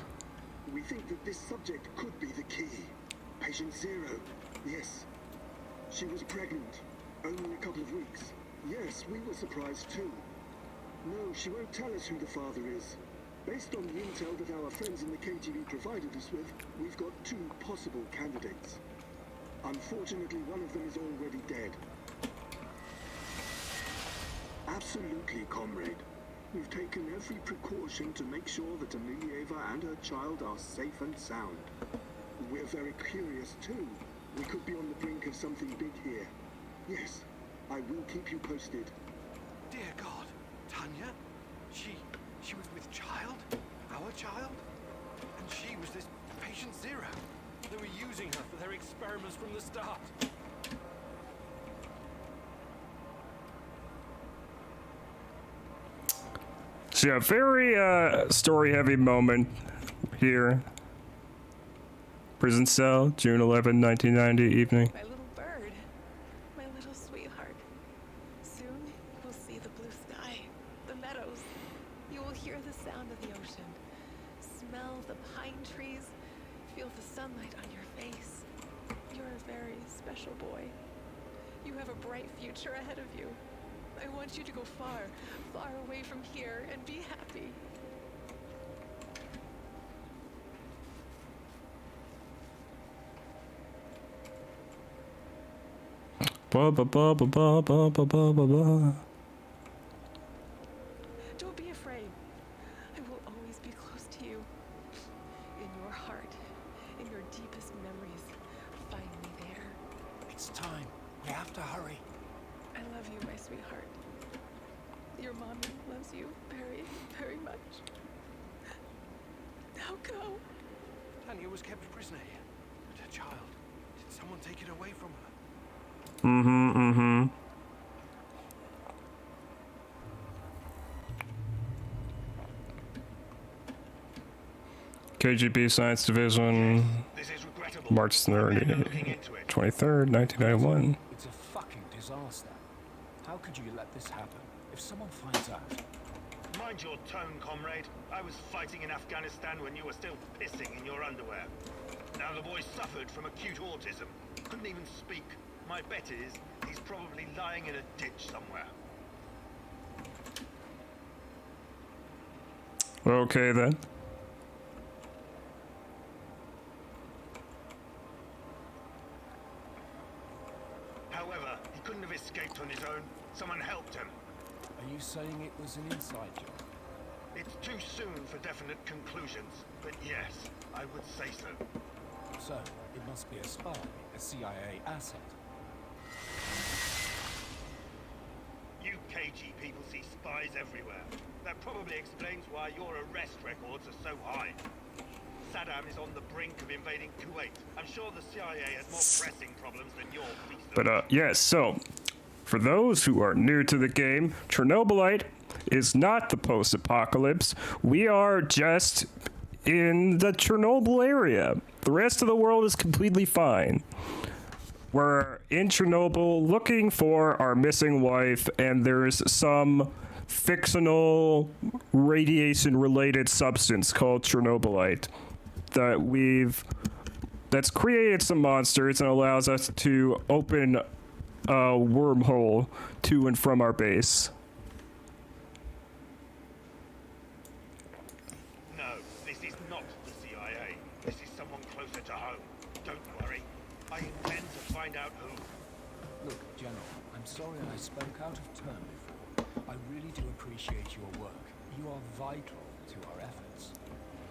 We think that this subject could be the key. Patient 0. Yes. She was pregnant. Only a couple of weeks. Yes, we were surprised too. No, she won't tell us who the father is. Based on the intel that our friends in the KGB provided us with, we've got 2 possible candidates. Unfortunately, one of them is already dead. Absolutely, comrade. We've taken every precaution to make sure that Emilieva and her child are safe and sound. We're very curious too. We could be on the brink of something big here. Yes, I will keep you posted. Dear God, Tanya? She was with child? Our child? And she was this patient 0. They were using her for their experiments from the start. So yeah, very story-heavy moment here. Prison cell, June 11, 1990, evening. My little bird. My little sweetheart. Soon you'll see the blue sky, the meadows. You will hear the sound of the ocean. Smell the pine trees. Feel the sunlight on your face. You're a very special boy. You have a bright future ahead of you. I want you to go far, far away from here and be happy. Ba ba ba ba ba ba ba ba ba ba. Don't be afraid. I will always be close to you. In your heart, in your deepest memories. Find me there. It's time. We have to hurry. I love you, my sweetheart. Your mommy loves you very, very much. Now go. Tanya was kept prisoner here. But her child, did someone take it away from her? KGB Science Division, This is regrettable. March 30, Men are looking into it. 23rd, 1991. It's a fucking disaster. How could you let this happen? If someone finds out... Mind your tone, comrade. I was fighting in Afghanistan when you were still pissing in your underwear. Now the boy suffered from acute autism. Couldn't even speak. My bet is he's probably lying in a ditch somewhere. Okay then. However, he couldn't have escaped on his own. Someone helped him. Are you saying it was an inside job? It's too soon for definite conclusions, but yes, I would say so. So, it must be a spy, a CIA asset. You KG people see spies everywhere. That probably explains why your arrest records are so high. Saddam is on the brink of invading Kuwait. I'm sure the CIA has more pressing problems than your piece of... But yes, so for those who are new to the game, Chernobylite is not the post-apocalypse. We are just in the Chernobyl area. The rest of the world is completely fine. We're in Chernobyl looking for our missing wife, and there's some fictional radiation-related substance called Chernobylite that's created some monsters and allows us to open a wormhole to and from our base. No, this is not the CIA. This is someone closer to home. Don't worry. I intend to find out who. Look, General, I'm sorry I spoke out of turn before. I really do appreciate your work. You are vital to our efforts.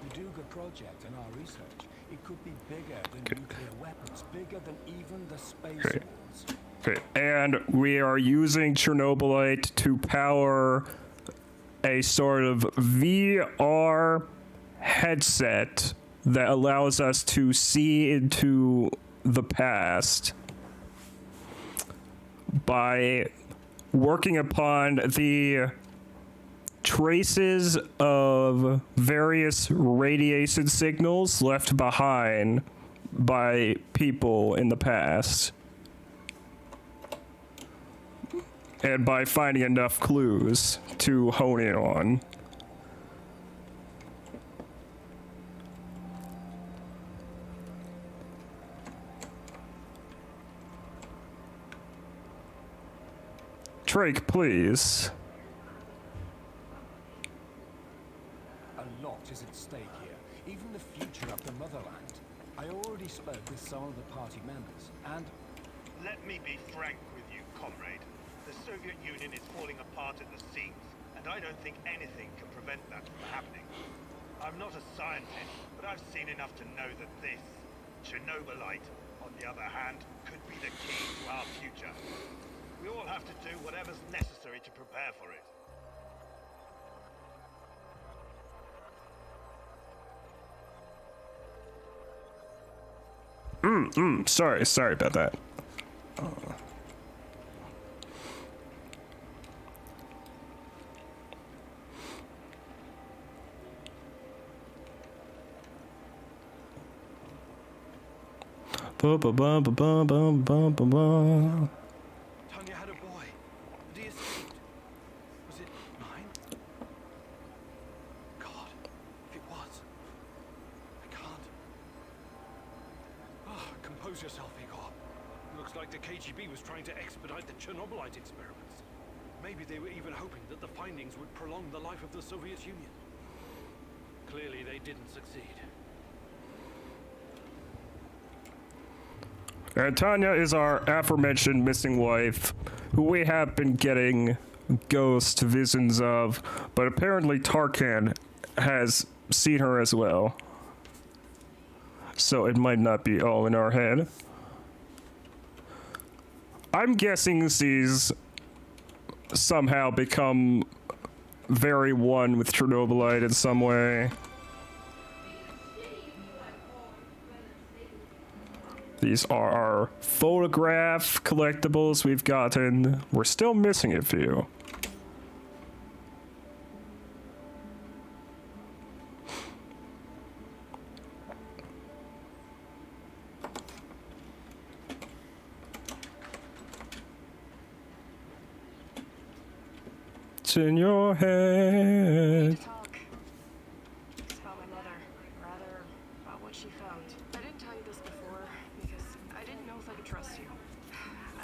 The Duga project and our research, it could be bigger than nuclear weapons, bigger than even the space wars. Okay, and we are using Chernobylite to power a sort of VR headset that allows us to see into the past by working upon the traces of various radiation signals left behind by people in the past. And by finding enough clues to hone in on. Drake, please. A lot is at stake here, even the future of the motherland. I already spoke with some of the party members, and... Let me be frank with you, comrade. The Soviet Union is falling apart at the seams, and I don't think anything can prevent that from happening. I'm not a scientist, but I've seen enough to know that this, Chernobylite, on the other hand, could be the key to our future. We all have to do whatever's necessary to prepare for it. Sorry about that. Ba ba ba ba ba ba ba ba ba. Tanya had a boy, and he escaped. Was it mine? God, if it was, I can't. Compose yourself, Igor. Looks like the KGB was trying to expedite the Chernobylite experiments. Maybe they were even hoping that the findings would prolong the life of the Soviet Union. Clearly, they didn't succeed. And Tanya is our aforementioned missing wife, who we have been getting ghost visions of, but apparently Tarkan has seen her as well. So it might not be all in our head. I'm guessing she's somehow become very one with Chernobylite in some way. These are our photograph collectibles we've gotten. We're still missing a few. It's in your head. Talk. It's about my mother. Rather, about what she found. I didn't tell you this before because I didn't know if I could trust you.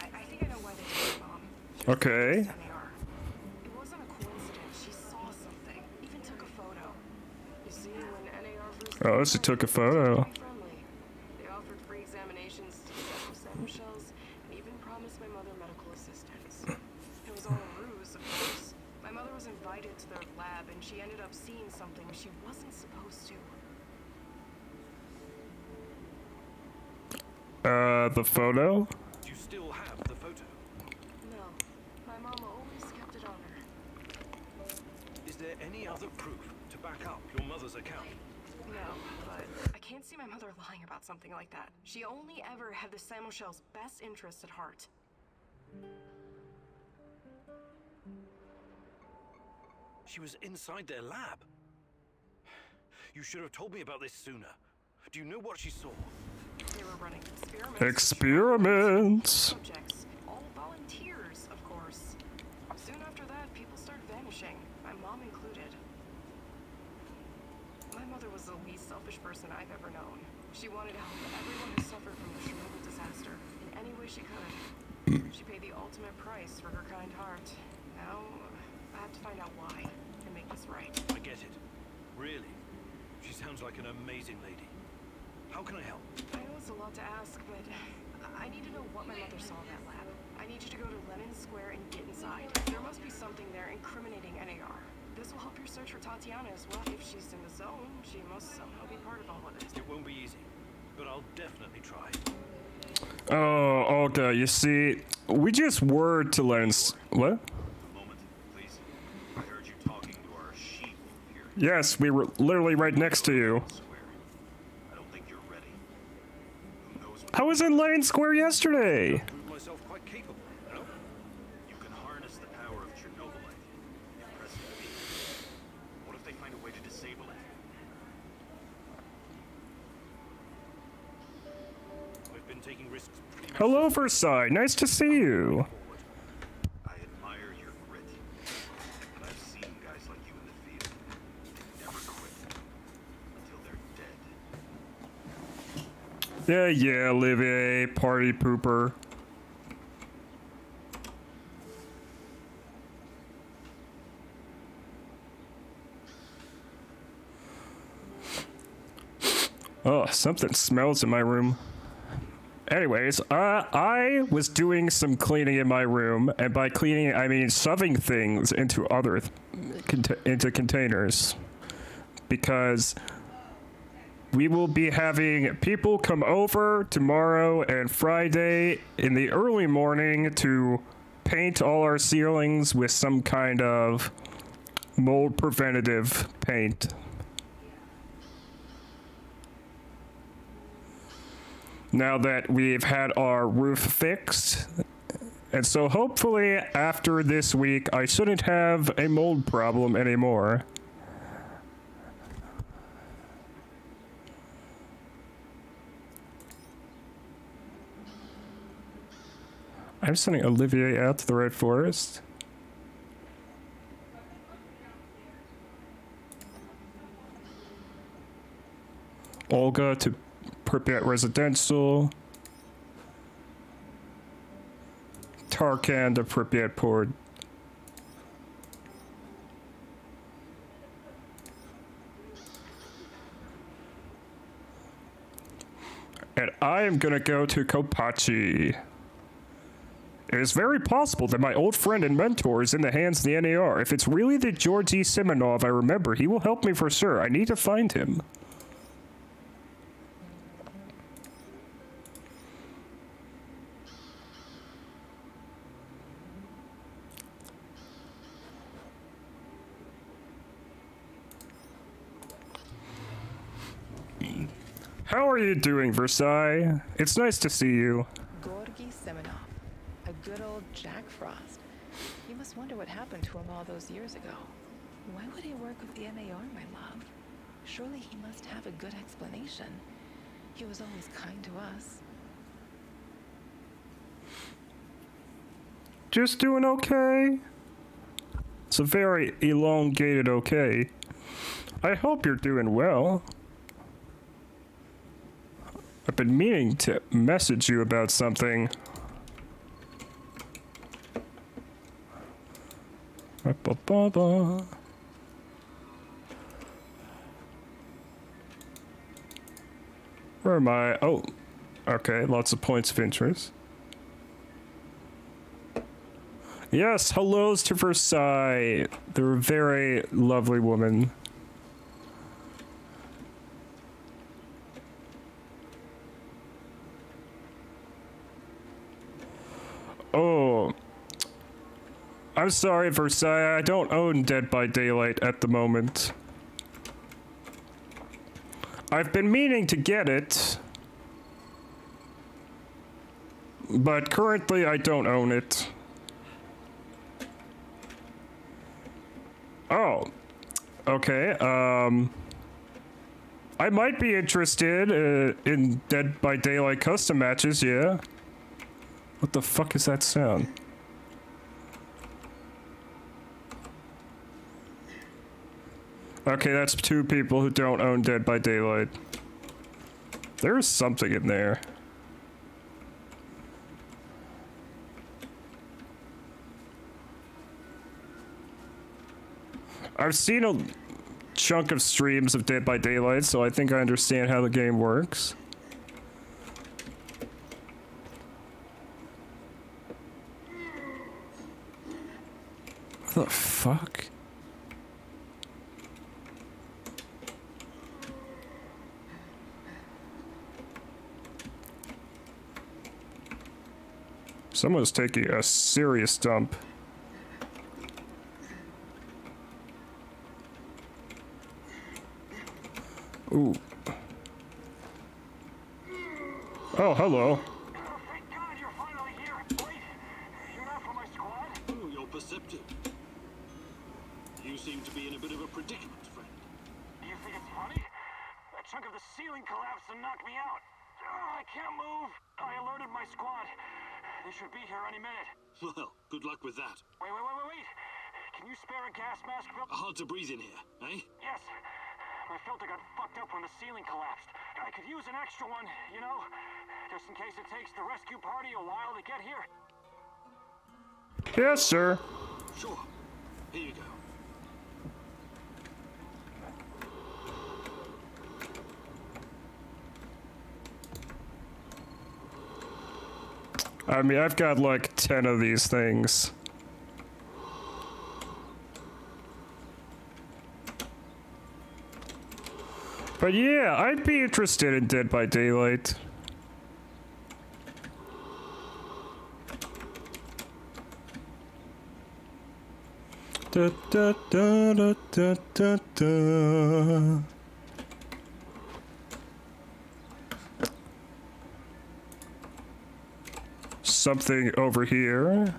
I think I know why they took my mom. Okay. It wasn't a coincidence. She saw something. Even took a photo. You see, when NAR first Oh, she took a photo. friendly. They offered free examinations to several sample shells and even promised my mother medical assistance. It was all a ruse, of course. My mother was invited to their lab and she ended up seeing something she wasn't supposed to. The photo? Do you still have the photo? No, my mom always kept it on her. Is there any other proof to back up your mother's account? No, but I can't see my mother lying about something like that. She only ever had the Samuel's best interest at heart. She was inside their lab. You should have told me about this sooner. Do you know what she saw? They were running experiments. Experiments. Subjects, all volunteers, of course. Soon after that, people started vanishing, my mom included. My mother was the least selfish person I've ever known. She wanted to help everyone who suffered from the Chernobyl disaster in any way she could. She paid the ultimate price for her kind heart. Now, I have to find out why and make this right. I get it. Really? She sounds like an amazing lady. How can I help? I know it's a lot to ask, but I need to know what my mother saw in that lab. I need you to go to Lenin Square and get inside. There must be something there incriminating NAR. This will help your search for Tatiana as well. If she's in the zone, she must somehow be part of all of this. It won't be easy, but I'll definitely try. Oh, Olga, you see, we just were to learn. What? A moment, please. I heard you talking to our sheep here. Yes, we were literally right next to you. Square. I don't think you're ready. Who knows what I was in Lane Square yesterday. Prove myself quite capable, no? you can harness the power of Chernobylite. Impressive feat. What if they find a way to disable it? I've been taking risks. Hello, Versailles. Nice to see you. I admire your grit. But I've seen guys like you in the field. They never quit. Until they're dead. Yeah, Olivier, party pooper. Oh, something smells in my room. Anyways, I was doing some cleaning in my room, and by cleaning, I mean shoving things into other into containers, because we will be having people come over tomorrow and Friday in the early morning to paint all our ceilings with some kind of mold preventative paint. Now that we've had our roof fixed. And so hopefully after this week, I shouldn't have a mold problem anymore. I'm sending Olivier out to the Red Forest. Olga to Pripyat Residential. Tarkan to Pripyat Port. And I am gonna go to Kopachi. It is very possible that my old friend and mentor is in the hands of the NAR. If it's really the George E. Simonov I remember, he will help me for sure. I need to find him. How are you doing, Versailles? It's nice to see you. Gorgy Semenov, a good old Jack Frost. You must wonder what happened to him all those years ago. Why would he work with the NAR, my love? Surely he must have a good explanation. He was always kind to us. Just doing okay. It's a very elongated okay. I hope you're doing well. I've been meaning to message you about something. Ba-ba-ba-ba. Where am I? Oh, okay, lots of points of interest. Yes, hellos to Versailles. They're a very lovely woman. Oh, I'm sorry, Versailles. I don't own Dead by Daylight at the moment. I've been meaning to get it, but currently I don't own it. Oh, okay. I might be interested in Dead by Daylight custom matches, yeah. What the fuck is that sound? Okay, that's two people who don't own Dead by Daylight. There's something in there. I've seen a chunk of streams of Dead by Daylight, so I think I understand how the game works. What the fuck? Someone's taking a serious dump. Ooh. Oh, hello. Thank God you're finally here. Wait, you're not from my squad? Oh, you're perceptive. You seem to be in a bit of a predicament, friend. Do you think it's funny? A chunk of the ceiling collapsed and knocked me out. I can't move. I alerted my squad. They should be here any minute. Well, good luck with that. Wait. Can you spare a gas mask? Hard to breathe in here, eh? Yes. My filter got fucked up when the ceiling collapsed. I could use an extra one, you know? Just in case it takes the rescue party a while to get here. Yes, sir. Sure. Here you go. I mean, I've got like 10 of these things. But yeah, I'd be interested in Dead by Daylight. Da, da, da, da, da, da, da. Something over here.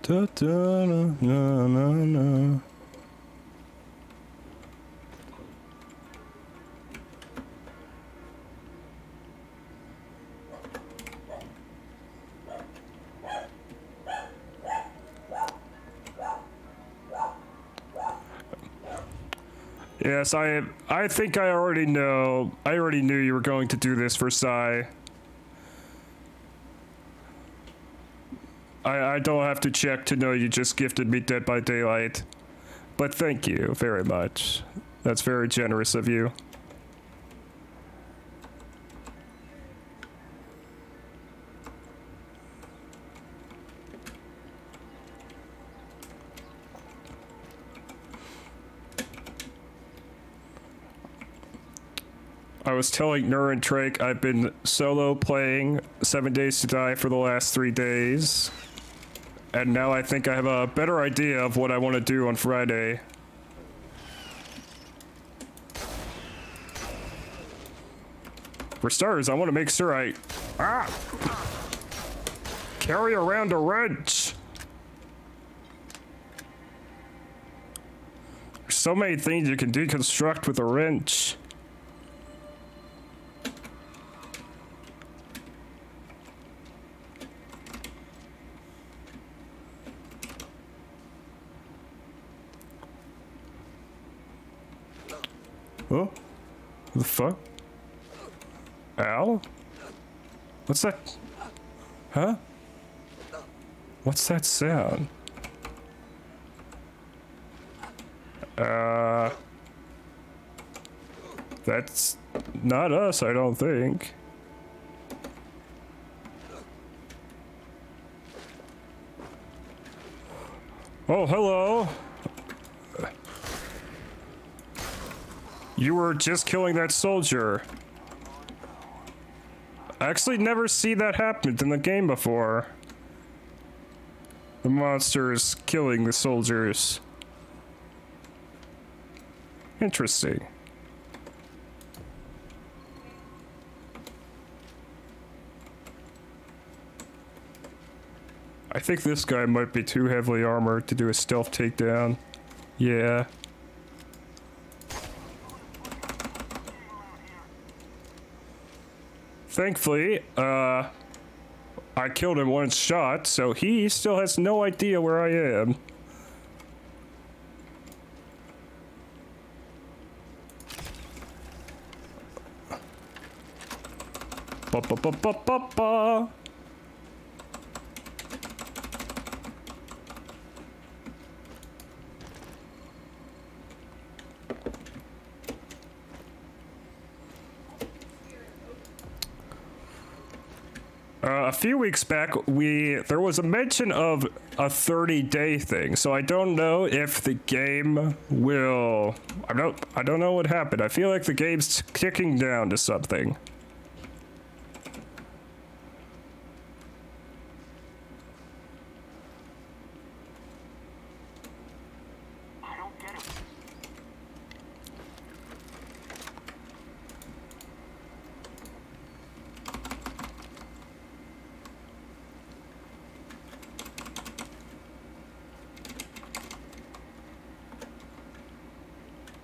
Da, da, na, na, na, na. Yes, I think I already know. I already knew you were going to do this for Sai. I don't have to check to know you just gifted me Dead by Daylight. But thank you very much. That's very generous of you. I was telling Nur and Drake I've been solo playing 7 Days to Die for the last 3 days. And now I think I have a better idea of what I want to do on Friday. For starters, I want to make sure I carry around a wrench. There's so many things you can deconstruct with a wrench. Oh, what the fuck? Ow? What's that? Huh? What's that sound? That's not us, I don't think. Oh, hello. You were just killing that soldier. I actually never see that happen in the game before. The monsters killing the soldiers. Interesting. I think this guy might be too heavily armored to do a stealth takedown. Yeah. Thankfully, I killed him one shot, so he still has no idea where I am. Ba ba ba ba ba ba. A few weeks back, there was a mention of a 30-day thing, so I don't know if the game will. I don't know what happened. I feel like the game's ticking down to something.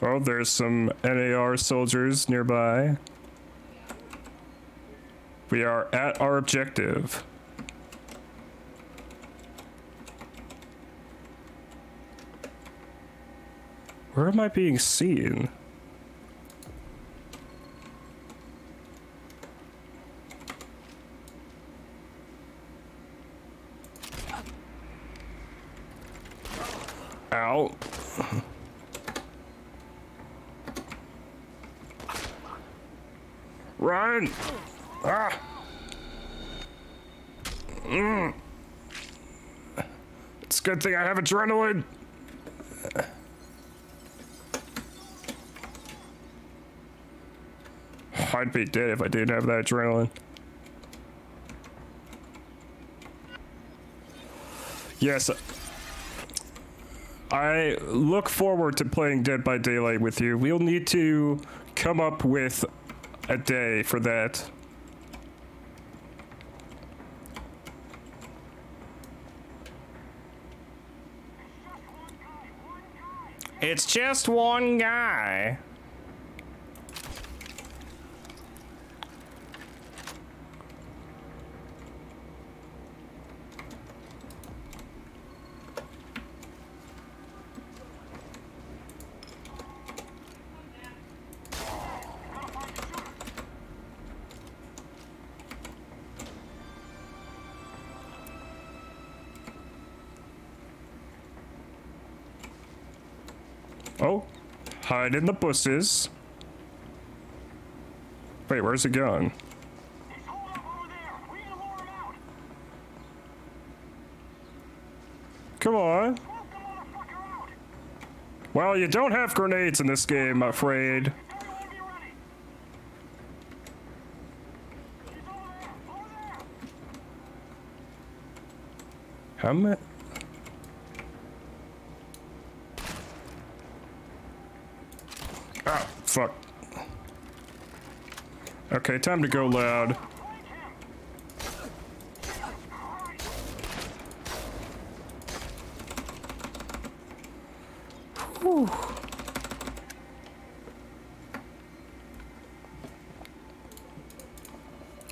Oh, there's some NAR soldiers nearby. We are at our objective. Where am I being seen? Ow. Run! Ah! It's a good thing I have adrenaline. I'd be dead if I didn't have that adrenaline. Yes. I look forward to playing Dead by Daylight with you. We'll need to come up with a day for that. It's just one guy. Hide in the bushes. Wait, where's it going? He's holed up over there. We need to lure him out. Come on. Smoke the motherfucker out. Well, you don't have grenades in this game, I'm afraid. Everyone be ready. He's over there. Over there. How many? Oh, fuck. Okay, time to go loud. Whew.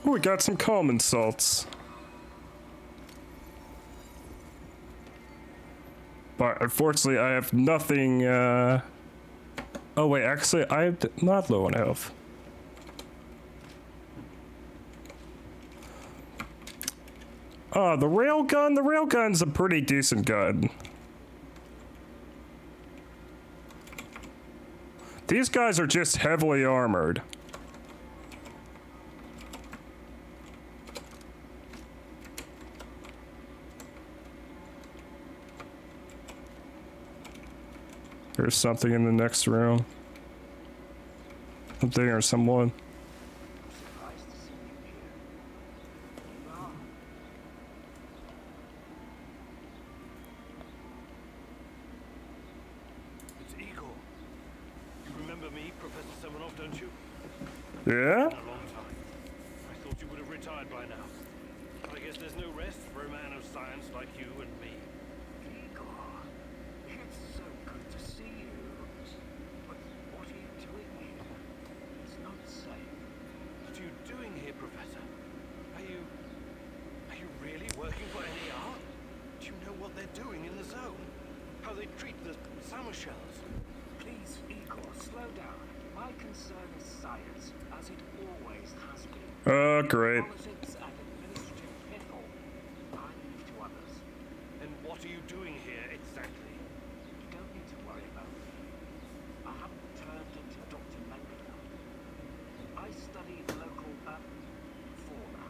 Oh, we got some common salts. But unfortunately, I have nothing, Oh wait, actually, I'm not low on health. Oh, the railgun? The railgun's a pretty decent gun. These guys are just heavily armored. There's something in the next room. Something or someone. It's Igor. You remember me, Professor Semenov, don't you? Yeah? Been a long time. I thought you would have retired by now. I guess there's no rest for a man of science like you and me. Igor, it's so good to see you. But what are you doing here? It's not safe. What are you doing here, Professor? Are you really working for NER? Do you know what they're doing in the zone? How they treat the summer shells? Please, Igor, slow down. My concern is science, as it always has been. Oh, great. Politics and administrative piffle. I leave to others. And what are you doing here exactly? You don't need to worry about me. I haven't turned into Dr. Mengele. I study local, fauna.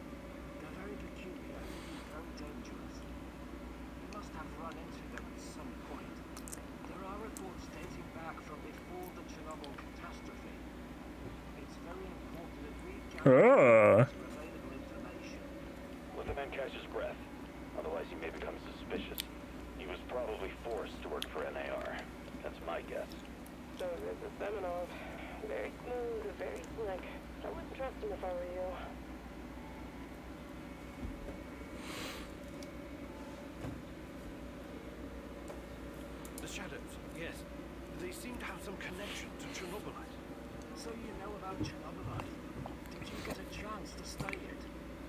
They're very peculiar, very dangerous. You must have run into them at some point. There are reports dating back from before the Chernobyl catastrophe. It's very important that we gather available information. Let the man catch his breath. Otherwise he may become suspicious. He was probably forced to work for NAR. That's my guess. So there's a Semenov. Very smooth, very slick. I wouldn't trust him if I were you. The shadows, yes. They seem to have some connection to Chernobylite. So you know about Chernobylite? Did you get a chance to study it?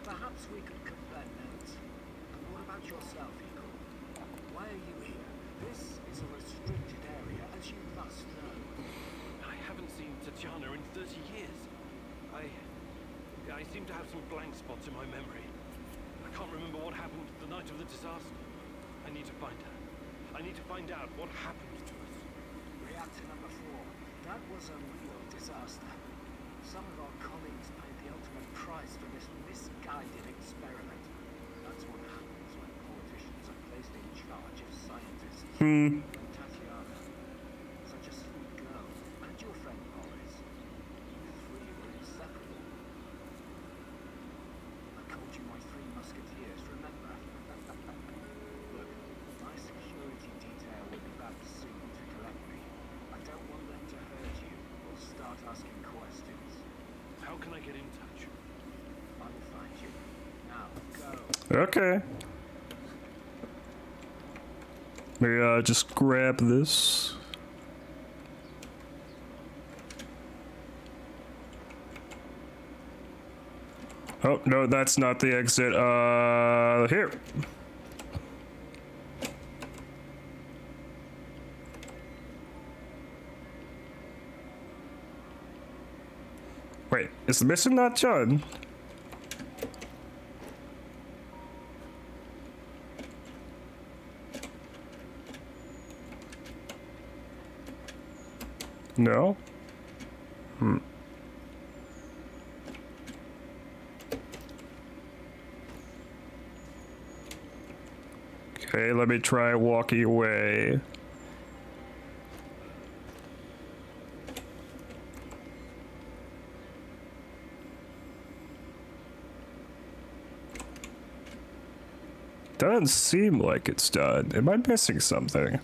Perhaps we could compare notes. And what about yourself, Igor? Why are you here? This is a restricted area, as you must know. I haven't seen Tatiana in 30 years. I seem to have some blank spots in my memory. I can't remember what happened the night of the disaster. I need to find her. I need to find out what happened to us. Reactor number 4. That was a real disaster. Some of our colleagues paid the ultimate price for this misguided experiment. That's what happens when politicians are placed in charge of scientists. Tatiana, such a sweet girl, and your friend Boris. You three were inseparable. I called you my 3 musketeers, remember? Look, my security detail will be back soon to collect me. I don't want them to hurt you or start asking questions. How can I get in touch? I will find you. Now, go. Okay. Maybe just grab this. Oh, no, that's not the exit. Here. Wait, is the mission not done? No? Okay, let me try walking away. Doesn't seem like it's done. Am I missing something?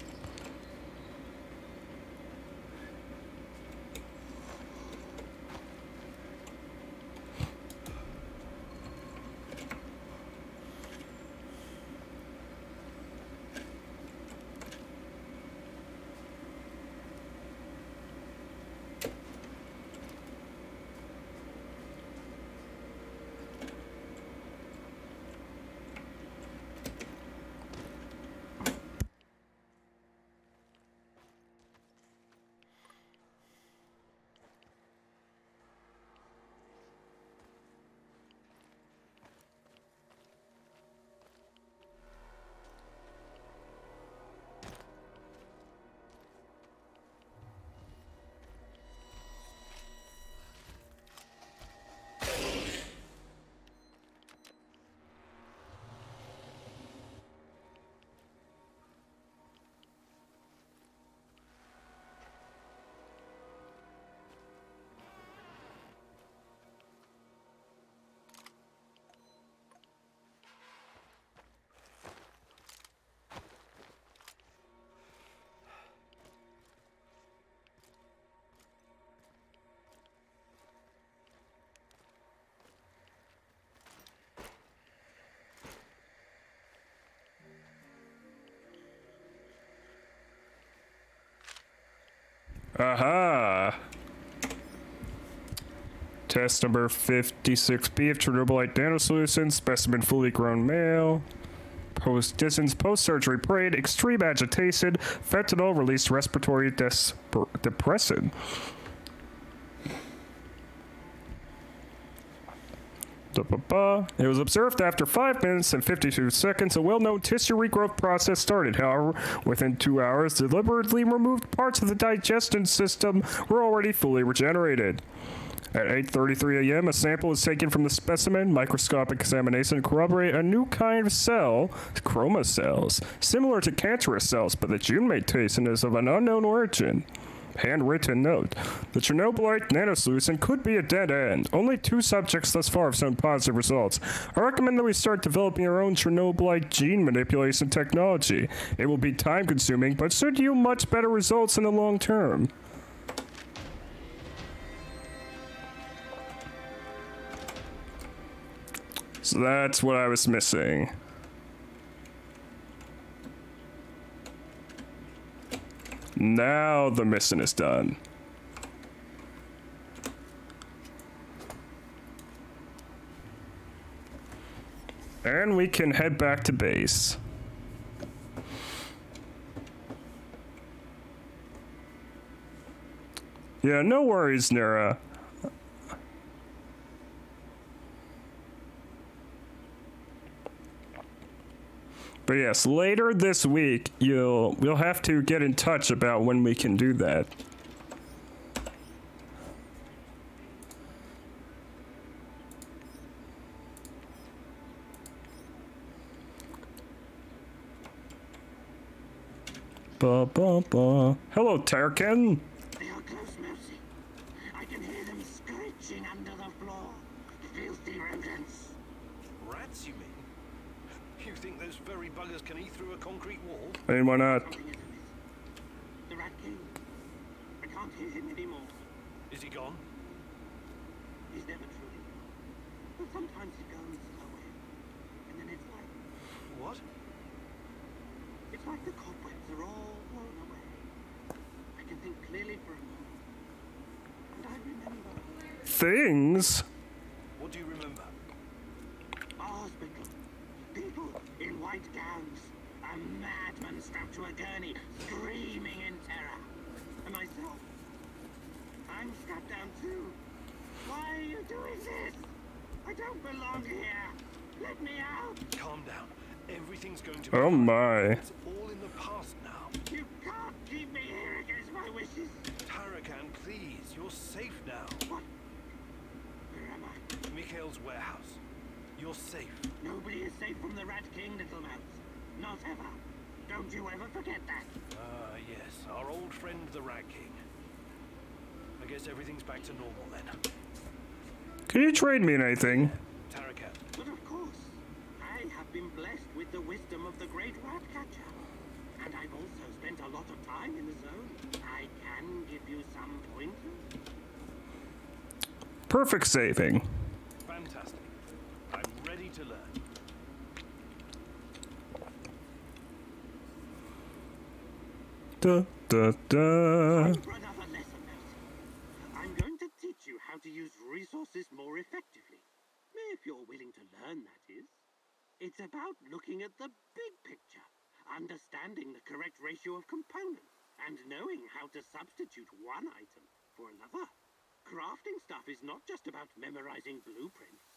Aha! Test number 56B of Chernobylite nanosolution, specimen fully grown male. Post-distance, post-surgery brain, extreme agitation, fentanyl released respiratory depressant. It was observed after 5 minutes and 52 seconds, a well-known tissue regrowth process started. However, within 2 hours, deliberately removed parts of the digestion system were already fully regenerated. At 8:33 a.m., a sample was taken from the specimen. Microscopic examination corroborated a new kind of cell, chroma cells, similar to cancerous cells, but the gene mutation is of an unknown origin. Handwritten note. The Chernobylite nanosolution could be a dead end. Only 2 subjects thus far have shown positive results. I recommend that we start developing our own Chernobylite gene manipulation technology. It will be time-consuming, but should yield much better results in the long term. So that's what I was missing. Now the mission is done. And we can head back to base. Yeah, no worries, Nera. But yes, later this week, we'll have to get in touch about when we can do that. Ba ba ba. Hello, Tarkin. They are close, Mercy. I can hear them screeching under the floor. Filthy rodents. Rats, you mean? You think those furry buggers can eat through a concrete wall? I mean, why not? Something is amiss. The Rat King. I can't hear him anymore. Is he gone? He's never truly gone. But sometimes he goes away. And then it's like... What? It's like the cobwebs are all blown away. I can think clearly for a moment. And I remember... Things? What do you remember? A hospital. People in white gowns. A madman strapped to a gurney, screaming in terror. And myself. I'm strapped down too. Why are you doing this? I don't belong here. Let me out. Calm down. Everything's going to be Oh fine. my. It's all in the past now. You can't keep me here against my wishes. Tarakan, please, you're safe now. What? Where am I? Mikhail's warehouse. You're safe. Nobody is safe from the Rat King, little mouse. Not ever. Don't you ever forget that. Ah, yes, our old friend the Rat King. I guess everything's back to normal then. Can you trade me anything? Tarakan. But of course, I have been blessed with the wisdom of the great rat catcher. And I've also spent a lot of time in the zone. I can give you some pointers. Perfect saving. Fantastic. I'm ready to learn. Da da da. Time for another lesson, Mousy. I'm going to teach you how to use resources more effectively. If you're willing to learn, that is. It's about looking at the big picture, understanding the correct ratio of components, and knowing how to substitute one item for another. Crafting stuff is not just about memorizing blueprints.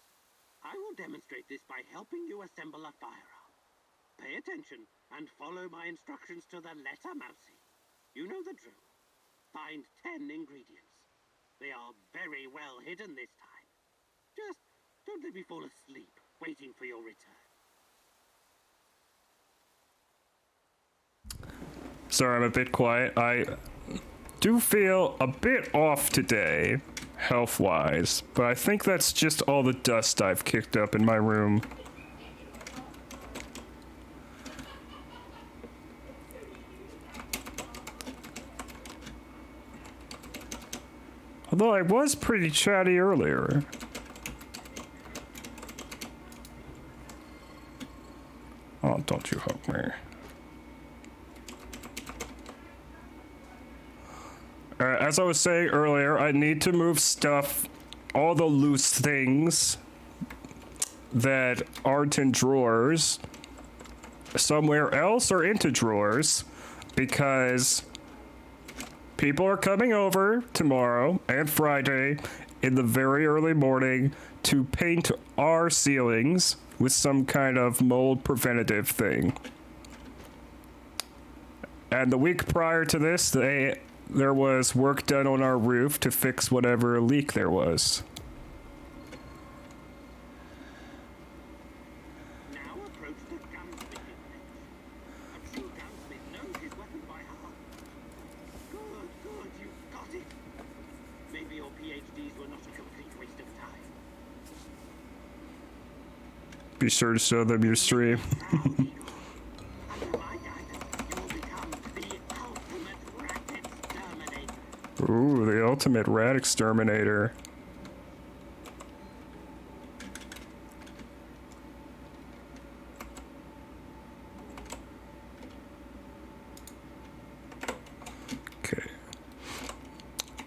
I will demonstrate this by helping you assemble a firearm. Pay attention and follow my instructions to the letter, Mousy. You know the drill. Find 10 ingredients. They are very well hidden this time. Just don't let me fall asleep waiting for your return. Sorry, I'm a bit quiet. I do feel a bit off today, health-wise, but I think that's just all the dust I've kicked up in my room. Although I was pretty chatty earlier. Oh, don't you hug me. As I was saying earlier, I need to move stuff, all the loose things that aren't in drawers, somewhere else or into drawers, because people are coming over tomorrow and Friday in the very early morning to paint our ceilings with some kind of mold preventative thing. And the week prior to this, there was work done on our roof to fix whatever leak there was. Now approach the gunsmithing bench. A true gunsmith knows his weapon by heart. Good, you got it. Maybe your PhDs were not a complete waste of time. Be sure to show them your stream. Under my guidance, you will become the ultimate rat exterminator. Ooh, the ultimate rat exterminator. Okay.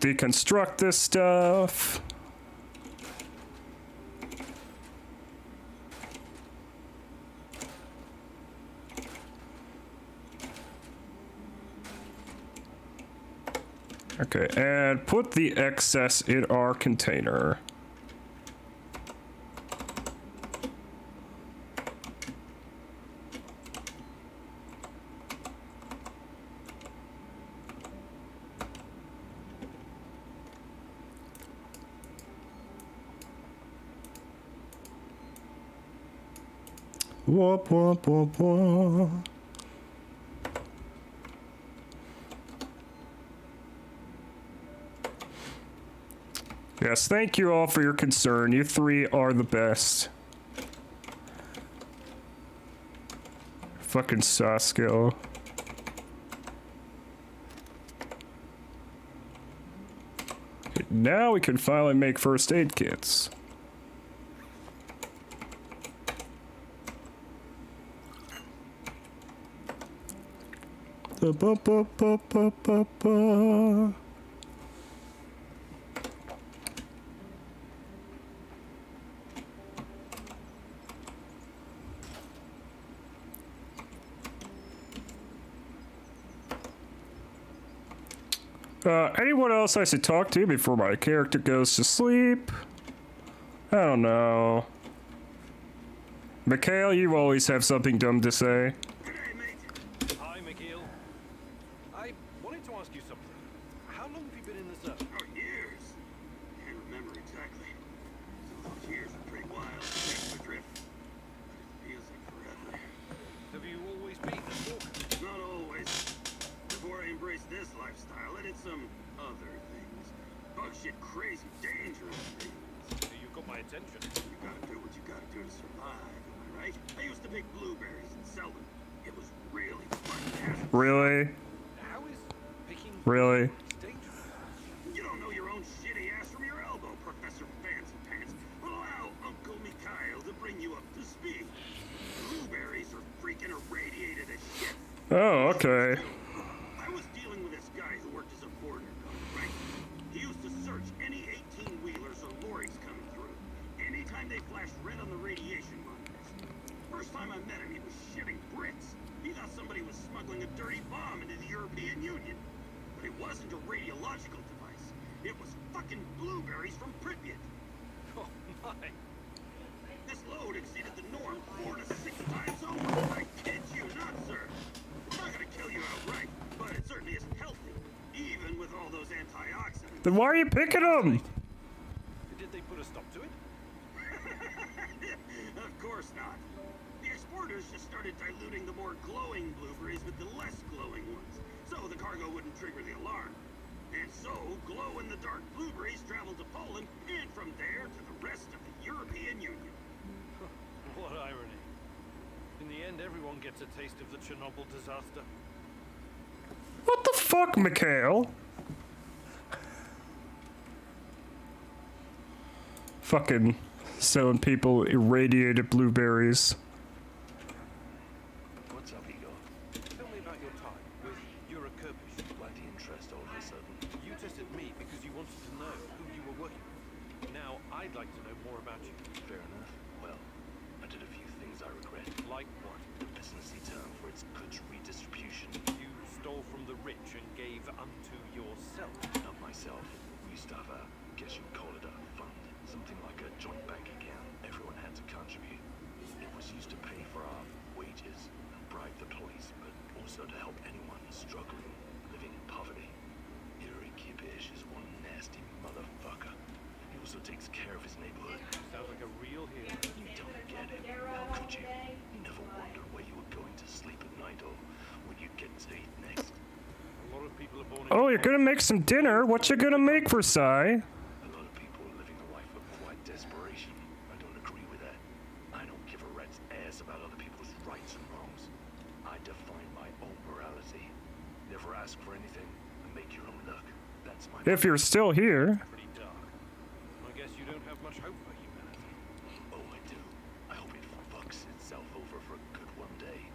Deconstruct this stuff. Okay, and put the excess in our container. Whoop, whoop, whoop, whoop. Yes, thank you all for your concern. You three are the best. Fucking Saskill. Okay, now we can finally make first aid kits. Ba-ba-ba-ba-ba-ba. Anyone else I should talk to before my character goes to sleep? I don't know. Mikhail, you always have something dumb to say. Hi, Mikhail. I wanted to ask you something. my attention. You gotta do what you gotta do to survive, am I right? I used to pick blueberries and sell them. It was really fun. Really? How is picking Really? blueberries dangerous? You don't know your own shitty ass from your elbow, Professor Fancy Pants. Well, allow Uncle Mikhail to bring you up to speed. Blueberries are freaking irradiated as shit. Oh, okay. I was dealing with this guy who worked as a border guard, right? He used to search any 18-wheelers or lorries coming through. Anytime they flashed red on the radiation monitors. First time I met him, he was shitting bricks. He thought somebody was smuggling a dirty bomb into the European Union. But it wasn't a radiological device. It was fucking blueberries from Pripyat. Oh my! This load exceeded the norm 4 to 6 times over. I kid you not, sir. It's not gonna kill you outright, but it certainly isn't healthy, even with all those antioxidants. Then why are you picking them? Did they put a stop to it? Of course not. The exporters just started diluting the more glowing blueberries with the less glowing ones, so the cargo wouldn't trigger the alarm. And so, glow-in-the-dark blueberries traveled to Poland, and from there to the rest of the European Union. What irony. In the end, everyone gets a taste of the Chernobyl disaster. What the fuck, Mikhail? Fucking selling people irradiated blueberries. What's up, Igor? Tell me about your time with Yura Kirpish. Why the interest all of a sudden? You tested me because you wanted to know who you were working with. Now, I'd like to know more about you. Fair enough. Well, I did a few things I regret. Like what? The businessy term for its goods redistribution. You stole from the rich and gave unto yourself. Not myself. We used to have a, guess you'd call it a fund. Something like a joint bank account. Everyone had to contribute. It was used to pay for our wages and bribe the police, but also to help anyone struggling, living in poverty. Yuri Kirpish is one nasty motherfucker. He also takes care of his neighborhood. Sounds like a real hero. You don't get it. How could you? You never wondered where you were going to sleep at night or what you'd get to eat next. A lot of people are born Oh, you're gonna make some dinner? What you gonna make, Versailles? A lot of people are living a life of quiet desperation. I don't agree with that. I don't give a rat's ass about other people's rights and wrongs. I define my own morality. Never ask for anything and make your own luck. That's my If you're still here. pretty dark. I guess you don't have much hope for humanity. Oh, I do. I hope it fucks itself over for good one day.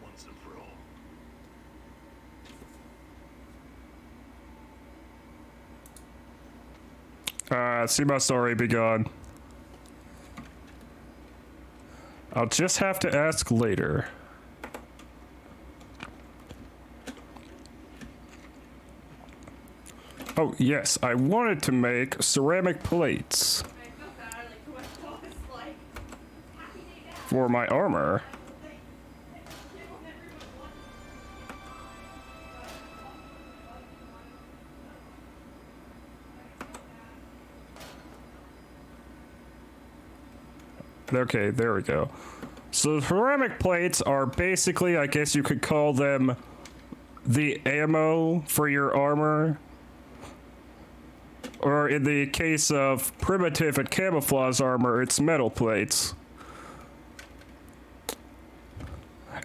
Once and for all. See my story be gone. I'll just have to ask later. Oh, yes, I wanted to make ceramic plates for my armor. Okay, there we go. So ceramic plates are basically, I guess you could call them the ammo for your armor. Or in the case of primitive and camouflage armor, it's metal plates.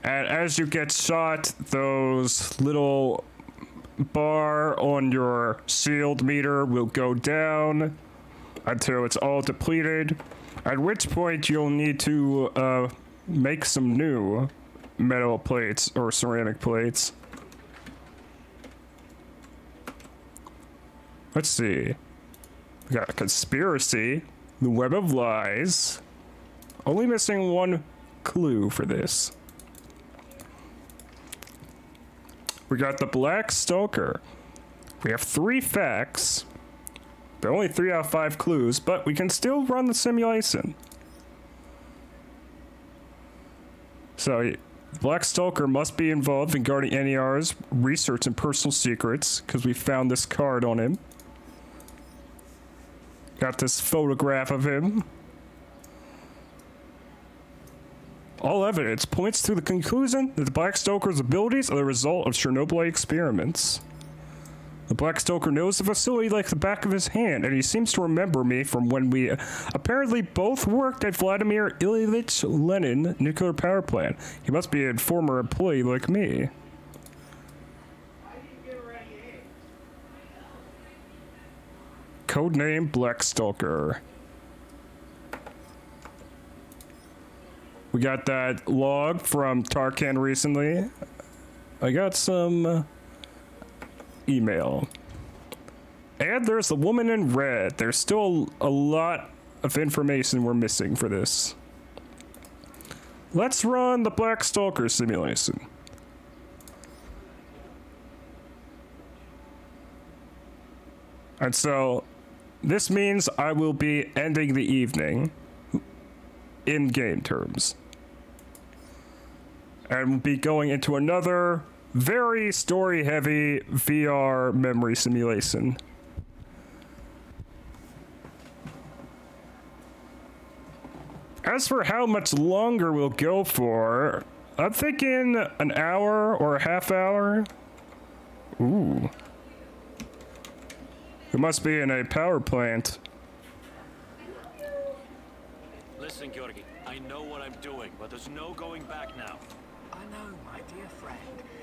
And as you get shot, those little bar on your shield meter will go down until it's all depleted. At which point you'll need to make some new metal plates or ceramic plates. Let's see. We got a conspiracy, the web of lies. Only missing one clue for this. We got the Black Stalker. We have 3 facts. There are only 3 out of 5 clues, but we can still run the simulation. So, Black Stalker must be involved in guarding NER's research and personal secrets, because we found this card on him. Got this photograph of him. All evidence points to the conclusion that the Black Stalker's abilities are the result of Chernobylite experiments. The Black Stalker knows the facility like the back of his hand, and he seems to remember me from when we apparently both worked at Vladimir Ilyich Lenin nuclear power plant. He must be a former employee like me. Codename Black Stalker. We got that log from Tarkan recently. I got some email. And there's the woman in red. There's still a lot of information we're missing for this. Let's run the Black Stalker simulation. And so, this means I will be ending the evening in game terms. And we'll be going into another very story-heavy VR memory simulation. As for how much longer we'll go for, I'm thinking an hour or a half hour. Ooh. It must be in a power plant. Listen, Georgi, I know what I'm doing, but there's no going back now. I know, my dear friend.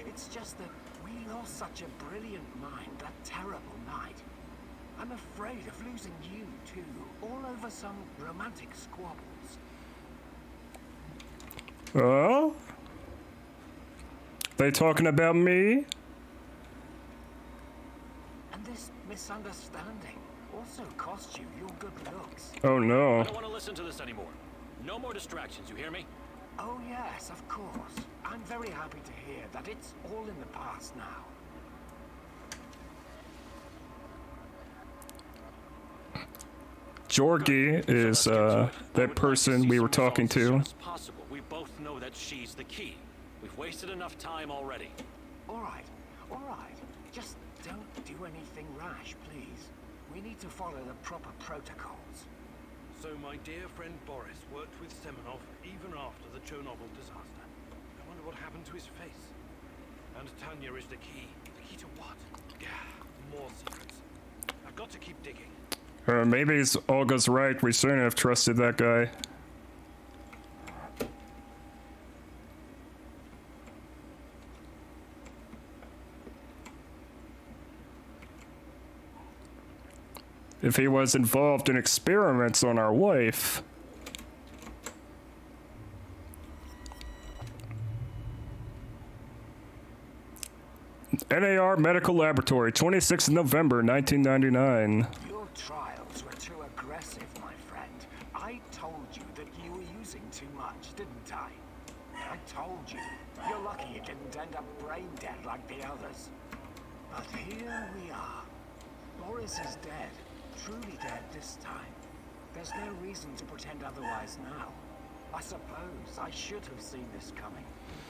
It's just that we lost such a brilliant mind that terrible night. I'm afraid of losing you, too, all over some romantic squabbles. Oh? They talking about me? And this misunderstanding also cost you your good looks. Oh no. I don't want to listen to this anymore. No more distractions, you hear me? Oh yes, of course. I'm very happy to hear that it's all in the past now. Georgi is that person we were talking to. Possible. We both know that she's the key. We've wasted enough time already. All right. Just don't do anything rash, please. We need to follow the proper protocols. So my dear friend Boris worked with Semenov even after the Chernobyl disaster. I wonder what happened to his face. And Tanya is the key. The key to what? Yeah, more secrets. I've got to keep digging. Maybe Olga's right. We shouldn't have trusted that guy. If he was involved in experiments on our wife. NAR Medical Laboratory, 26th November, 1999. Your trials were too aggressive, my friend. I told you that you were using too much, didn't I? I told you. You're lucky you didn't end up brain dead like the others. But here we are. Boris is dead. Truly dead this time. There's no reason to pretend otherwise now. I suppose I should have seen this coming.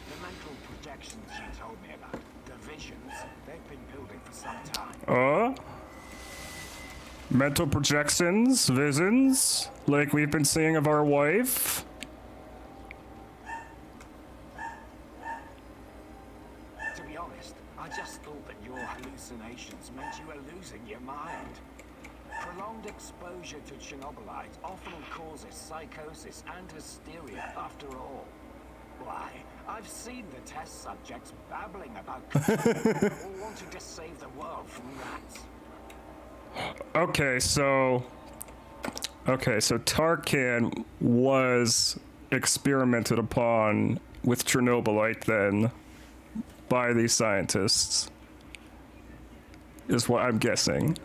The mental projections you told me about, the visions, they've been building for some time. Mental projections, visions, like we've been seeing of our wife. To be honest, I just thought that your hallucinations meant you were losing your mind. Prolonged exposure to Chernobylite often causes psychosis and hysteria after all. Why, I've seen the test subjects babbling about all wanting to save the world from rats. Okay, so Tarkan was experimented upon with Chernobylite then by these scientists, is what I'm guessing.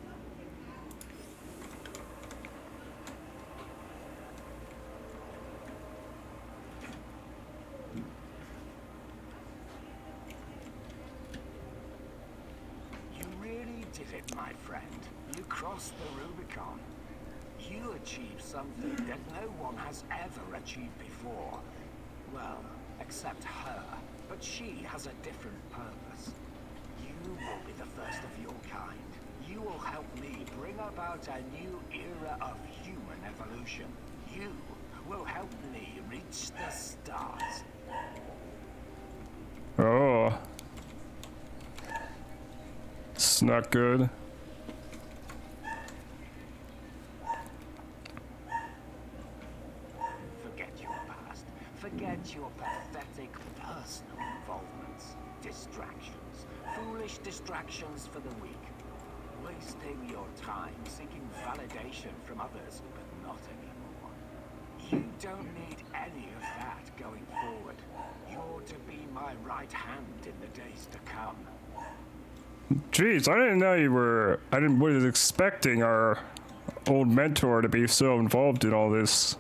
Something that no one has ever achieved before. Well, except her. But she has a different purpose. You will be the first of your kind. You will help me bring about a new era of human evolution. You will help me reach the stars. Oh. That's not good. Forget your past. Forget your pathetic personal involvements. Distractions. Foolish distractions for the weak. Wasting your time seeking validation from others, but not anymore. You don't need any of that going forward. You're to be my right hand in the days to come. Jeez, I didn't know you were. I didn't was expecting our old mentor to be so involved in all this.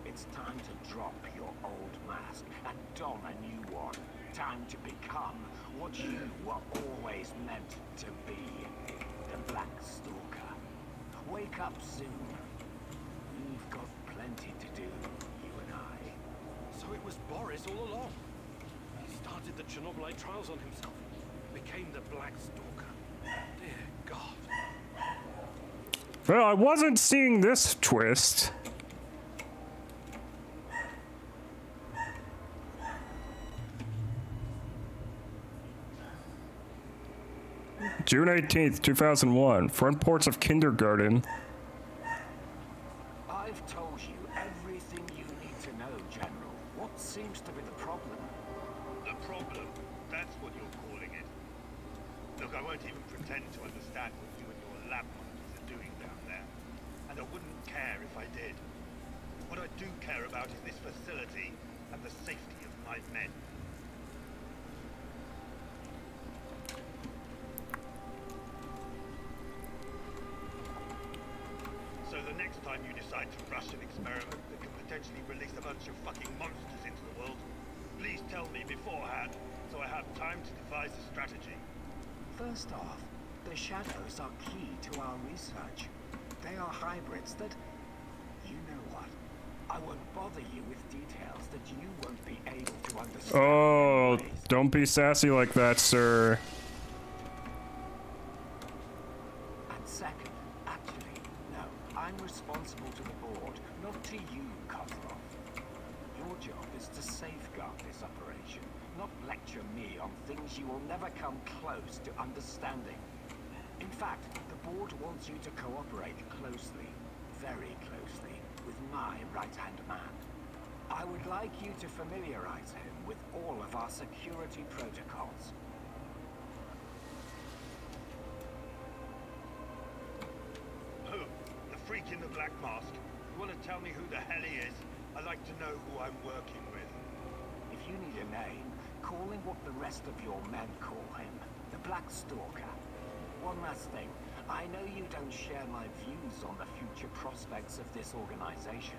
It's time to drop your old mask and don a new one. Time to become what you were always meant to be. The Black Stalker. Wake up soon. We've got plenty to do, you and I. So it was Boris all along. He started the Chernobylite trials on himself. Became the Black Stalker. Dear God. Well, I wasn't seeing this twist. June 18th, 2001. Front porch of kindergarten. I've told you everything you need to know, General. What seems to be the problem? The problem? That's what you're calling it. Look, I won't even pretend to understand what you and your lab monkeys are doing down there. And I wouldn't care if I did. What I do care about is this facility and the safety of my men. So the next time you decide to rush an experiment that could potentially release a bunch of fucking monsters into the world, please tell me beforehand so I have time to devise a strategy. First off, the shadows are key to our research. They are hybrids that... You know what? I won't bother you with details that you won't be able to understand. Oh, anyways. don't be sassy like that, sir. And second, actually, no. I'm responsible to the board, not to you, Kozlov. Your job is to safeguard this operation, not lecture me on things you will never come close to understanding. In fact, the board wants you to cooperate closely, very closely, with my right-hand man. I would like you to familiarize him with all of our security protocols. Who? The freak in the black mask? You want to tell me who the hell he is? I'd like to know who I'm working with. If you need a name, call him what the rest of your men call him, the Black Stalker. One last thing, I know you don't share my views on the future prospects of this organization,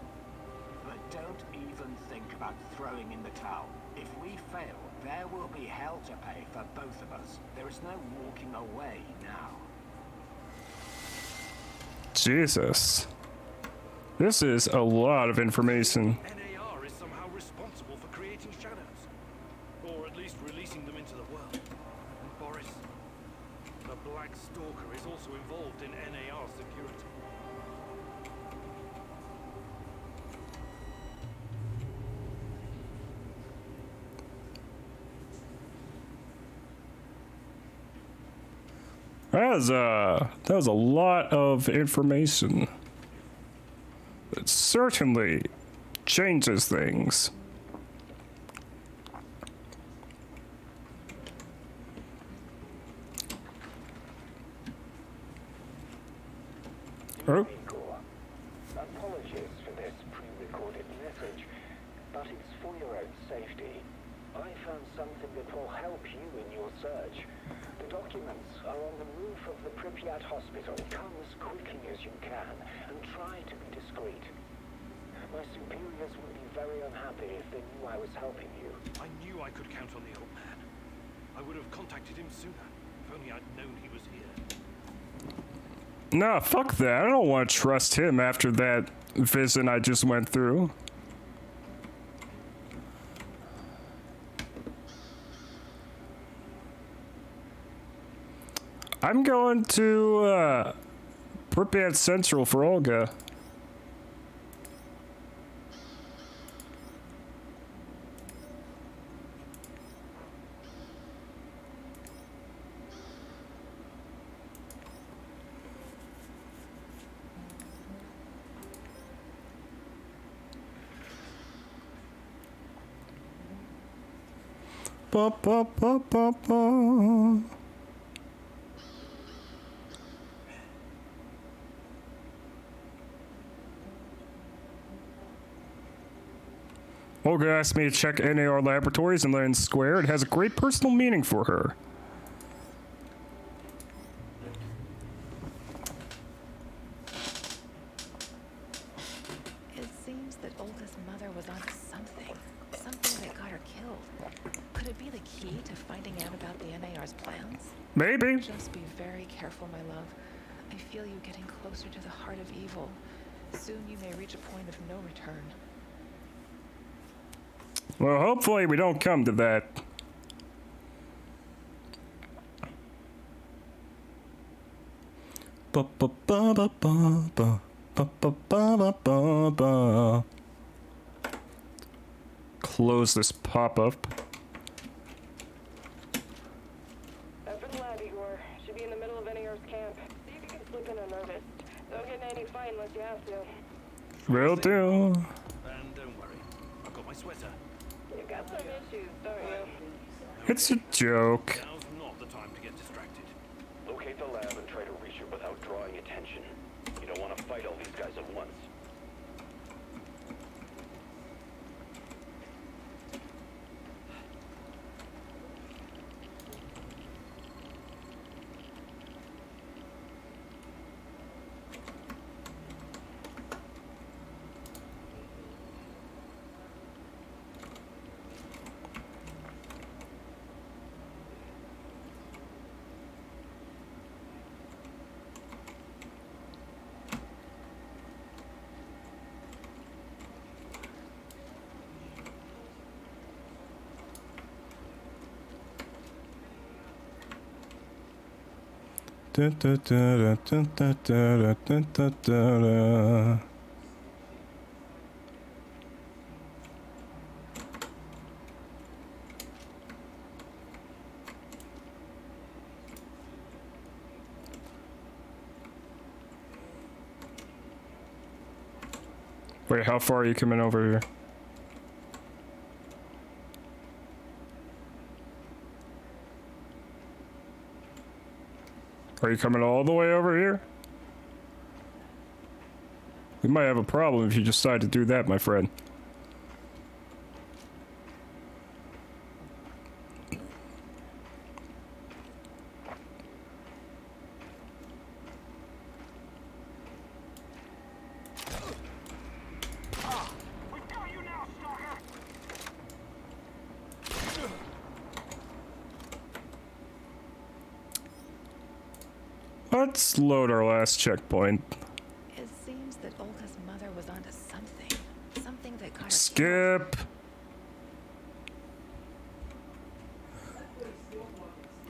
but don't even think about throwing in the towel. If we fail, there will be hell to pay for both of us. There is no walking away now. Jesus. This is a lot of information. NAR is somehow responsible for creating shadows. Or at least releasing them into the world. And Boris, the Black Stalker, is also involved in NAR security. That was a lot of information. It certainly changes things. Oh. Apologies for this pre-recorded message, but it's for your own safety. I found something that will help you in your search. The documents are on the roof of the Pripyat hospital. Come as quickly as you can and try to be discreet. My superiors would be very unhappy if they knew I was helping you. I knew I could count on the old man. I would have contacted him sooner, if only I'd known he was here. Nah, fuck that. I don't want to trust him after that vision I just went through. I'm going to Pripyat Central for Olga. Ba, ba, ba, ba, ba. Olga asked me to check NAR Laboratories in Lion Square. It has a great personal meaning for her. It seems that Olga's mother was onto something. Something that got her killed. Could it be the key to finding out about the NAR's plans? Maybe. Just be very careful, my love. I feel you getting closer to the heart of evil. Soon you may reach a point of no return. Well, hopefully we don't come to that. Ba ba ba ba ba ba ba ba ba ba ba. Close this pop-up. Up in the lab, Igor. Should be in the middle of NAR's camp. See if you can slip in unnoticed. Don't get in any fight unless you have to. Will do. And don't worry, I've got my sweater. You've got some issues, don't you? It's a joke. Now's not the time to get distracted. Locate the lab and try to reach it without drawing attention. You don't want to fight all these guys at once. Da, da, da, da, da, da, da, da, da, da. Wait, how far are you coming over here? Are you coming all the way over here? We might have a problem if you decide to do that, my friend. Let's load our last checkpoint. It seems that Olga's mother was onto something. Something that got her Skip.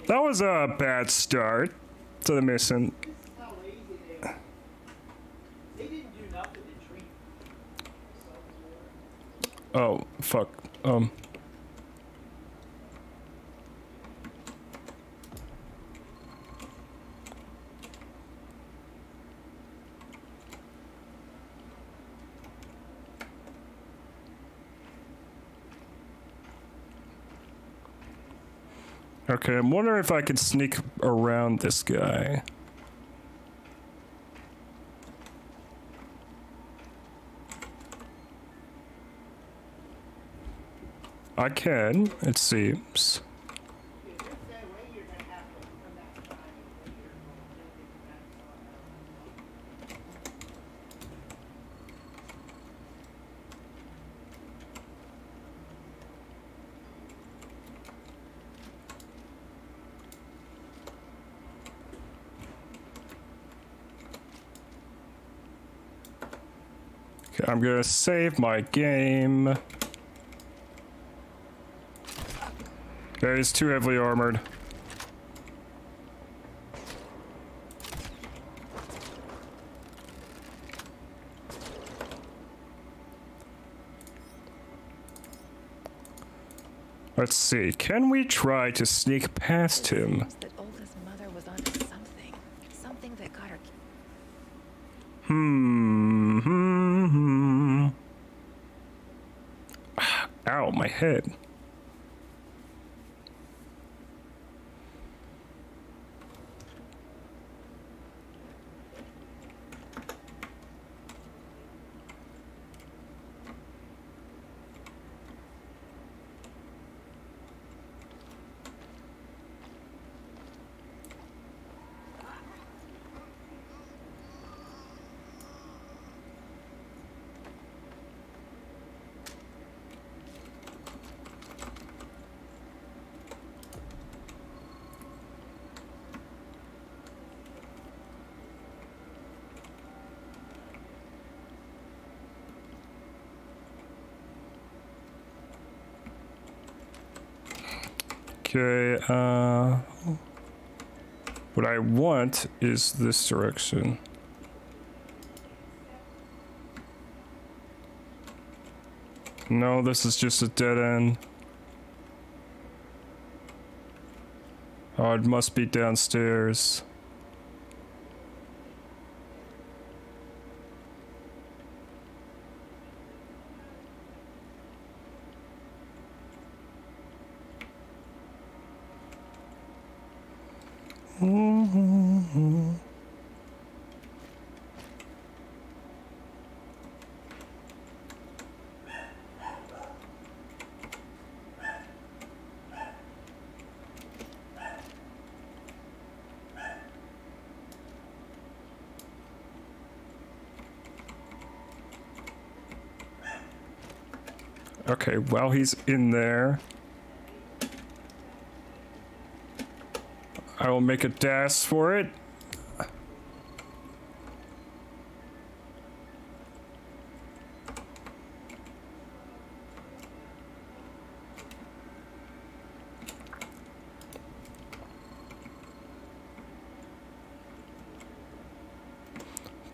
That was a bad start to the mission. Oh, fuck. Okay, I'm wondering if I could sneak around this guy. I can, it seems. Okay, I'm gonna save my game. Okay, he's too heavily armored. Let's see, can we try to sneak past him? That Olga's mother was onto something. Something that got her Ow, my head. Okay, what I want is this direction. No, this is just a dead end. Oh, it must be downstairs. Okay, while he's in there, I will make a dash for it.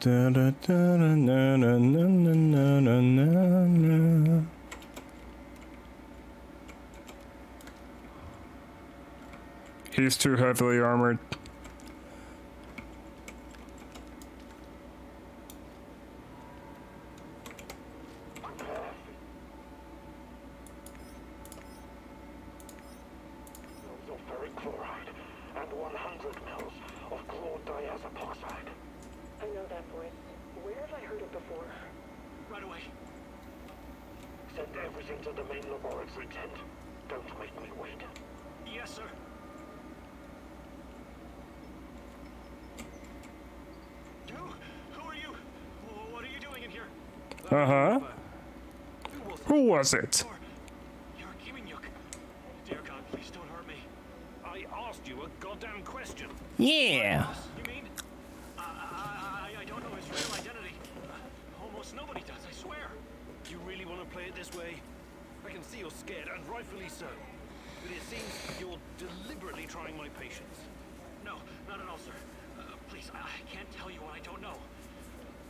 Da, da, da, da, na, na, na, na, na, na, na. He's too heavily armored. Of ferric chloride and 100 mils of chlordiazepoxide. I know that voice. Where have I heard it before? Right away. Send everything to the main laboratory tent. Don't make me wait. Yes, sir. Who are you? What are you doing in here? Uh-huh. Who was it? You're Kiminyuk. Dear God, please don't hurt me. I asked you a goddamn question. Yeah. You mean? I don't know his real identity. Almost nobody does, I swear. You really want to play it this way? I can see you're scared, and rightfully so. But it seems you're deliberately trying my patience. No, not at all, sir. Please, I can't tell you what I don't know.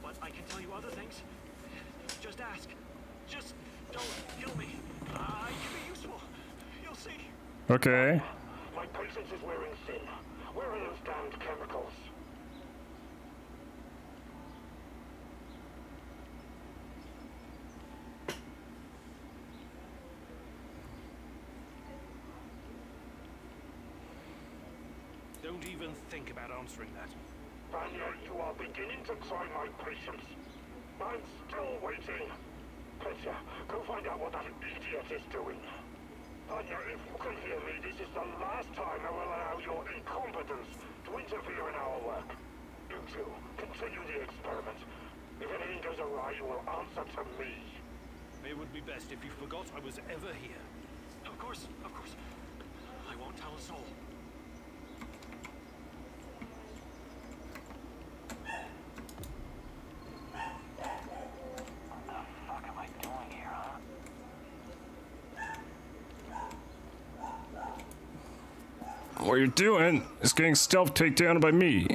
But I can tell you other things. Just ask. Just don't kill me. I can be useful. You'll see. Okay. My patience is wearing thin. Where are those damned chemicals? Don't even think about answering that. Vanya, you are beginning to try my patience. I'm still waiting. Petya, go find out what that idiot is doing. Vanya, if you can hear me, this is the last time I will allow your incompetence to interfere in our work. You two, continue the experiment. If anything goes awry, you will answer to me. It would be best if you forgot I was ever here. Of course, of course. I won't tell a soul. What you're doing is getting stealth takedown by me.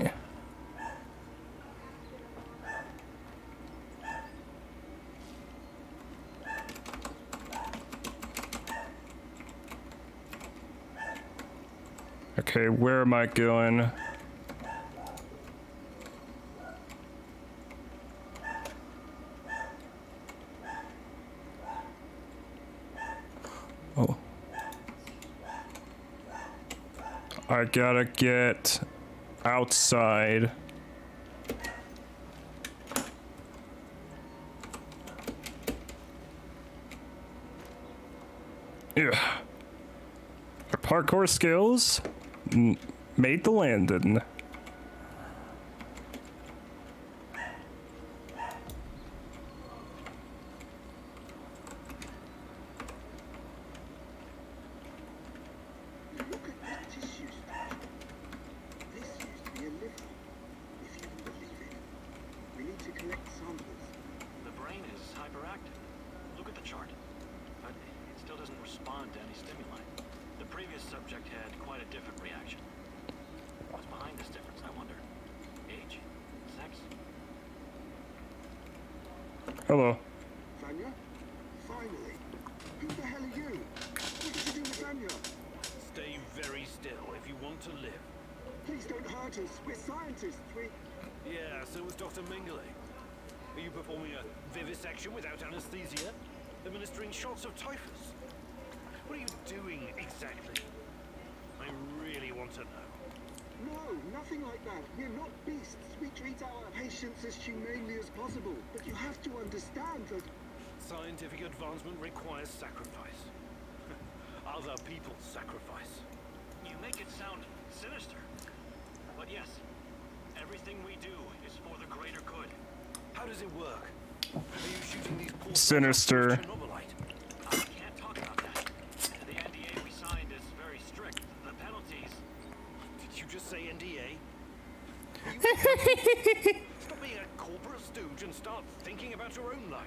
Okay, where am I going? Oh. I gotta get outside. Yeah. Our parkour skills made the landing. Look at the tissue structure. This used to be a liver, if you can believe it. We need to collect samples. The brain is hyperactive. Look at the chart. But it still doesn't respond to any stimuli. The previous subject had quite a different reaction. What's behind this difference, I wonder? Age? Sex? Hello. Vanya? Finally. Who the hell are you? What did you do with Vanya? Stay very still if you want to live. Please don't hurt us. We're scientists. Yeah, so was Dr. Mengele. Are you performing a vivisection without anesthesia? Administering shots of typhus? What are you doing exactly? I really want to know. No, nothing like that. We're not beasts. We treat our patients as humanely as possible. But you have to understand that... Scientific advancement requires sacrifice. Other people's sacrifice. You make it sound sinister. But yes, everything we do is for the greater good. How does it work? Are you shooting these poor Sinister. Chernobylite? I can't talk about that. The NDA we signed is very strict. The penalties... Did you just say NDA? Stop being a corporate stooge and start thinking about your own life.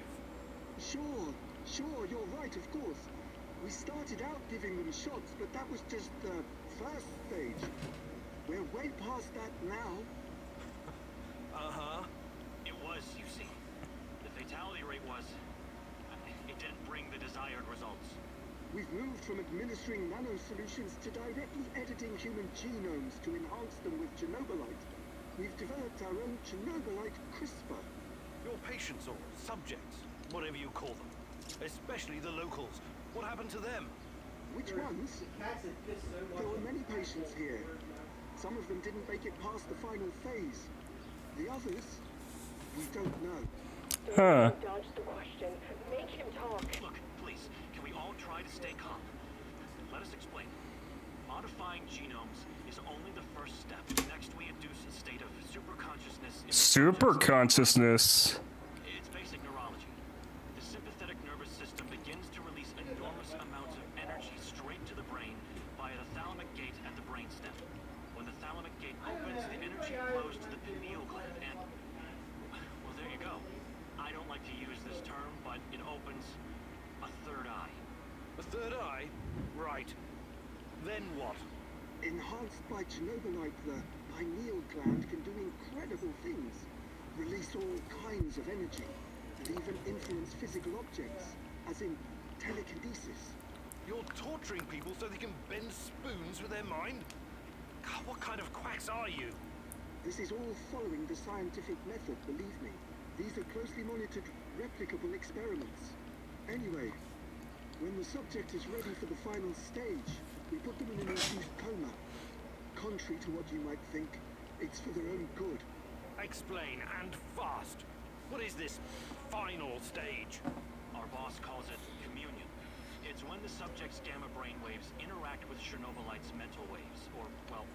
Sure, you're right, of course. We started out giving them shots, but that was just the first stage. We're way past that now. Uh-huh. It was, you see. The fatality rate was... It didn't bring the desired results. We've moved from administering nanosolutions to directly editing human genomes to enhance them with Chernobylite. We've developed our own Chernobylite CRISPR. Your patients or subjects, whatever you call them, especially the locals, what happened to them? Which ones? There were many patients here. Some of them didn't make it past the final phase. The others, we don't know. Huh. Dodge the question. Make him talk. Look, please, can we all try to stay calm? Let us explain. Modifying genomes is only the first step. Next, we induce a state of superconsciousness. Super consciousness. It's basic neurology. The sympathetic nervous system begins to release enormous amounts of energy straight to the brain via the thalamic gate at the brainstem. When the thalamic gate opens, the energy flows to the pineal gland and... Well, there you go. I don't like to use this term, but it opens a third eye. A third eye? Right. Then what? Enhanced by Chernobylite, the pineal gland can do incredible things. Release all kinds of energy, and even influence physical objects, as in telekinesis. You're torturing people so they can bend spoons with their mind? God, what kind of quacks are you? This is all following the scientific method, believe me. These are closely monitored, replicable experiments. Anyway, when the subject is ready for the final stage, we put them in an induced coma. Contrary to what you might think, it's for their own good. Explain, and fast. What is this final stage? Our boss calls it communion. It's when the subject's gamma brainwaves interact with Chernobylite's mental waves, or, well,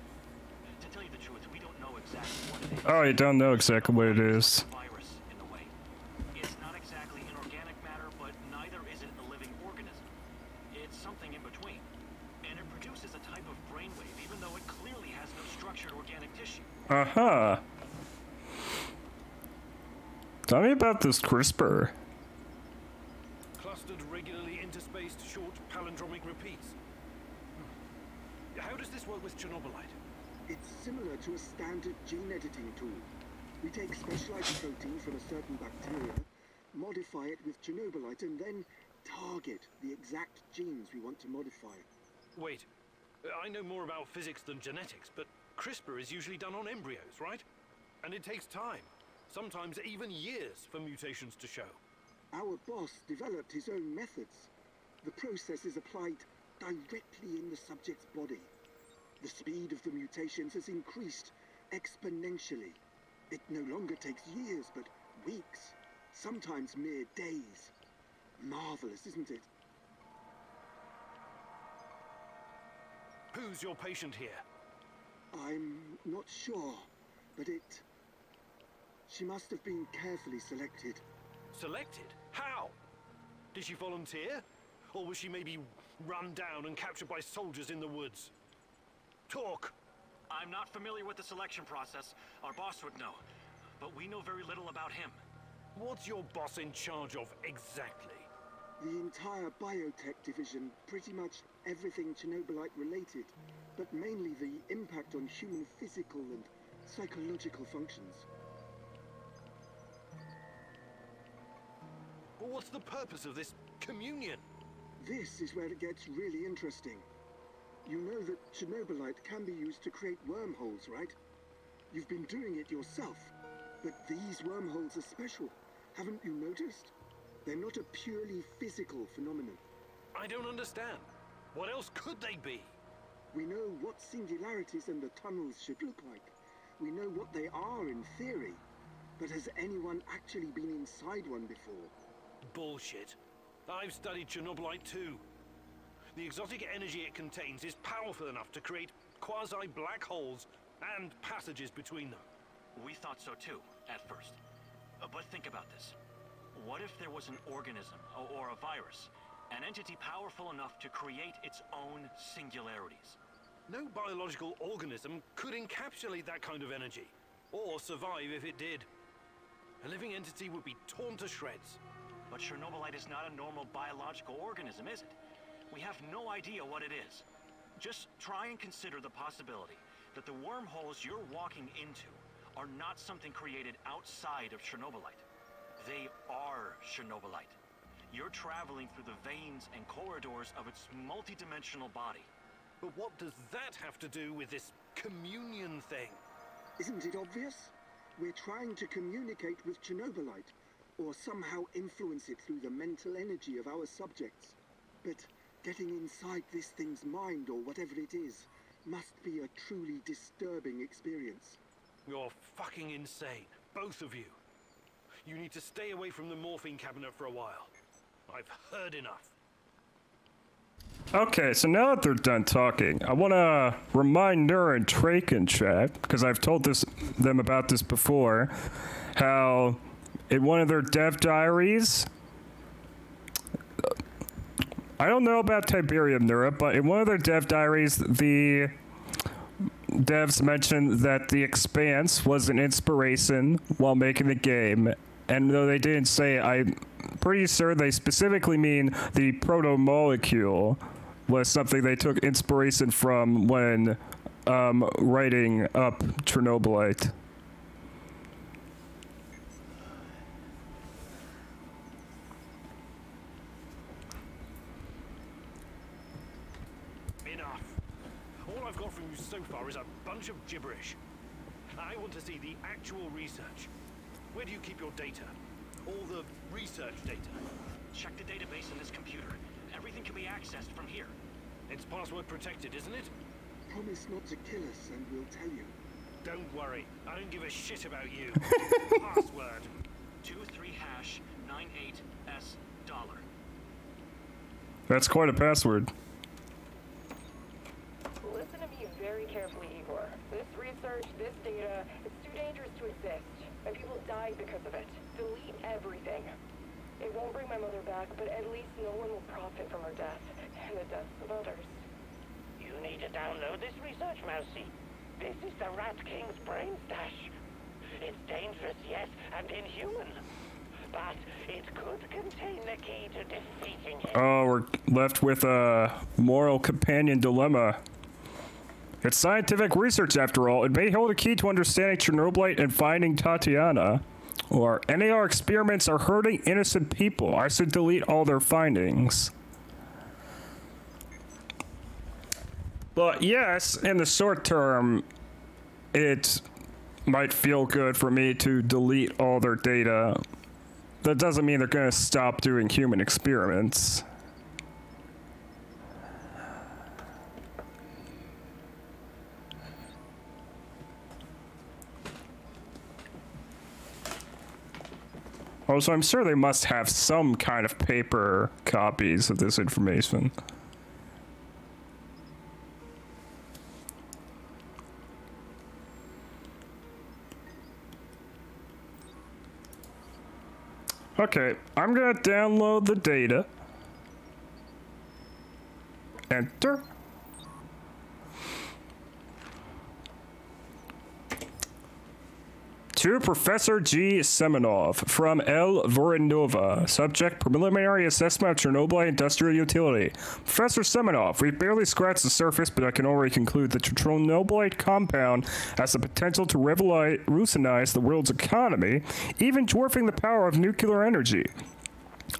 to tell you the truth, we don't know exactly what it is. Oh, you don't know exactly what it is. Virus, in a way. It's not exactly inorganic matter, but neither is it a living organism. It's something in between. And it produces a type of brainwave, even though it clearly has no structured organic tissue. Uh-huh. Tell me about this CRISPR. Clustered, regularly interspaced, short palindromic repeats. How does this work with Chernobylite? It's similar to a standard gene editing tool. We take specialized protein from a certain bacteria, modify it with Chernobylite, and then target the exact genes we want to modify. Wait, I know more about physics than genetics, but CRISPR is usually done on embryos, right? And it takes time, sometimes even years, for mutations to show. Our boss developed his own methods. The process is applied directly in the subject's body. The speed of the mutations has increased exponentially. It no longer takes years, but weeks, sometimes mere days. Marvelous, isn't it? Who's your patient here? I'm not sure, but she must have been carefully selected. Selected? How? Did she volunteer? Or was she maybe run down and captured by soldiers in the woods? Talk! I'm not familiar with the selection process. Our boss would know. But we know very little about him. What's your boss in charge of exactly? The entire biotech division, pretty much everything Chernobylite related, but mainly the impact on human physical and psychological functions. Well, what's the purpose of this communion? This is where it gets really interesting. You know that Chernobylite can be used to create wormholes, right? You've been doing it yourself. But these wormholes are special. Haven't you noticed? They're not a purely physical phenomenon. I don't understand. What else could they be? We know what singularities and the tunnels should look like. We know what they are in theory. But has anyone actually been inside one before? Bullshit. I've studied Chernobylite too. The exotic energy it contains is powerful enough to create quasi-black holes and passages between them. We thought so too, at first. But think about this. What if there was an organism, or a virus, an entity powerful enough to create its own singularities? No biological organism could encapsulate that kind of energy, or survive if it did. A living entity would be torn to shreds. But Chernobylite is not a normal biological organism, is it? We have no idea what it is. Just try and consider the possibility that the wormholes you're walking into are not something created outside of Chernobylite. They are Chernobylite. You're traveling through the veins and corridors of its multidimensional body. But what does that have to do with this communion thing? Isn't it obvious? We're trying to communicate with Chernobylite, or somehow influence it through the mental energy of our subjects. But getting inside this thing's mind, or whatever it is, must be a truly disturbing experience. You're fucking insane, both of you. You need to stay away from the morphine cabinet for a while. I've heard enough. Okay, so now that they're done talking, I want to remind Nur and Drake in chat, because I've told them about this before, how in one of their dev diaries, I don't know about Tiberium Nura, but in one of their dev diaries, the devs mentioned that the Expanse was an inspiration while making the game, and though they didn't say, I'm pretty sure they specifically mean the proto-molecule was something they took inspiration from when writing up Chernobylite. Enough. All I've got from you so far is a bunch of gibberish. I want to see the actual research. Where do you keep your data? All the research data? Check the database in this computer. Everything can be accessed from here. It's password protected, isn't it? Promise not to kill us and we'll tell you. Don't worry. I don't give a shit about you. Password. 23#98S$. That's quite a password. Listen to me very carefully, Igor. This research, this data, it's too dangerous to exist. And people died because of it. Delete everything. It won't bring my mother back, but at least no one will profit from her death. And the deaths of others. You need to download this research, Mousy. This is the Rat King's brain stash. It's dangerous, yes, and inhuman. But it could contain the key to defeating him. Oh, we're left with a moral companion dilemma. It's scientific research, after all. It may hold a key to understanding Chernobylite and finding Tatiana. Or, any of our experiments are hurting innocent people. I should delete all their findings. But yes, in the short term, it might feel good for me to delete all their data. That doesn't mean they're going to stop doing human experiments. Also, I'm sure they must have some kind of paper copies of this information. Okay, I'm gonna download the data. Enter. To Professor G. Semenov from L. Voronova. Subject, preliminary assessment of Chernobylite industrial utility. Professor Semenov, we barely scratched the surface, but I can already conclude that the Chernobylite compound has the potential to revolutionize the world's economy, even dwarfing the power of nuclear energy.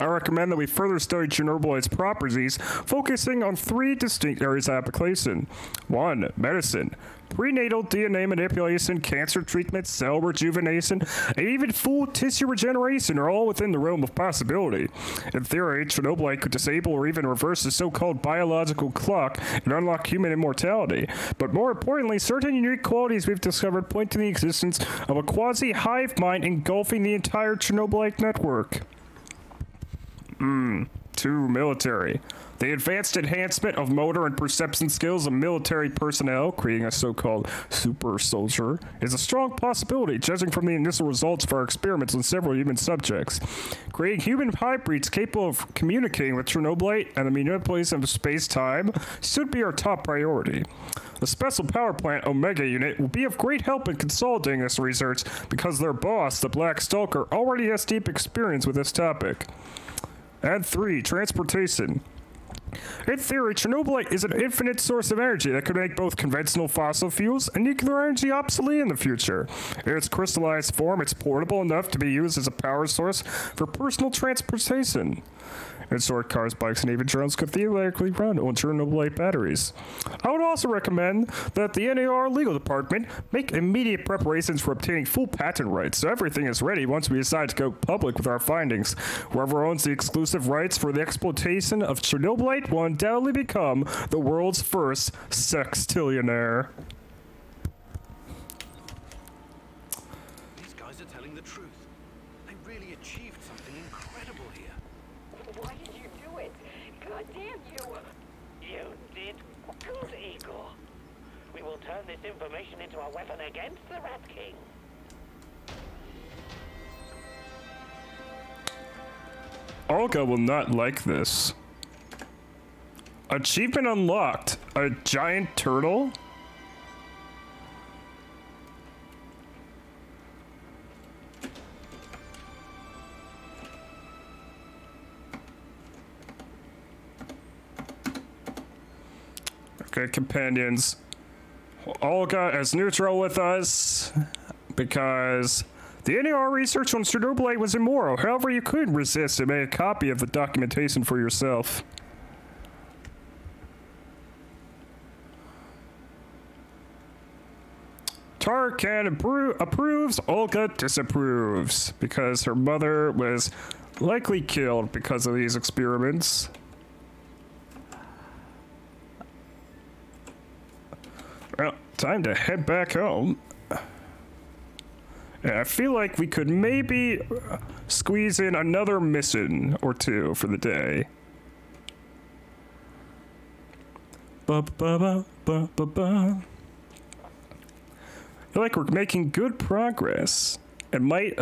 I recommend that we further study Chernobylite's properties, focusing on 3 distinct areas of application. 1. Medicine. Prenatal DNA manipulation, cancer treatment, cell rejuvenation, and even full tissue regeneration are all within the realm of possibility. In theory, Chernobylite could disable or even reverse the so-called biological clock and unlock human immortality. But more importantly, certain unique qualities we've discovered point to the existence of a quasi-hive mind engulfing the entire Chernobylite network. 2. Military. The advanced enhancement of motor and perception skills of military personnel, creating a so-called super soldier, is a strong possibility, judging from the initial results of our experiments on several human subjects. Creating human hybrids capable of communicating with Chernobylite and the manipulation of space-time should be our top priority. The Special Power Plant Omega Unit will be of great help in consolidating this research because their boss, the Black Stalker, already has deep experience with this topic. And 3. Transportation. In theory, Chernobylite is an infinite source of energy that could make both conventional fossil fuels and nuclear energy obsolete in the future. In its crystallized form, it's portable enough to be used as a power source for personal transportation. In short, cars, bikes, and even drones could theoretically run on Chernobylite batteries. I would also recommend that the NAR legal department make immediate preparations for obtaining full patent rights, so everything is ready once we decide to go public with our findings. Whoever owns the exclusive rights for the exploitation of Chernobylite will undoubtedly become the world's first sextillionaire. These guys are telling the truth. They really achieved something incredible here. Why did you do it? God damn you! You did good, Igor. We will turn this information into a weapon against the Rat King. Olga will not like this. Achievement unlocked. A giant turtle? Okay, companions. Olga is neutral with us because the NAR research on Chernobylite was immoral. However, you could resist and make a copy of the documentation for yourself. Tarkan approves, Olga disapproves because her mother was likely killed because of these experiments. Well, time to head back home. Yeah, I feel like we could maybe squeeze in another mission or 2 for the day. Ba-ba-ba-ba-ba-ba. I feel like we're making good progress and might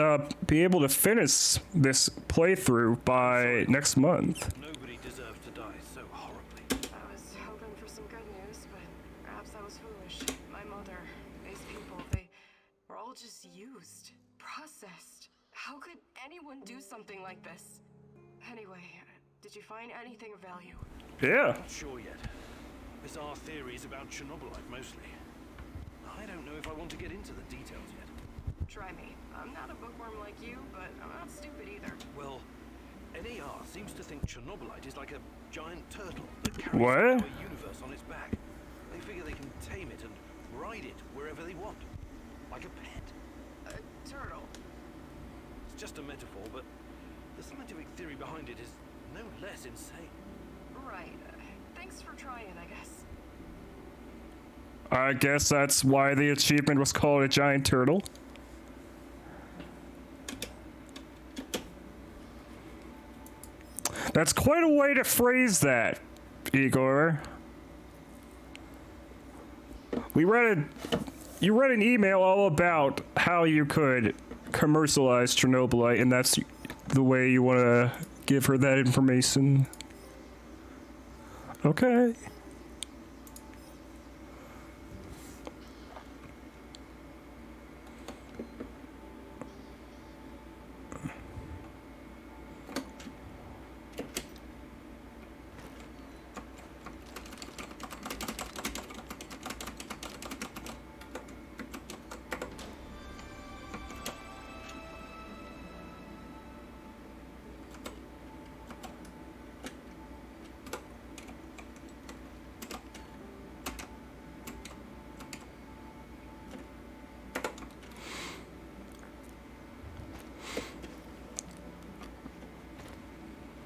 be able to finish this playthrough by next month. Nobody deserves to die so horribly. I was hoping for some good news, but perhaps I was foolish. My mother, these people, they were all just used, processed. How could anyone do something like this? Anyway, did you find anything of value? Yeah. Not sure yet. There's our theories about Chernobylite mostly. I don't know if I want to get into the details yet. Try me. I'm not a bookworm like you, but I'm not stupid either. Well, NAR seems to think Chernobylite is like a giant turtle that carries What? our universe on its back. They figure they can tame it and ride it wherever they want. Like a pet. A turtle. It's just a metaphor, but the scientific theory behind it is no less insane. Right. Thanks for trying, I guess. I guess that's why the achievement was called a giant turtle. That's quite a way to phrase that, Igor. You read an email all about how you could commercialize Chernobylite, and that's the way you want to give her that information. Okay.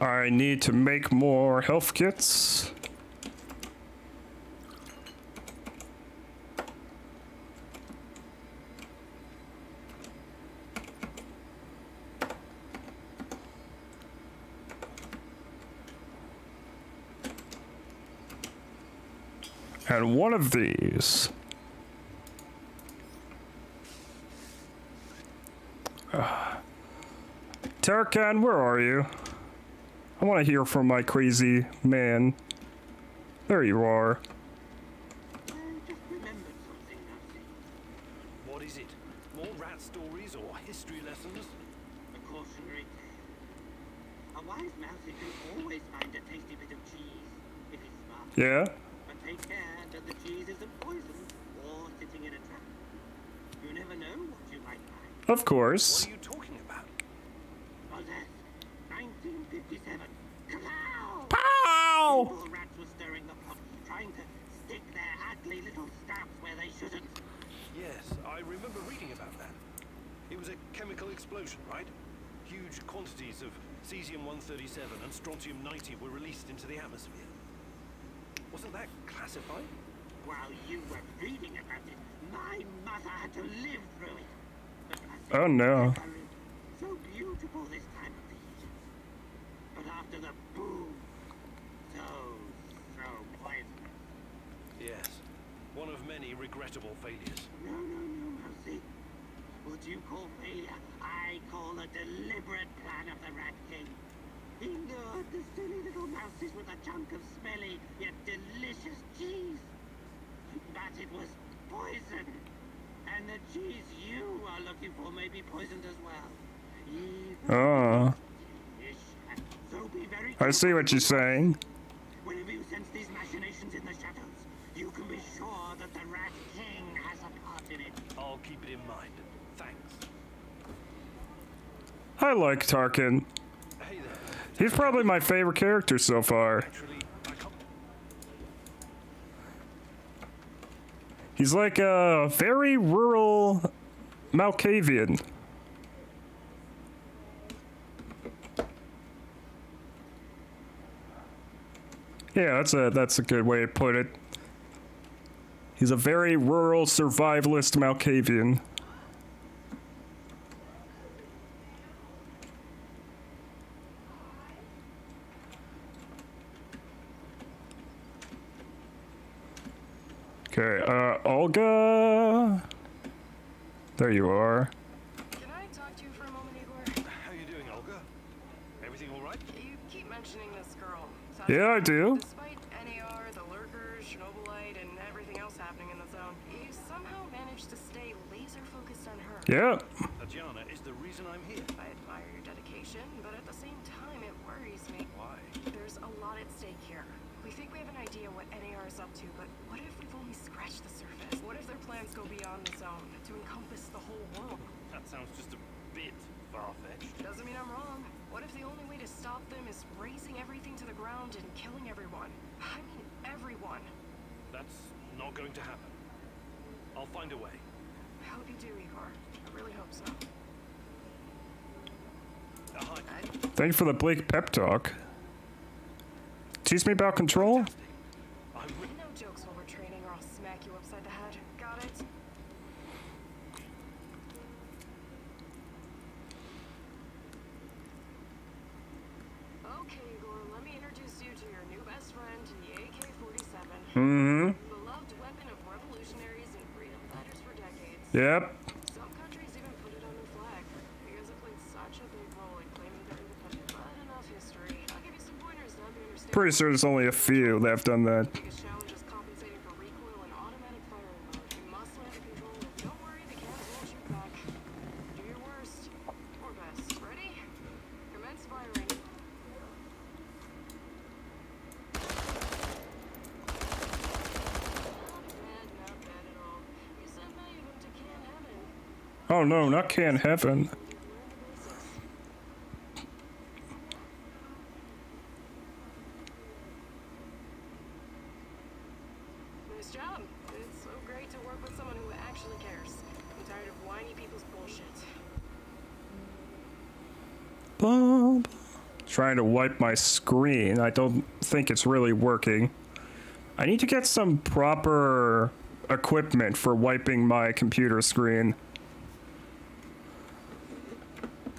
I need to make more health kits. And one of these. Tarkan, where are you? I want to hear from my crazy man. There you are. I just remembered something, Nancy. What is it? More rat stories or history lessons? A cautionary tale. A wise mousey can always find a tasty bit of cheese if he's smart. Yeah? But take care that the cheese isn't poisoned or sitting in a trap. You never know what you might find. Of course. What are you talking about? Possess. 1957. Kapow! Pow! Evil rats were stirring the pot, trying to stick their ugly little stabs where they shouldn't. Yes, I remember reading about that. It was a chemical explosion, right? Huge quantities of cesium-137 and strontium-90 were released into the atmosphere. Wasn't that classified? While you were reading about it, my mother had to live through it. The classic Oh no. so beautiful this time of the year. But after the boom, so poisonous. Yes. One of many regrettable failures. No, Mousy. What you call failure, I call a deliberate plan of the Rat King. He lured the silly little mouses with a chunk of smelly yet delicious cheese. But it was poison. And the cheese you are looking for may be poisoned as well. Oh. So be very I see what you're saying. Whenever you sense these machinations in the shadows, you can be sure that the Rat King has a part in it. I'll keep it in mind. Thanks. I like Tarkin. Hey there. He's probably my favorite character so far. Actually, I can't... He's like a very rural Malkavian. Yeah, that's a good way to put it. He's a very rural survivalist Malkavian. Okay, Olga. There you are. Can I talk to you for a moment, Igor? How you doing, Olga? Everything all right? You keep mentioning this girl. Yeah, I do. Despite NAR, the lurkers, Chernobylite, and everything else happening in the zone, you somehow managed to stay laser focused on her. Yeah. Tatiana is the reason I'm here. I admire your dedication, but at the same time, it worries me. Why? There's a lot at stake here. We think we have an idea what NAR is up to, but what if we've only scratched the surface? What if their plans go beyond the zone, to encompass the whole world? That sounds just a bit far-fetched. Doesn't mean I'm wrong. What if the only way to stop them is razing everything to the ground and killing everyone? I mean, everyone. That's not going to happen. I'll find a way. I hope you do, Igor. I really hope so. Hi. Thank you for the Blake pep talk. Teach me about control? No jokes while we're training or I'll smack you upside the head. Got it? Okay, Igor, let me introduce you to your new best friend, the AK-47. Mm-hmm. Beloved weapon of revolutionaries and freedom fighters for decades. Yep. Some countries even put it on their flag because it played such a big role in claiming their independence. But enough history. I'll give you some pointers to help you understand. Pretty sure there's only a few that have done that. The biggest challenge is compensating for recoil and automatic firing mode. You must land the control, and don't worry, the cannons won't shoot back. Do your worst or best. Ready? Commence firing. Not bad at all. You sent many of them to Can Heaven. Oh no, not Can Heaven. Nice job. It's so great to work with someone who actually cares. I'm tired of whiny people's bullshit. Bob. Trying to wipe my screen. I don't think it's really working. I need to get some proper equipment for wiping my computer screen.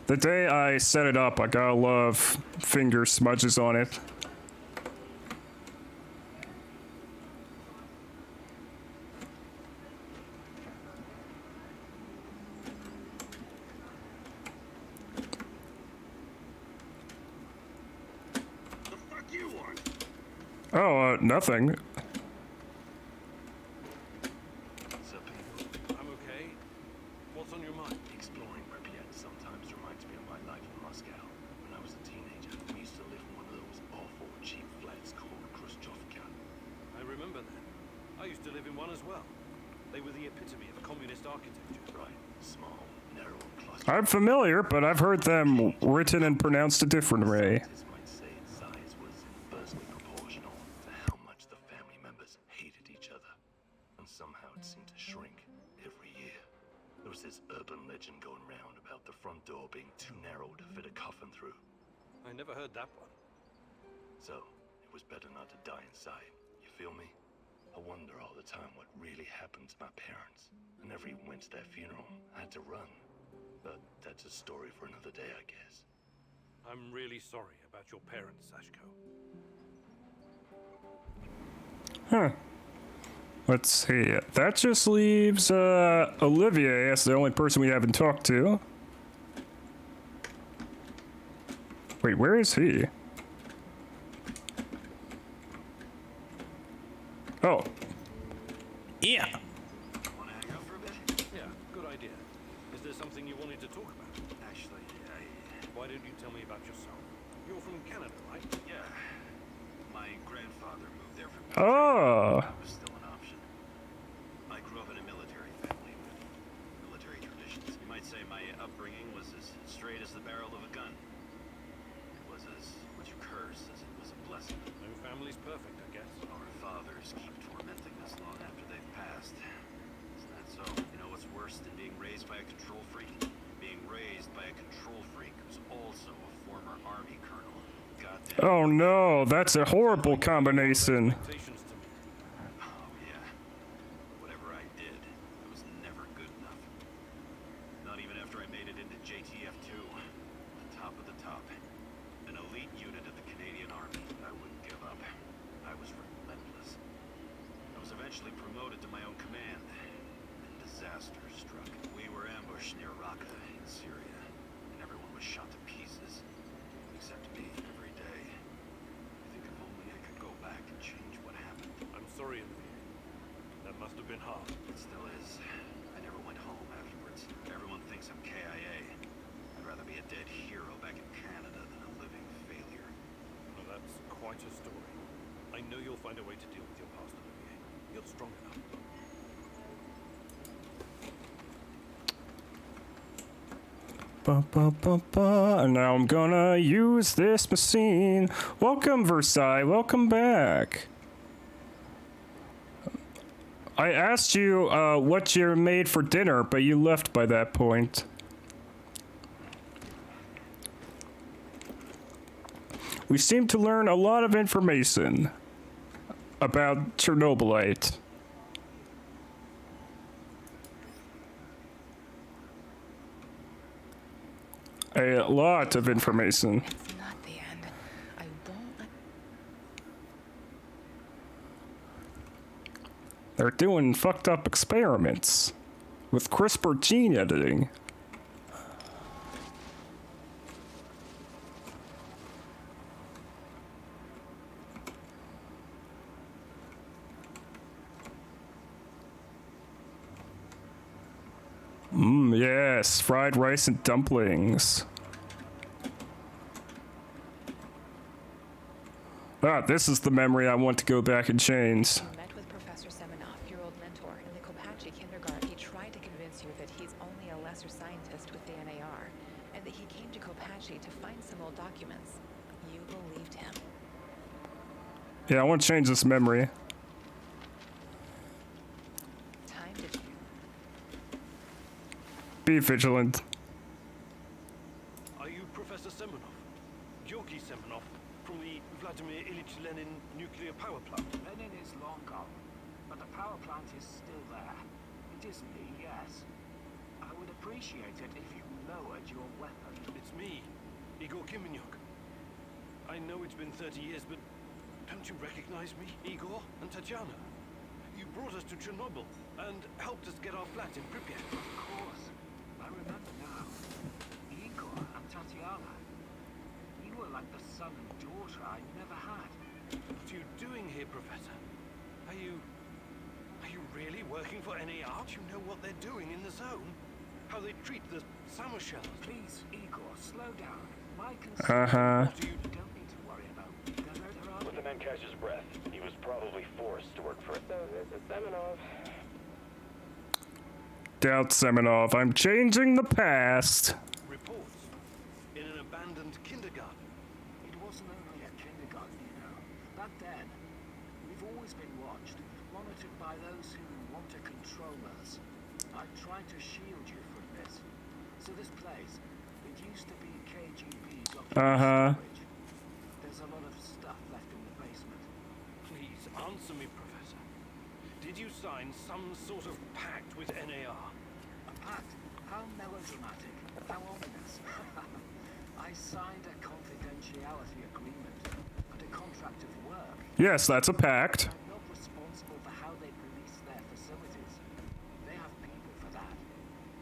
The day I set it up, I got a lot of finger smudges on it. The fuck you want? Oh, nothing. I'm okay. What's on your mind? Exploring Pripyat sometimes reminds me of my life in Moscow. When I was a teenager, we used to live in one of those awful cheap flats called Khrushchevka. I remember that. I used to live in one as well. They were the epitome of communist architecture. Right. Small, narrow, cluster. I'm familiar, but I've heard them written and pronounced a different way. Scientists might say its size was inversely proportional to how much the family members hated each other. And somehow it seemed to shrink every year. There was this urban legend going round about the front door being too narrow to fit a coffin through. I never heard that one. So, it was better not to die inside. You feel me? I wonder all the time what really happened to my parents. I never even went to their funeral. I had to run. But that's a story for another day, I guess. I'm really sorry about your parents, Sashko. Huh. Let's see. That just leaves Olivier as the only person we haven't talked to. Wait, where is he? Oh. Yeah. Want to hang out for a bit? Yeah, good idea. Is there something you wanted to talk about? Actually, Why don't you tell me about yourself? You're from Canada, right? yeah. My grandfather moved there from Oh. It was still an option. I grew up in a military family with military traditions. You might say my upbringing was as straight as the barrel of a gun. It was as much a curse as it was a blessing. No family's perfect, I guess. Our fathers keep tormenting us long after they've passed. Isn't that so? You know what's worse than being raised by a control freak? Being raised by a control freak who's also a former army colonel. Goddamn. Oh no, that's a horrible combination. Expectations to me. Oh, yeah. Whatever I did, I was never good enough. Not even after I made it into JTF-2. The top of the top. An elite unit of the Canadian Army. I wouldn't give up. I was relentless. I was eventually promoted to my own command. And disaster struck. We were ambushed near Raqqa in Syria. And everyone was shot to pieces. Except me every day. I think if only I could go back and change what happened. I'm sorry, Olivier. That must have been hard. It still is. I never went home afterwards. Everyone thinks I'm KIA. I'd rather be a dead hero back in Canada than a living failure. Well, that's quite a story. I know you'll find a way to deal with your past, Olivier. You're strong enough. Ba, ba, ba, ba. And now I'm gonna use this machine. Welcome, Versailles. Welcome back. I asked you what you made for dinner, but you left by that point. We seem to learn a lot of information about Chernobylite. A lot of information. It's not the end. I won't let... They're doing fucked up experiments with CRISPR gene editing. Yes, fried rice and dumplings. Ah, this is the memory I want to go back and change. You met with Professor Semenoff, your old mentor, in the Kopachi kindergarten. He tried to convince you that he's only a lesser scientist with the NAR, and that he came to Kopachi to find some old documents. You believed him. Yeah, I want to change this memory. Time to... Be vigilant. Are you Professor Semenoff? Georgy Semenov from the Vladimir Ilyich Lenin nuclear power plant. Lenin is long gone, but the power plant is still there. It is me, yes. I would appreciate it if you lowered your weapon. It's me, Igor Kimenyuk. I know it's been 30 years, but don't you recognize me, Igor and Tatiana? You brought us to Chernobyl and helped us get our flat in Pripyat. Of course. I remember now. Igor and Tatiana. You were like the son and daughter I never had. What are you doing here, Professor? Are you really working for NAR? Do you know what they're doing in the zone? How they treat the summer shells? Please, Igor, slow down. My concern. What do you don't need to worry about. There are... When the man catches his breath, he was probably forced to work for it. So this is Semenov. Doubt Semenov. I'm changing the past. Reports in an abandoned kindergarten. It wasn't only a kindergarten, you know. Back then, we've always been watched, monitored by those who want to control us. I tried to shield you from this. So this place, it used to be KGB document storage. There's a lot of stuff left in the basement. Please answer me, Professor. Did you sign some sort of pact with NAR? A pact? How melodramatic. How ominous. I signed a confidentiality agreement and a contract of work. Yes, that's a pact. I'm not responsible for how they police their facilities. They have people for that.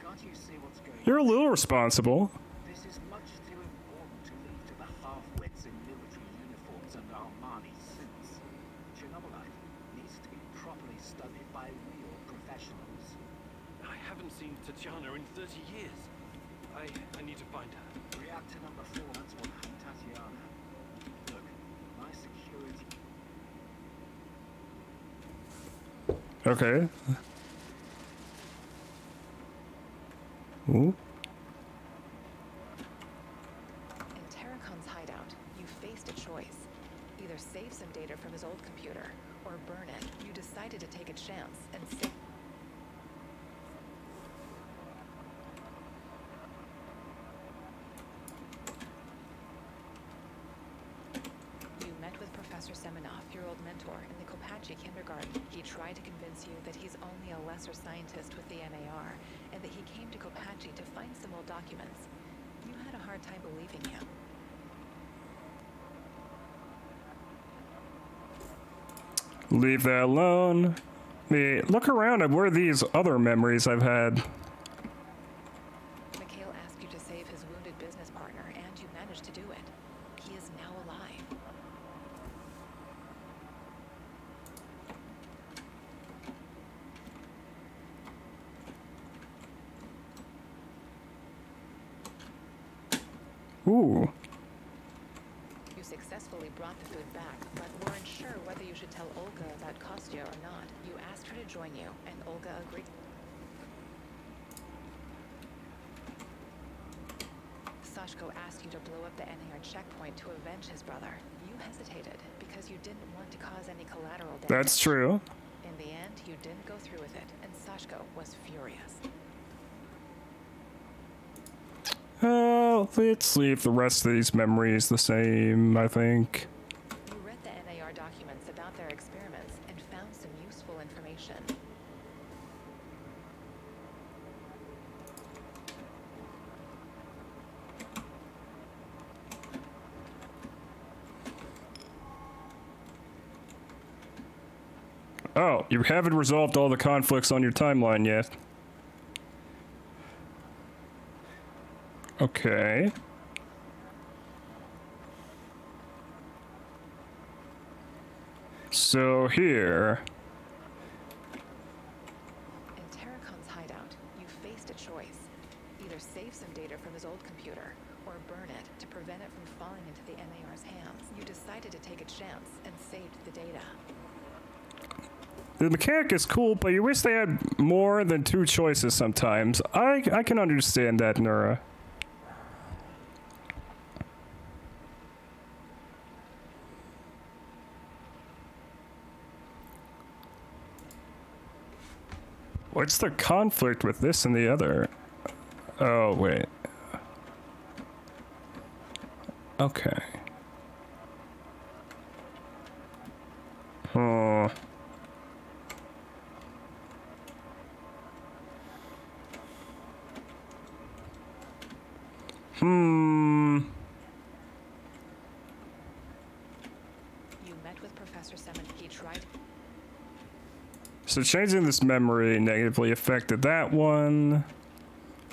Can't you see what's going on? You're a little responsible. This is much too important to leave to the half-wits in military uniforms and Armani suits. Chernobylite needs to be properly studied by real professionals. I haven't seen Tatiana in 30 years. I need to find her. Reactor number 4, that's what happened, Tatiana. Look, my security... Okay. Ooh. In Terracon's hideout, you faced a choice. Either save some data from his old computer, or burn it. You decided to take a chance and save... You met with Professor Semenov, your old mentor, in the Kopachy kindergarten. He tried to convince you that he's only a lesser scientist with the NAR, and that he came to Kopachy to find some old documents. You had a hard time believing him. Leave that alone. Hey, look around at where these other memories I've had. Mikhail asked you to save his wounded business partner, and you managed to do it. He is now alive. Ooh. You successfully brought the food back, but weren't sure whether you should tell Olga about Kostya or not. You asked her to join you, and Olga agreed. Sashko asked you to blow up the NAR checkpoint to avenge his brother. You hesitated because you didn't want to cause any collateral damage. That's true. In the end, you didn't go through with it, and Sashko was furious. Let's leave the rest of these memories the same, I think. You read the NAR documents about their experiments and found some useful information. Oh, you haven't resolved all the conflicts on your timeline yet. Okay. So here. In Terracon's hideout, you faced a choice. Either save some data from his old computer, or burn it to prevent it from falling into the NAR's hands. You decided to take a chance and saved the data. The mechanic is cool, but you wish they had more than two choices sometimes. I can understand that, Nura. What's the conflict with this and the other? Oh, wait. Okay. Huh. You met with Professor Semin. He tried. So changing this memory negatively affected that one.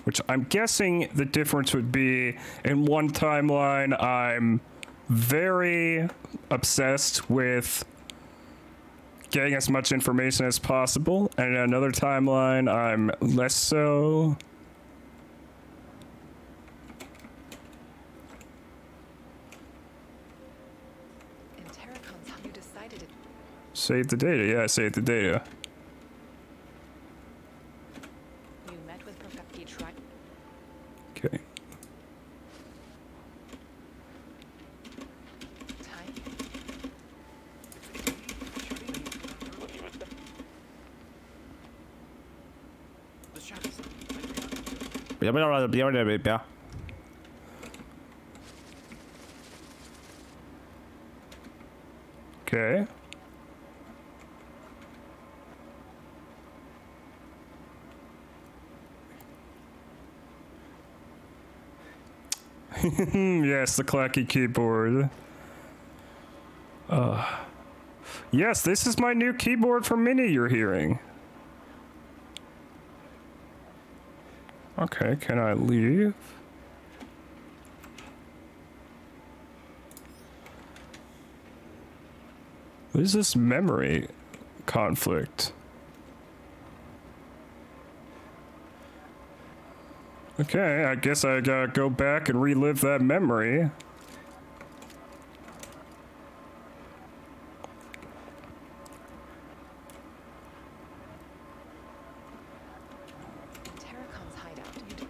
Which I'm guessing the difference would be in one timeline, I'm very obsessed with getting as much information as possible, and in another timeline, I'm less so. In Terracon's, you decided it. Save the data, yeah, save the data. You met with Professor. He tried. Okay. Time. The shadows. Okay. Yes, the clacky keyboard. Yes, this is my new keyboard from Mini you're hearing. Okay, can I leave? What is this memory conflict? Okay, I guess I gotta go back and relive that memory. Terracon's hideout. You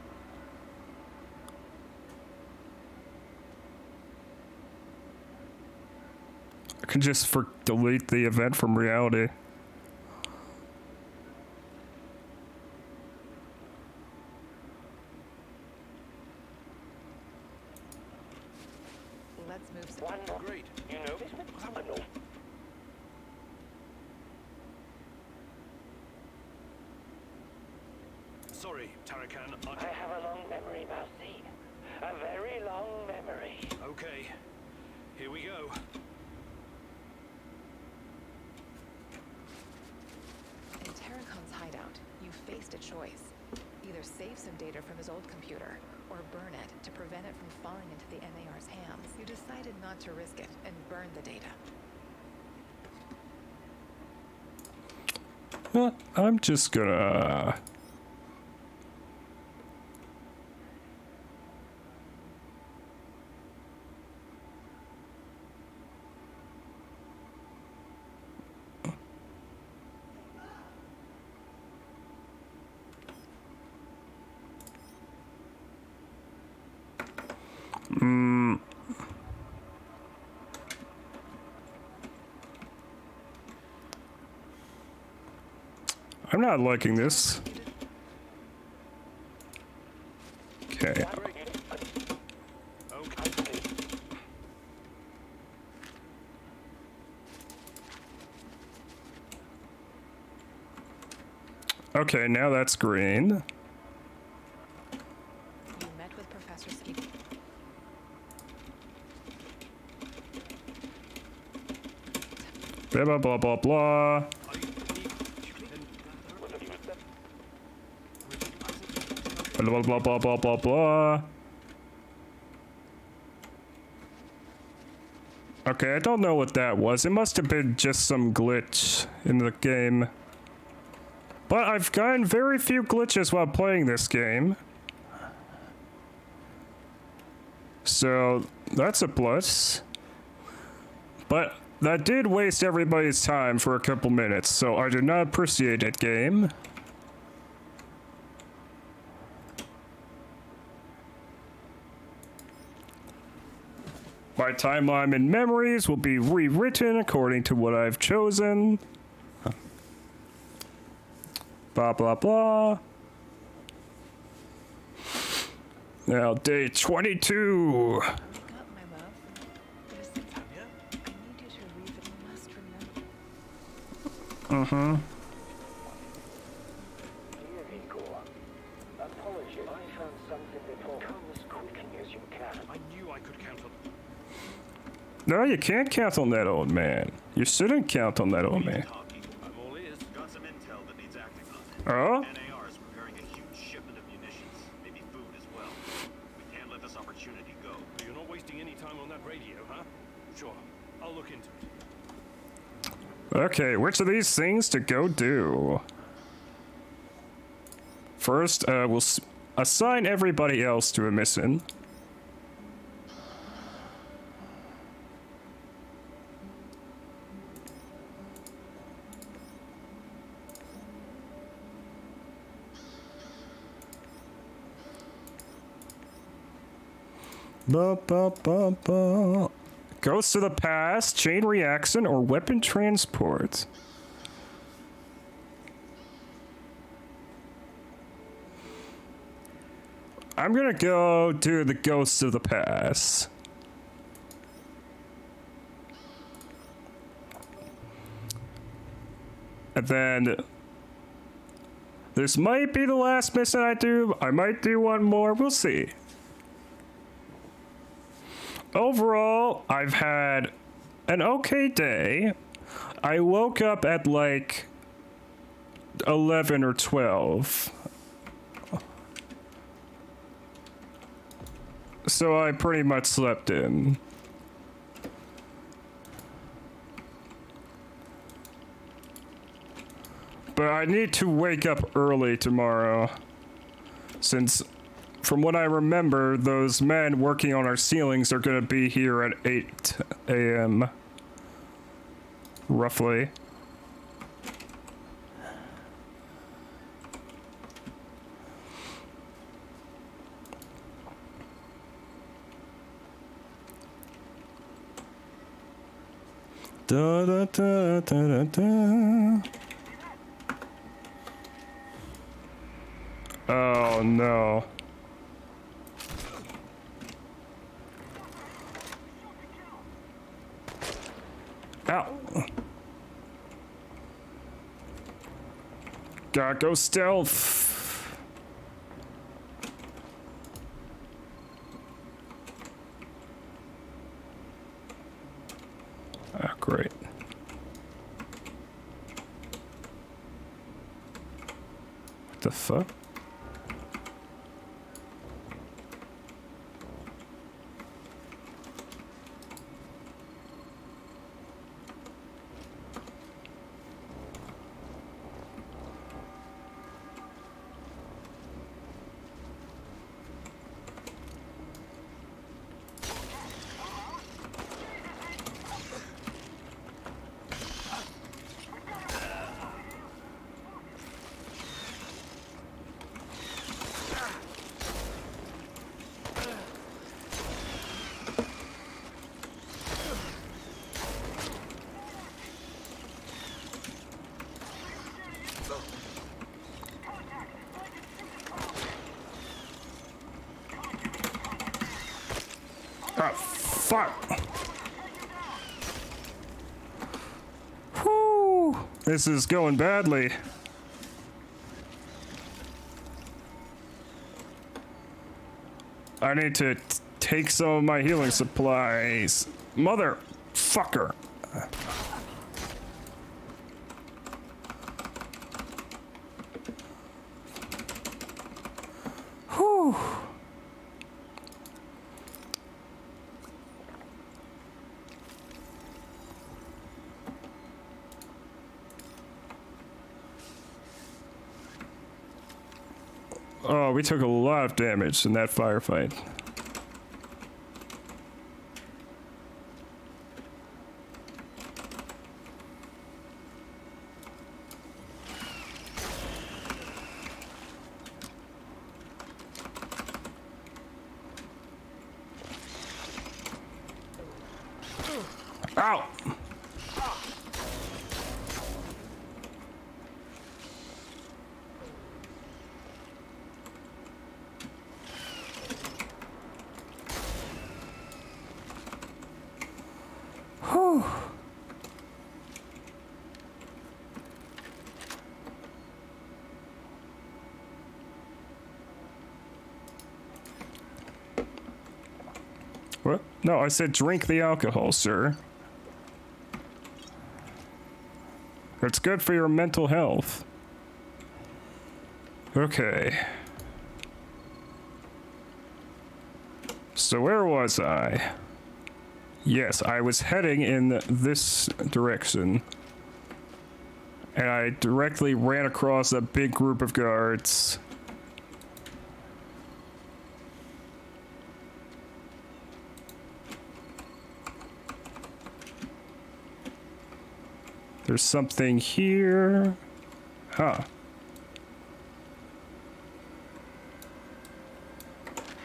I can just delete the event from reality. let's move. One more. Great. You know this one? I know. Sorry, Tarakan. I have a long memory, Mousy. A very long memory. Okay. Here we go. In Terracon's hideout, you faced a choice. Either save some data from his old computer, or burn it to prevent it from falling into the NAR's hands. You decided not to risk it and burn the data. Well, I'm just gonna... I'm not liking this. Okay. Okay, now that's green. You met with Professor Skeet. Blah, blah, blah, blah, blah. Blah, blah, blah, blah, blah, blah. Okay, I don't know what that was. It must have been just some glitch in the game. But I've gotten very few glitches while playing this game. So, that's a plus. But that did waste everybody's time for a couple minutes, so I do not appreciate it, game. My timeline and memories will be rewritten according to what I've chosen. Blah, blah, blah. Now, day 22. Wake up, my love. There's some... I need you to read that you must remember. Mm-hmm. Dear Igor, apologies. I found something that will come as quickly as you can. I knew I could count on. No, you can't count on that old man. You shouldn't count on that old man. I'm all ears. Got some intel that needs acting on. Oh? NAR is preparing a huge shipment of munitions, maybe food as well. We can't let this opportunity go. You're not wasting any time on that radio, huh? Sure. I'll look into it. Okay, which of these things to go do? First, we'll assign everybody else to a mission. Ba, ba, ba, ba. Ghost to the past, chain reaction, or weapon transport. I'm gonna go do the ghosts of the past. And then this might be the last mission I do. I might do one more. We'll see. Overall, I've had an okay day. I woke up at like 11 or 12. So I pretty much slept in. But I need to wake up early tomorrow, since from what I remember, those men working on our ceilings are going to be here at 8 a.m. roughly. Da da da da da da. Oh no. Ow. Gotta go stealth. Ah, great. What the fuck? Ah, fuck. Whew. This is going badly. I need to take some of my healing supplies. Motherfucker. Whew. Oh, we took a lot of damage in that firefight. Ow! What? No, I said drink the alcohol, sir. It's good for your mental health. Okay. So where was I? Yes, I was heading in this direction. And I directly ran across a big group of guards. There's something here. Huh.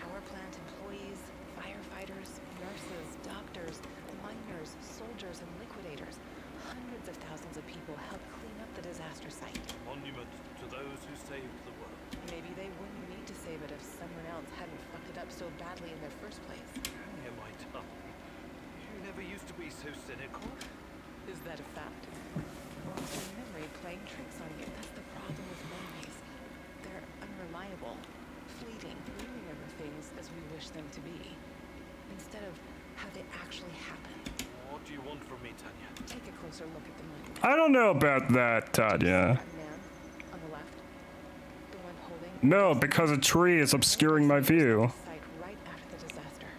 Power plant employees, firefighters, nurses, doctors, miners, soldiers, and liquidators. Hundreds of thousands of people helped clean up the disaster site. Monument to those who saved the world. Maybe they wouldn't need to save it if someone else hadn't fucked it up so badly in the first place. Am I dumb? You never used to be so cynical. Is that a fact? Or is your memory playing tricks on you? That's the problem with memories. They're unreliable, fleeting. We remember things as we wish them to be, instead of how they actually happen. What do you want from me, Tanya? Take a closer look at the monument. I don't know about that, Tanya. That man on the left, the one holding. No, because a tree is obscuring my view. Site right after the disaster.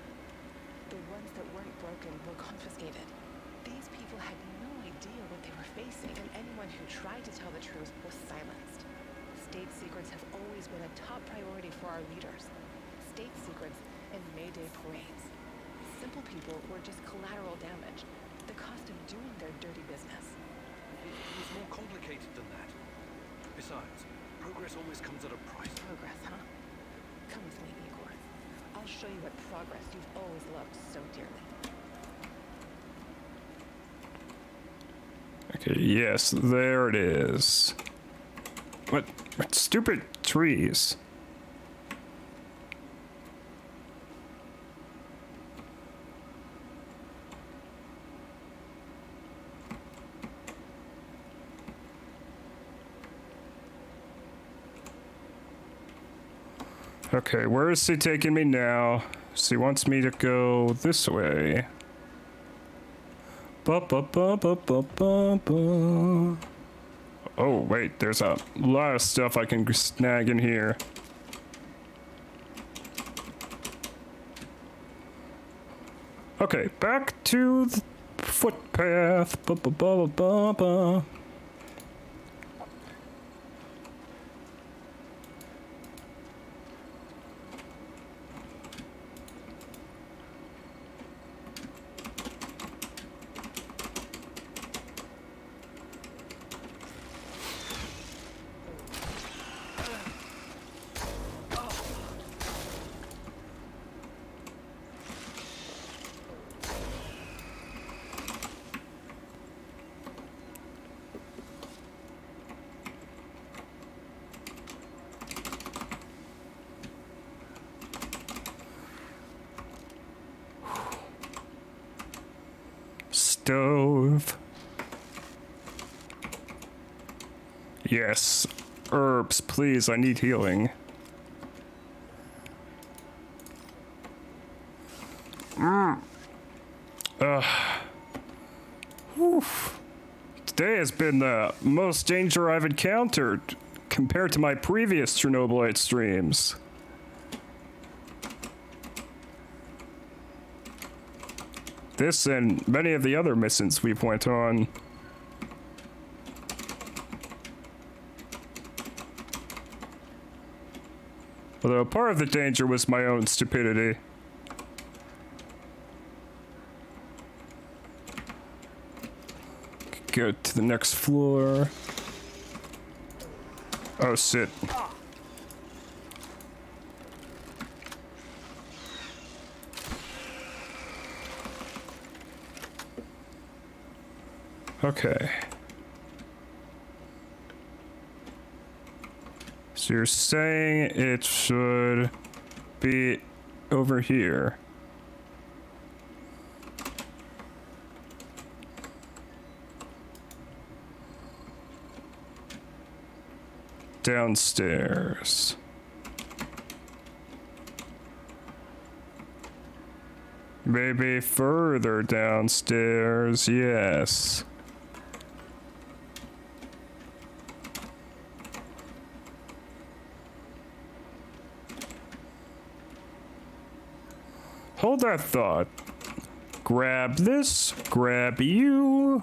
The ones that weren't broken were confiscated. These people had no idea what they were facing, and anyone who tried to tell the truth was silenced. State secrets have always been a top priority for our leaders. State secrets and May Day parades. Simple people were just collateral damage, the cost of doing their dirty business. It was more complicated than that. Besides, progress always comes at a price. Progress, huh? Come with me, Igor. I'll show you what progress you've always loved so dearly. Okay, yes, there it is. What stupid trees? Okay, where is he taking me now? So he wants me to go this way. Ba ba ba ba ba ba ba. Oh wait, there's a lot of stuff I can snag in here. Okay, back to the footpath. Ba ba ba ba ba. Stove. Yes. Herbs, please, I need healing. Oof. Today has been the most danger I've encountered compared to my previous Chernobylite streams. This and many of the other missions we've went on. Although part of the danger was my own stupidity. Go to the next floor. Oh shit. Okay. So you're saying it should be over here. Downstairs. Maybe further downstairs, yes. Hold that thought. Grab this, grab you.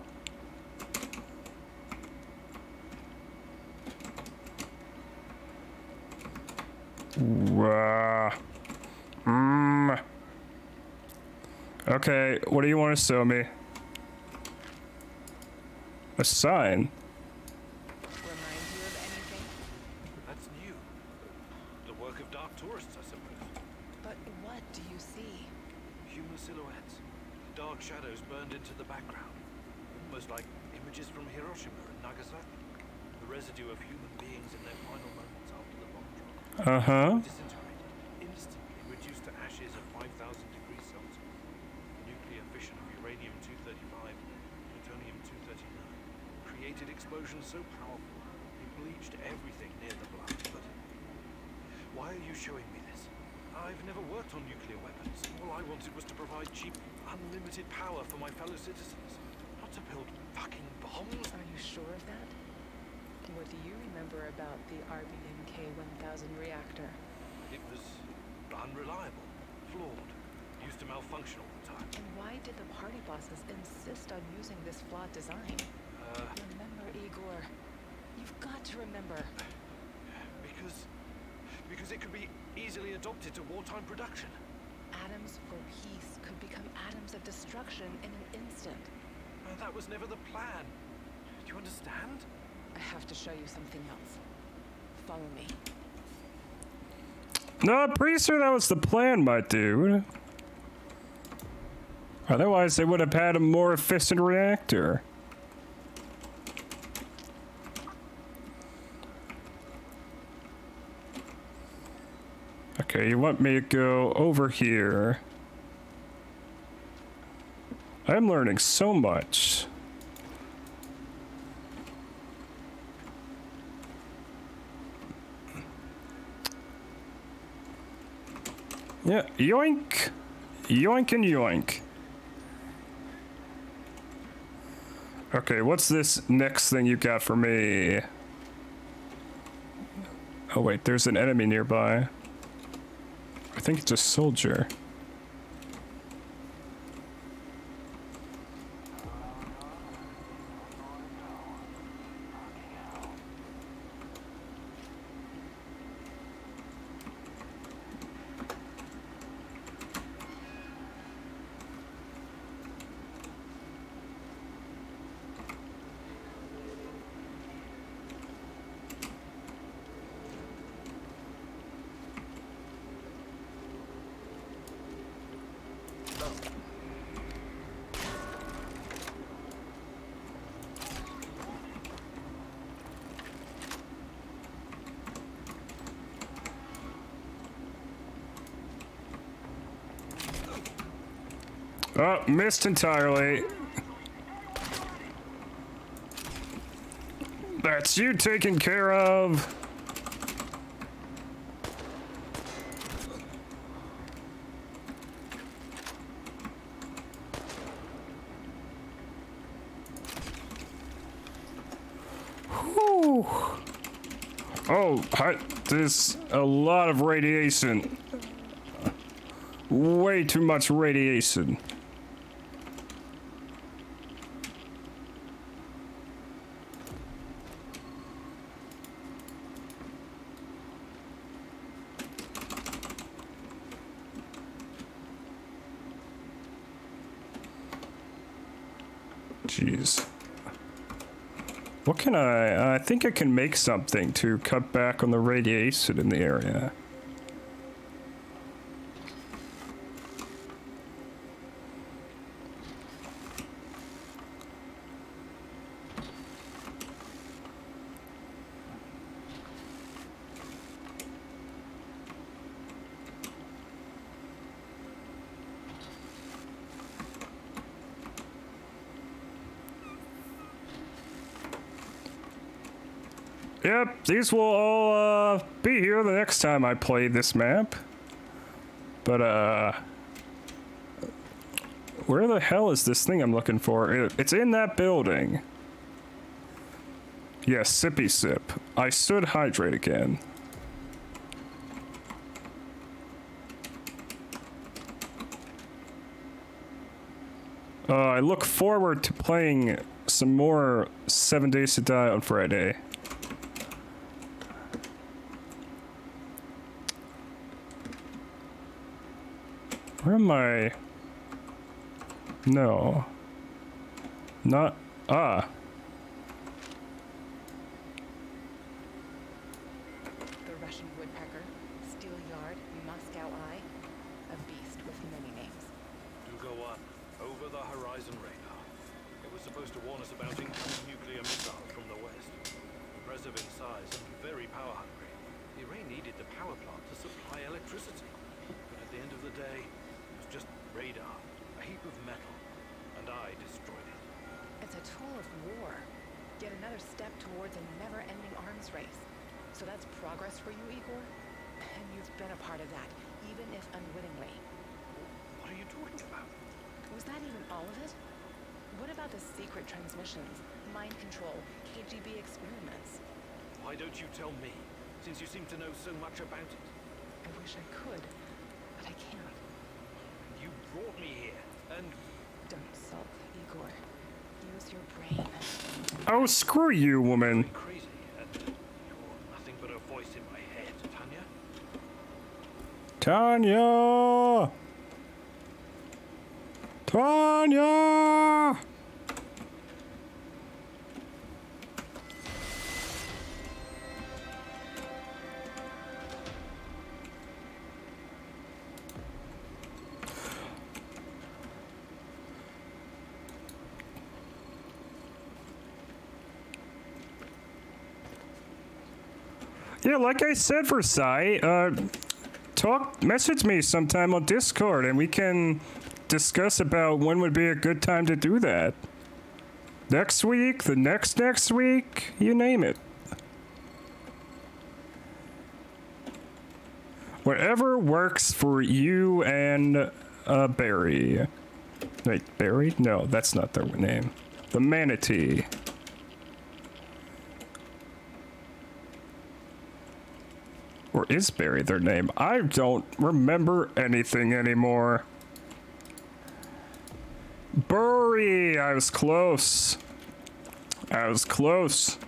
Okay, what do you want to show me? A sign? Remind you of anything? That's new. The work of dark tourists, I suppose. But what do you see? Human silhouettes. Dark shadows burned into the background. Almost like images from Hiroshima and Nagasaki. The residue of human beings in their final moments after the bomb drop. Uh-huh. Disintegrated, instantly reduced to ashes at 5,000 degrees Celsius. Nuclear fission of uranium-235 and plutonium-239 created explosions so powerful it bleached everything near the blast. But why are you showing me this? I've never worked on nuclear weapons. All I wanted was to provide cheap, unlimited power for my fellow citizens, not to build fucking bombs. Are you sure of that? What do you remember about the RBMK-1000 reactor? It was unreliable, flawed, used to malfunction all the time. And why did the party bosses insist on using this flawed design? Remember, Igor. You've got to remember. Because it could be easily adopted to wartime production. Atoms for peace could become atoms of destruction in an instant. That was never the plan. Do you understand? I have to show you something else. Follow me. No, I'm pretty sure that was the plan, my dude. Otherwise, they would have had a more efficient reactor. Okay, you want me to go over here. I'm learning so much. Yeah, yoink. Yoink and yoink. Okay, what's this next thing you got for me? Oh wait, there's an enemy nearby. I think it's a soldier. Oh, missed entirely. That's you taken care of. Whew. Oh, there's a lot of radiation. Way too much radiation. Jeez. What can I think I can make something to cut back on the radiation in the area. Yep, these will all be here the next time I play this map. But Where the hell is this thing I'm looking for? It's in that building. Yes, sippy sip. I should hydrate again. I look forward to playing some more 7 Days to Die on Friday. Where am I? No. Not... Ah. The Russian woodpecker, steelyard, Moscow eye, a beast with many names. Duga 1, over the horizon radar. It was supposed to warn us about incoming nuclear missiles from the west. Impressive in size and very power hungry. The array needed the power plant to supply electricity. But at the end of the day, it was just radar, a heap of metal, and I destroyed it. It's a tool of war. Yet another step towards a never-ending arms race. So that's progress for you, Igor? And you've been a part of that, even if unwittingly. What are you talking about? Was that even all of it? What about the secret transmissions, mind control, KGB experiments? Why don't you tell me, since you seem to know so much about it? I wish I could, but I can't. You brought me here, and... Don't sulk, Igor. Use your brain. Oh, screw you, woman. Crazy, and you're nothing but a voice in my head, Tanya. Tanya! Tanya! Yeah, like I said, Versailles, message me sometime on Discord and we can discuss about when would be a good time to do that. Next week, the next week, you name it. Whatever works for you and Barry. Wait, Barry? No, that's not their name. The manatee. Or is Barry their name? I don't remember anything anymore. Burry! I was close. I was close.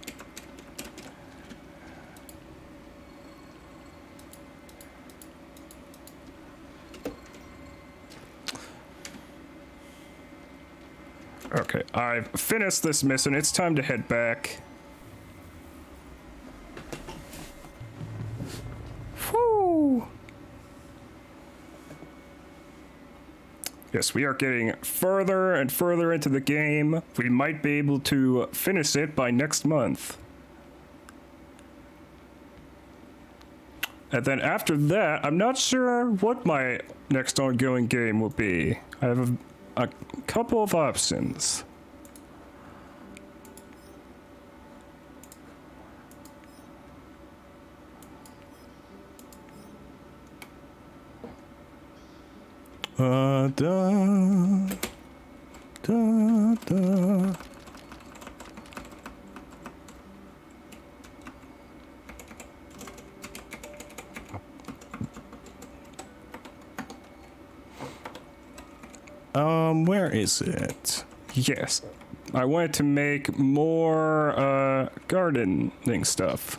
Okay, I've finished this mission. It's time to head back. Whew. Yes, we are getting further and further into the game. We might be able to finish it by next month. And then after that, I'm not sure what my next ongoing game will be. I have a couple of options. Da, da, da. Where is it? Yes. I wanted to make more, gardening stuff.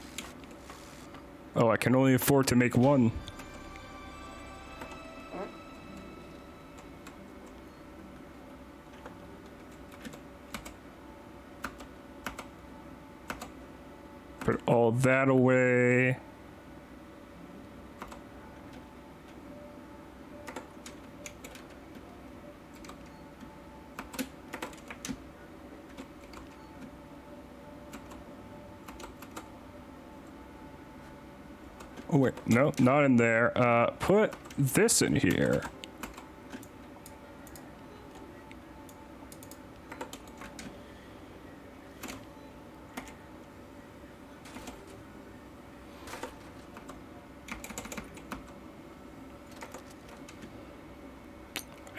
Oh, I can only afford to make one. Put all that away. Oh wait, no, not in there. Put this in here.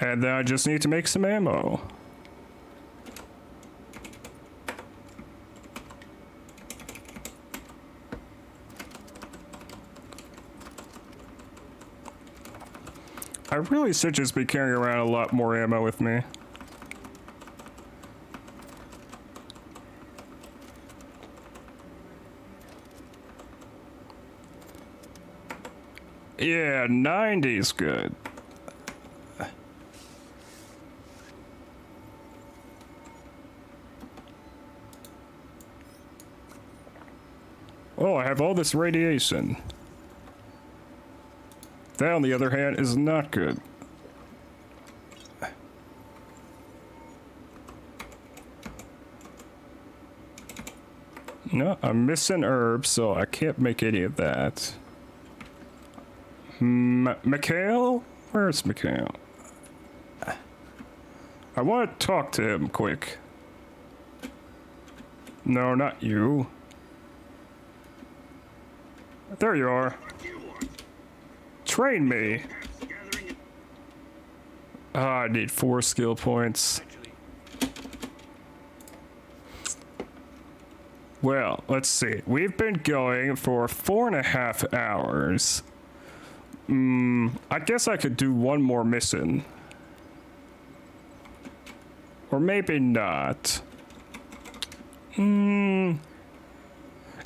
And then I just need to make some ammo. I really should just be carrying around a lot more ammo with me. Yeah, 90's good. Oh, I have all this radiation. That, on the other hand, is not good. No, I'm missing herbs, so I can't make any of that. Mikhail? Where's Mikhail? I want to talk to him quick. No, not you. There you are. Train me. Ah, I need 4 skill points. Well, let's see. We've been going for 4.5 hours. I guess I could do one more mission. Or maybe not.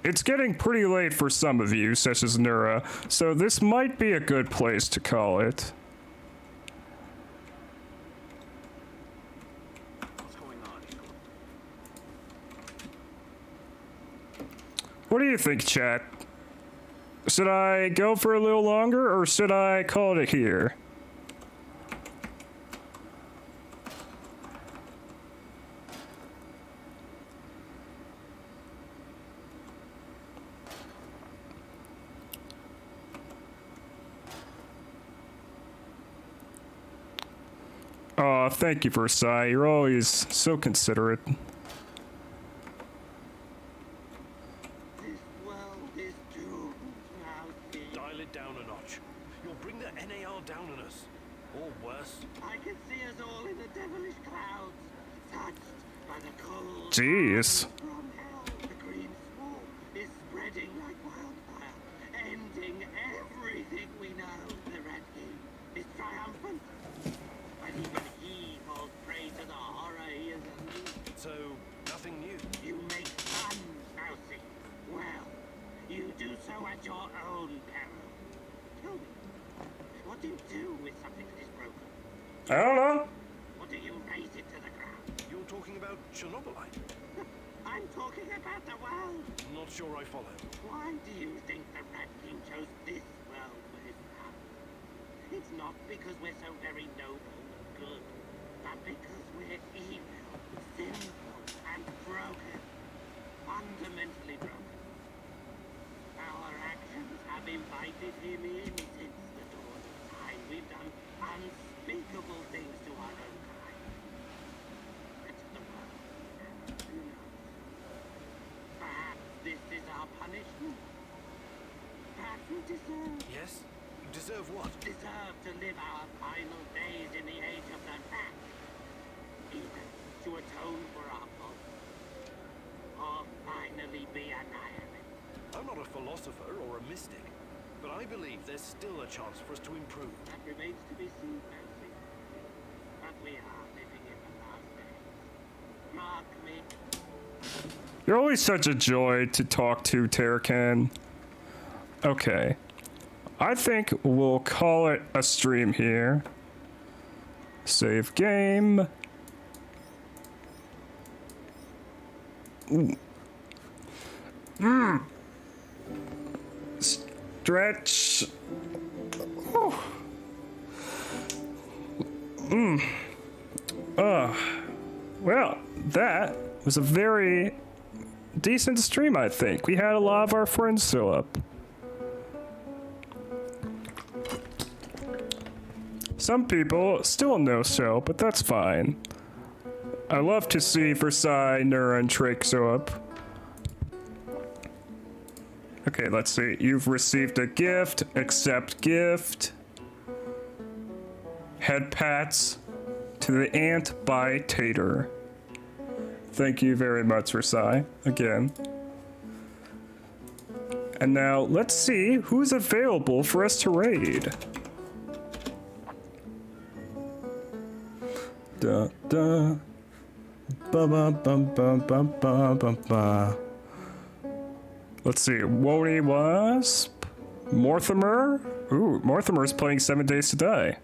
It's getting pretty late for some of you, such as Nura, so this might be a good place to call it. What's going on, Igor? What do you think, chat? Should I go for a little longer, or should I call it here? Aw, thank you, Versailles. You're always so considerate. This world is doomed, Mousy. Dial it down a notch. You'll bring the NAR down on us. Or worse. I can see us all in the devilish clouds, touched by the cold Jeez. from hell. The green swarm is spreading like wildfire, ending everything we know. The Red King is triumphant, but even he falls prey to the horror he has unleashed. So, nothing new. You make fun, Mousy. Well, you do so at your own peril. Tell me, what do you do with something that is broken? I don't know. Or do you raise it to the ground? You're talking about Chernobylite. I'm talking about the world. Not sure I follow. Why do you think the Rat King chose this world for his power? It's not because we're so very noble and good, but because we're evil, sinful, and broken. Fundamentally broken. Our actions have invited him in since the dawn of time. We've done unspeakable things to our own kind. That's the world. Who knows? Perhaps this is our punishment. Perhaps we deserve. Yes? You deserve what? Deserve to live our final days in the age of the rat. Either to atone for our faults, or finally be annihilated. I'm not a philosopher or a mystic, but I believe there's still a chance for us to improve. That remains to be seen, Nancy. But we are living in the last days. Mark me. You're always such a joy to talk to, Terracan. Okay. I think we'll call it a stream here. Save game. Stretch. Well, that was a very decent stream, I think. We had a lot of our friends show up. Some people still no show, but that's fine. I love to see Versailles, Nura, and Drake show up. Okay, let's see. You've received a gift. Accept gift. Head pats. to the Ant by Tater. Thank you very much, Rasai, again. And now, let's see who's available for us to raid. Da da. Ba ba ba ba ba ba ba ba. Let's see, Wony Wasp, Mortimer. Ooh, Mortimer's playing 7 Days to Die.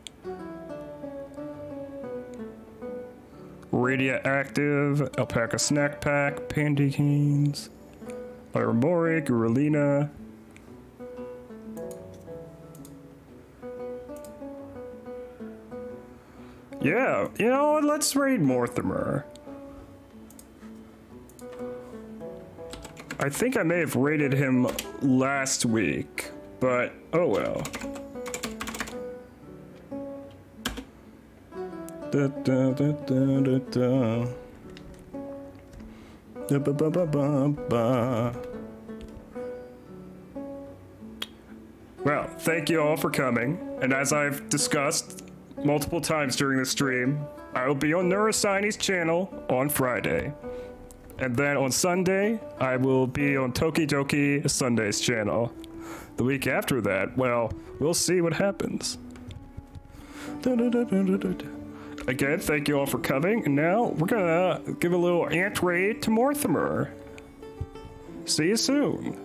Radioactive, Alpaca Snack Pack, Pandy Canes, Mori, Gurulina. Yeah, you know what, let's raid Mortimer. I think I may have raided him last week, but oh well. Da da da da da da. Da ba ba ba ba ba. Well, thank you all for coming, and as I've discussed multiple times during the stream, I will be on Neurosciny's channel on Friday. And then on Sunday, I will be on Tokidoki Sunday's channel. The week after that, well, we'll see what happens. Again, thank you all for coming, and now we're gonna give a little ant raid to Mortimer. See you soon.